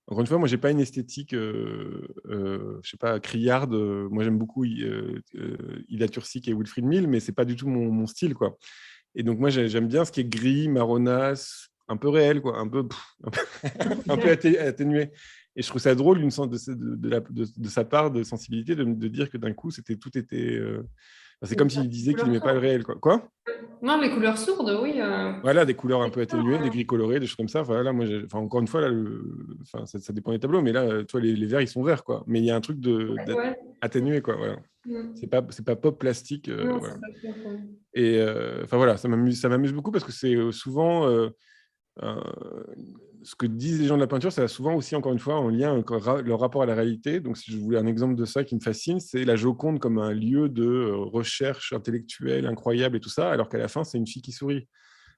Encore une fois, moi, j'ai pas une esthétique, je sais pas, criarde. Moi, j'aime beaucoup Ida Turcic et Wilfried Mill, mais c'est pas du tout mon style, quoi. Et donc, moi, j'aime bien ce qui est gris, marronasse, un peu réel, quoi, un peu atténué. Et je trouve ça drôle de sa part de sensibilité de dire que d'un coup, tout était... c'est comme s'il disait qu'il n'aimait pas le réel, quoi. Quoi ? Non, les couleurs sourdes, oui. Voilà, des couleurs un peu atténuées, des gris colorés, des choses comme ça. Voilà, moi, encore une fois, là, ça dépend des tableaux, mais là, toi, les verts, ils sont verts, quoi. Mais il y a un truc atténué, quoi. Voilà. C'est pas pop plastique. Non, voilà. c'est pas sûr. Et voilà, ça m'amuse beaucoup parce que c'est souvent ce que disent les gens de la peinture, ça a souvent aussi, encore une fois, en lien avec leur rapport à la réalité. Donc, si je voulais un exemple de ça qui me fascine, c'est la Joconde comme un lieu de recherche intellectuelle incroyable et tout ça, alors qu'à la fin, c'est une fille qui sourit.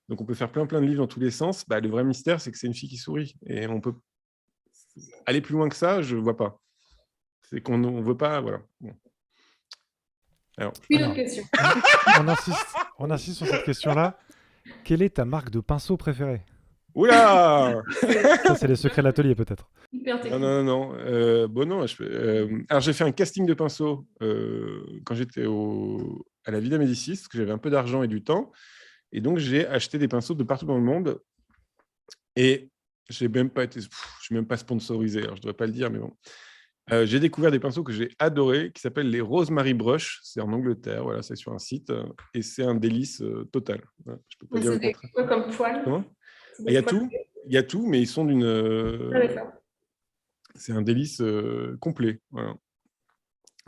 Donc, on peut faire plein de livres dans tous les sens. Le vrai mystère, c'est que c'est une fille qui sourit. Et on peut aller plus loin que ça, je ne vois pas. C'est qu'on ne veut pas... Voilà. Bon. Une autre question. On insiste sur cette question-là. Quelle est ta marque de pinceau préférée ? Oula. Ça, c'est les secrets de l'atelier, peut-être. Non. Bon, non. Alors, j'ai fait un casting de pinceaux quand j'étais à la Villa Médicis, parce que j'avais un peu d'argent et du temps. Et donc, j'ai acheté des pinceaux de partout dans le monde. Et je n'ai même pas sponsorisé. Alors, je ne devrais pas le dire, mais bon. J'ai découvert des pinceaux que j'ai adorés, qui s'appellent les Rosemary Brush. C'est en Angleterre, voilà, c'est sur un site. Et c'est un délice total. Voilà, je peux pas dire le contraire. C'est quoi comme poil ? Comment ? C'est Il des y a squats. tout, il y a tout, mais ils sont Ah, d'accord. c'est un délice complet. Voilà.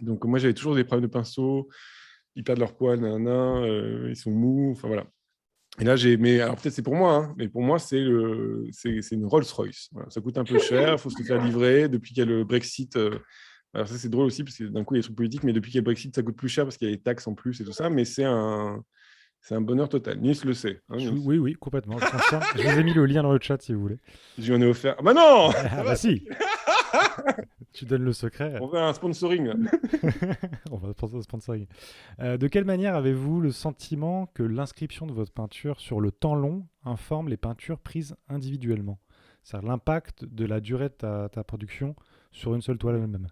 Donc moi, j'avais toujours des problèmes de pinceau, ils perdent leur poids, nanana, ils sont mous, enfin voilà. Et là, mais alors peut-être c'est pour moi, hein, mais pour moi, c'est une Rolls-Royce. Voilà. Ça coûte un peu cher, il faut se le faire livrer. Depuis qu'il y a le Brexit, alors ça c'est drôle aussi, parce que d'un coup, il y a des trucs politiques, mais depuis qu'il y a le Brexit, ça coûte plus cher parce qu'il y a les taxes en plus et tout ça, mais c'est un bonheur total. Nils le sait. Hein, Nils. Oui, oui, complètement, je confirme. Je vous ai mis le lien dans le chat si vous voulez. Je lui en ai offert. Ah bah non. Ça Ah bah va, si, tu donnes le secret. on fait un sponsoring. Là. On va penser au sponsoring. De quelle manière avez-vous le sentiment que l'inscription de votre peinture sur le temps long informe les peintures prises individuellement? C'est-à-dire l'impact de la durée de ta production sur une seule toile elle-même.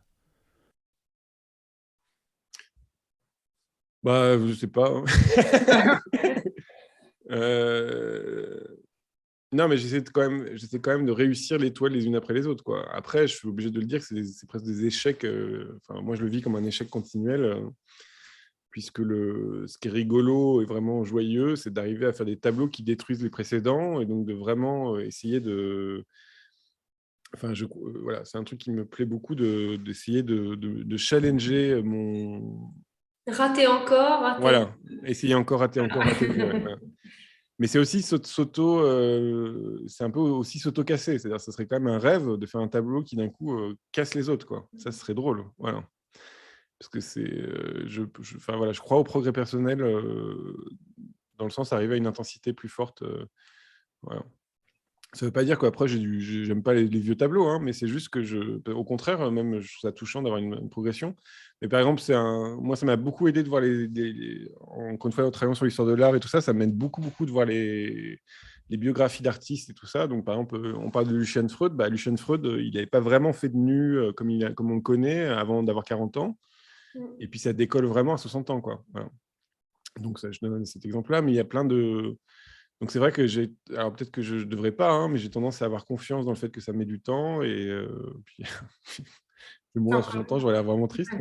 Bah, je sais pas. Euh, Non, mais j'essaie quand même de réussir les toiles les unes après les autres, quoi. Après, je suis obligé de le dire que c'est presque des échecs. Enfin, moi, je le vis comme un échec continuel, puisque ce qui est rigolo et vraiment joyeux, c'est d'arriver à faire des tableaux qui détruisent les précédents et donc de vraiment essayer de. Enfin, voilà, c'est un truc qui me plaît beaucoup d'essayer de challenger Raté encore, raté. Voilà, essayer encore, rater encore, rater. Ouais, voilà. Mais c'est aussi c'est un peu aussi s'auto-casser. C'est-à-dire, ça serait quand même un rêve de faire un tableau qui d'un coup casse les autres, quoi. Ça serait drôle, voilà. Parce que enfin voilà, je crois au progrès personnel dans le sens d'arriver à une intensité plus forte. Voilà. Ça ne veut pas dire qu'après j'aime pas les vieux tableaux, hein, mais c'est juste que au contraire, même je trouve ça touchant d'avoir une progression. Mais par exemple, moi ça m'a beaucoup aidé de voir encore une fois, en travaillant sur l'histoire de l'art et tout ça, ça m'aide beaucoup de voir les biographies d'artistes et tout ça. Donc par exemple, on parle de Lucien Freud. Bah, Lucien Freud, il n'avait pas vraiment fait de nu comme on le connaît avant d'avoir 40 ans. Et puis ça décolle vraiment à 60 ans, quoi. Voilà. Donc ça, je donne cet exemple-là, mais il y a plein de. Donc c'est vrai que alors peut-être que je ne devrais pas, hein, mais j'ai tendance à avoir confiance dans le fait que ça met du temps. Et puis, je vais mourir à 60 ans, j'aurais l'air vraiment triste.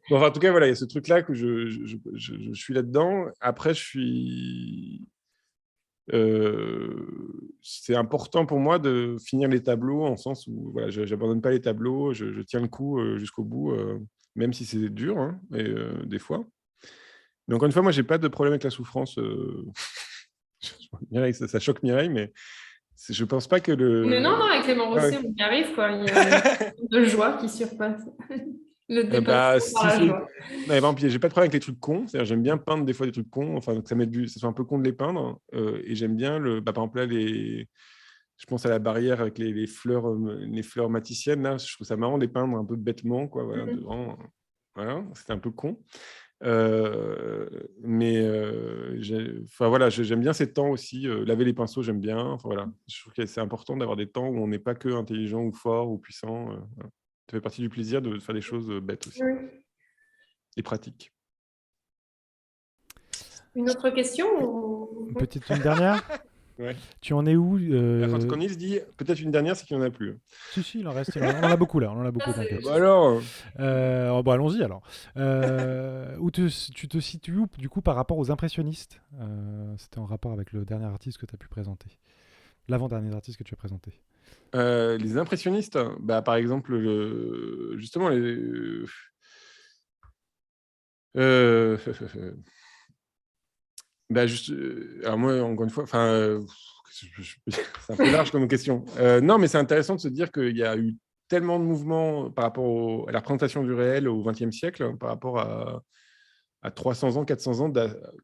Bon, enfin, en tout cas, voilà, il y a ce truc-là que je suis là-dedans. Après, c'est important pour moi de finir les tableaux en sens où voilà, je n'abandonne pas les tableaux, je tiens le coup jusqu'au bout, même si c'est dur, hein, des fois. Mais encore une fois, moi, j'ai pas de problème avec la souffrance. Mireille, ça choque Mireille, mais je pense pas que Mais non, avec Clément Ah Rossi, ouais. on y arrive, quoi. Il y a de joie qui surpasse le Bah, dépassement par si la c'est. joie. Par exemple, j'ai pas de problème avec les trucs cons. C'est-à-dire, j'aime bien peindre des fois des trucs cons. Enfin, que ça soit un peu con de les peindre. Et j'aime bien par exemple, là, je pense à la barrière avec les fleurs maticiennes. Là, je trouve ça marrant de les peindre un peu bêtement, quoi. Voilà, devant. Voilà, c'était un peu con. Mais enfin, voilà, j'aime bien ces temps aussi. Laver les pinceaux, j'aime bien. Enfin, voilà. Je trouve que c'est important d'avoir des temps où on n'est pas que intelligent ou fort ou puissant. Voilà. Ça fait partie du plaisir de faire des choses bêtes aussi Oui. et pratiques. Une autre question ou... Une dernière. Ouais. Tu en es où Quand Nils dit peut-être une dernière, c'est qu'il n'y en a plus. Si, il en reste. On en a beaucoup là. On en a beaucoup, Ah, t'inquiète. Bah alors Bon, allons-y alors. Tu te situes où, du coup, par rapport aux impressionnistes? C'était en rapport avec le dernier artiste que tu as pu présenter. L'avant-dernier artiste que tu as présenté. Les impressionnistes, bah, par exemple, justement, euh, bah, alors moi, encore une fois, c'est un peu large comme question. Non, mais c'est intéressant de se dire qu'il y a eu tellement de mouvements par rapport à la représentation du réel au XXe siècle, par rapport à 300 ans, 400 ans,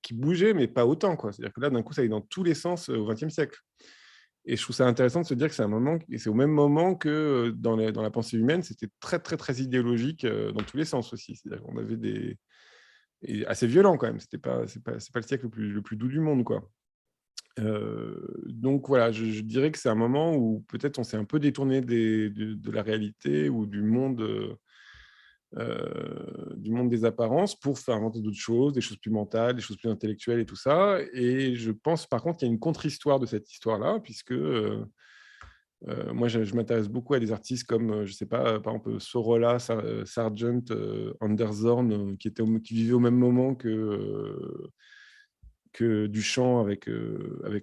qui bougeaient, mais pas autant, quoi. C'est-à-dire que là, d'un coup, ça allait dans tous les sens au XXe siècle. Et je trouve ça intéressant de se dire que c'est au même moment que dans la pensée humaine, c'était très, très, très idéologique dans tous les sens aussi. C'est-à-dire qu'on avait et assez violent quand même. C'est pas le siècle le plus doux du monde, quoi. Donc voilà, je dirais que c'est un moment où peut-être on s'est un peu détourné de la réalité ou du monde des apparences pour faire inventer d'autres choses, des choses plus mentales, des choses plus intellectuelles et tout ça. Et je pense par contre qu'il y a une contre-histoire de cette histoire-là, puisque moi je m'intéresse beaucoup à des artistes comme, je sais pas, par exemple Sorolla, Sargent, Anderson, qui vivaient au même moment Duchamp avec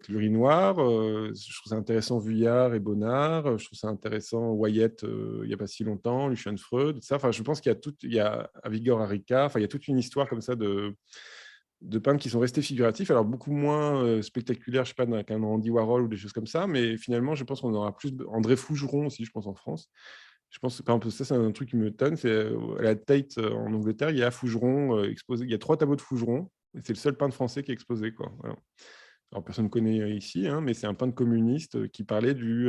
l'urinoir. Je trouve ça intéressant Vuillard et Bonnard. Je trouve ça intéressant Wyatt il n'y a pas si longtemps, Lucian Freud, ça. Enfin, je pense qu'il y a Avigor Arica. Enfin, il y a toute une histoire comme ça de peintres qui sont restés figuratifs, alors beaucoup moins spectaculaires, je sais pas, qu'un Andy Warhol ou des choses comme ça, mais finalement, je pense qu'on aura plus André Fougeron aussi, je pense, en France. Je pense que, par exemple, ça, c'est un truc qui me tonne, c'est à la Tate en Angleterre, il y a Fougeron exposé, il y a 3 tableaux de Fougeron, et c'est le seul peintre français qui est exposé, quoi. Voilà. Alors, personne ne connaît ici, hein, mais c'est un peintre communiste qui parlait du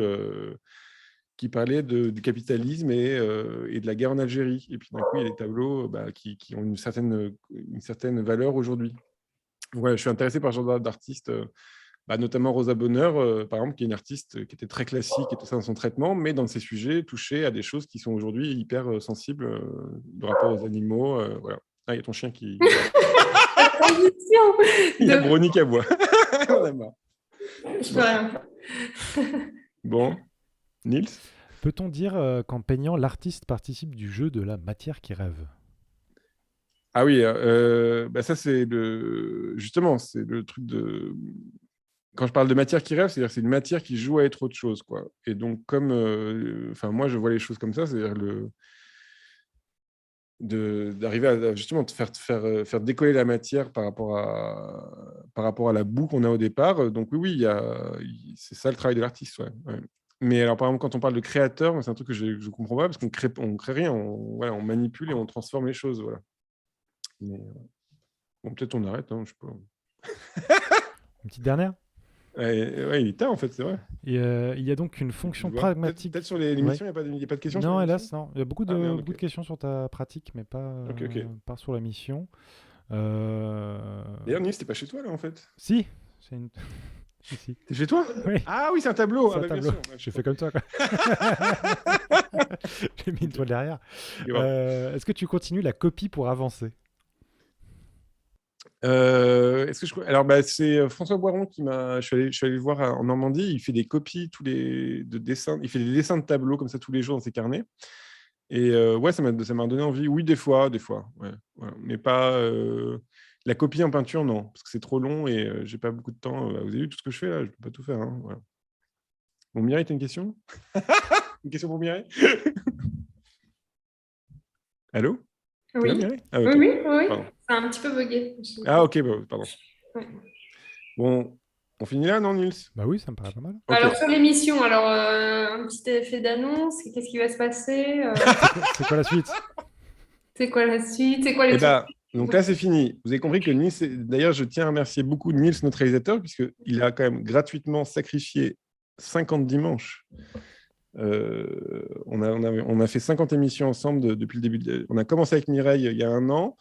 capitalisme et de la guerre en Algérie. Et puis d'un coup, il y a des tableaux qui ont une certaine valeur aujourd'hui. Ouais, je suis intéressé par ce genre d'artistes, notamment Rosa Bonheur, par exemple, qui est une artiste qui était très classique et tout ça dans son traitement, mais dans ses sujets, touchée à des choses qui sont aujourd'hui hyper sensibles, le rapport aux animaux. Voilà. Ah, il y a ton chien qui... Il y a Brony qui aboie. On a marre. Je peux rien faire. Bon, Nils ? Peut-on dire qu'en peignant, l'artiste participe du jeu de la matière qui rêve ? Ah oui, ça c'est justement, c'est le truc de... Quand je parle de matière qui rêve, c'est-à-dire que c'est une matière qui joue à être autre chose, quoi. Et donc, comme... moi, je vois les choses comme ça, c'est-à-dire d'arriver à justement faire décoller la matière par rapport à la boue qu'on a au départ. Donc oui, c'est ça le travail de l'artiste, ouais. Mais alors, par exemple, quand on parle de créateur, c'est un truc que je ne comprends pas, parce qu'on crée rien, on manipule et on transforme les choses, voilà. Mais, bon, peut-être on arrête, hein, je sais pas. Une petite dernière ? Ouais, il est tard, en fait, c'est vrai. Et, il y a donc une fonction pragmatique. Peut-être sur l'émission, il n'y a pas de questions. Non, hélas, non. Il y a beaucoup de okay. questions sur ta pratique, mais pas sur la mission. D'ailleurs, Nils, t'es pas chez toi, là, en fait ? Si. Si. T'es chez toi ? Oui. Ah oui, c'est un tableau. C'est un tableau. J'ai fait comme toi, quoi. J'ai mis une toile derrière. Est-ce que tu continues la copie pour avancer ? Alors, c'est François Boiron qui m'a... Je suis allé le voir en Normandie. Il fait des copies de dessins. Il fait des dessins de tableaux comme ça tous les jours dans ses carnets. Et ouais, ça m'a donné envie. Oui, des fois. Ouais, voilà. Mais pas... La copie en peinture, non, parce que c'est trop long et j'ai pas beaucoup de temps. Vous avez vu tout ce que je fais là, je peux pas tout faire. Hein, voilà. Bon, Mireille, t'as une question ? Une question pour Mireille ? Allô ? Oui. Là, Mireille ? Ah, okay. Oui. C'est un petit peu bugué. Ah, ok, pardon. Ouais. Bon, on finit là, non, Nils ? Bah oui, ça me paraît pas mal. Okay. Alors, sur l'émission, un petit effet d'annonce, qu'est-ce qui va se passer C'est quoi la suite ? C'est quoi la suite ? C'est quoi les donc là, c'est fini. Vous avez compris que Nils, d'ailleurs, je tiens à remercier beaucoup Nils, notre réalisateur, puisqu'il a quand même gratuitement sacrifié 50 dimanches. On a fait 50 émissions ensemble depuis le début. On a commencé avec Mireille il y a 1 an.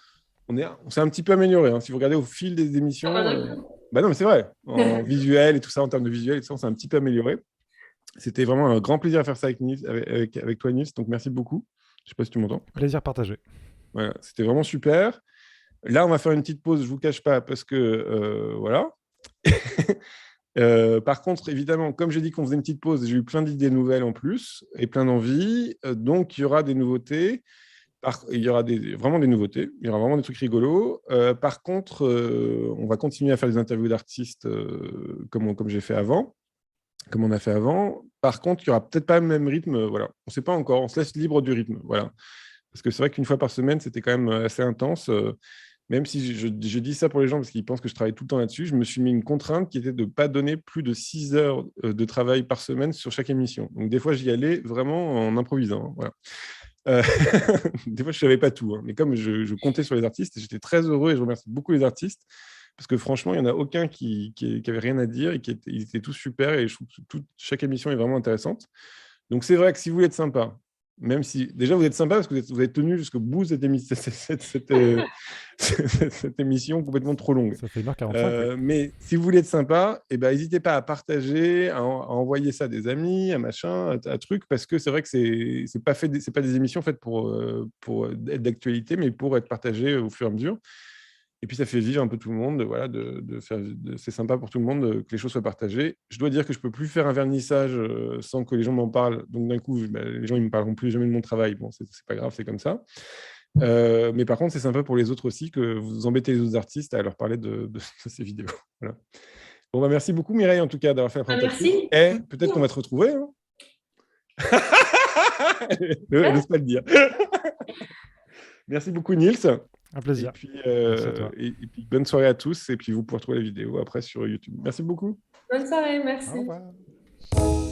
On s'est un petit peu amélioré. Hein. Si vous regardez au fil des émissions... non, mais c'est vrai. En visuel et tout ça, en termes de visuel, et tout ça, on s'est un petit peu amélioré. C'était vraiment un grand plaisir à faire ça avec toi, Nils. Donc, merci beaucoup. Je ne sais pas si tu m'entends. Plaisir partagé. Voilà, c'était vraiment super. Là, on va faire une petite pause, je ne vous cache pas, parce que voilà. Par contre, évidemment, comme j'ai dit qu'on faisait une petite pause, j'ai eu plein d'idées nouvelles en plus et plein d'envies. Donc, il y aura des nouveautés. Il y aura vraiment des nouveautés. Il y aura vraiment des trucs rigolos. Par contre, on va continuer à faire des interviews d'artistes comme j'ai fait avant, comme on a fait avant. Par contre, il n'y aura peut-être pas le même rythme. Voilà. On ne sait pas encore. On se laisse libre du rythme. Voilà. Parce que c'est vrai qu'une fois par semaine, c'était quand même assez intense. Même si je dis ça pour les gens parce qu'ils pensent que je travaille tout le temps là-dessus, je me suis mis une contrainte qui était de ne pas donner plus de 6 heures de travail par semaine sur chaque émission. Donc, des fois, j'y allais vraiment en improvisant. Voilà. Des fois, je ne savais pas tout. Hein. Mais comme je comptais sur les artistes, j'étais très heureux et je remercie beaucoup les artistes parce que franchement, il n'y en a aucun qui avait rien à dire et ils étaient tous super et je trouve que chaque émission est vraiment intéressante. Donc, c'est vrai que si vous voulez être sympa, même si déjà vous êtes sympa parce que vous êtes tenu jusqu'au bout de cette émission complètement trop longue. Ça fait 1h45. Mais si vous voulez être sympa, n'hésitez pas à partager, à envoyer ça à des amis, à machin, à truc, parce que c'est vrai que c'est pas des émissions faites pour être d'actualité, mais pour être partagées au fur et à mesure. Et puis ça fait vivre un peu tout le monde, voilà, c'est sympa pour tout le monde que les choses soient partagées. Je dois dire que je ne peux plus faire un vernissage sans que les gens m'en parlent. Donc d'un coup, les gens ils me parleront plus jamais de mon travail. Bon, c'est pas grave, c'est comme ça. Mais par contre, c'est sympa pour les autres aussi que vous embêtez les autres artistes à leur parler de ces vidéos. Voilà. Bon, merci beaucoup, Mireille, en tout cas, d'avoir fait la présentation. Merci. Et peut-être qu'on va te retrouver. Hein. N'ose pas le dire. Merci beaucoup, Nils. Un plaisir. Et puis, et puis, bonne soirée à tous. Et puis, vous pourrez retrouver la vidéo après sur YouTube. Merci beaucoup. Bonne soirée, merci. Au revoir.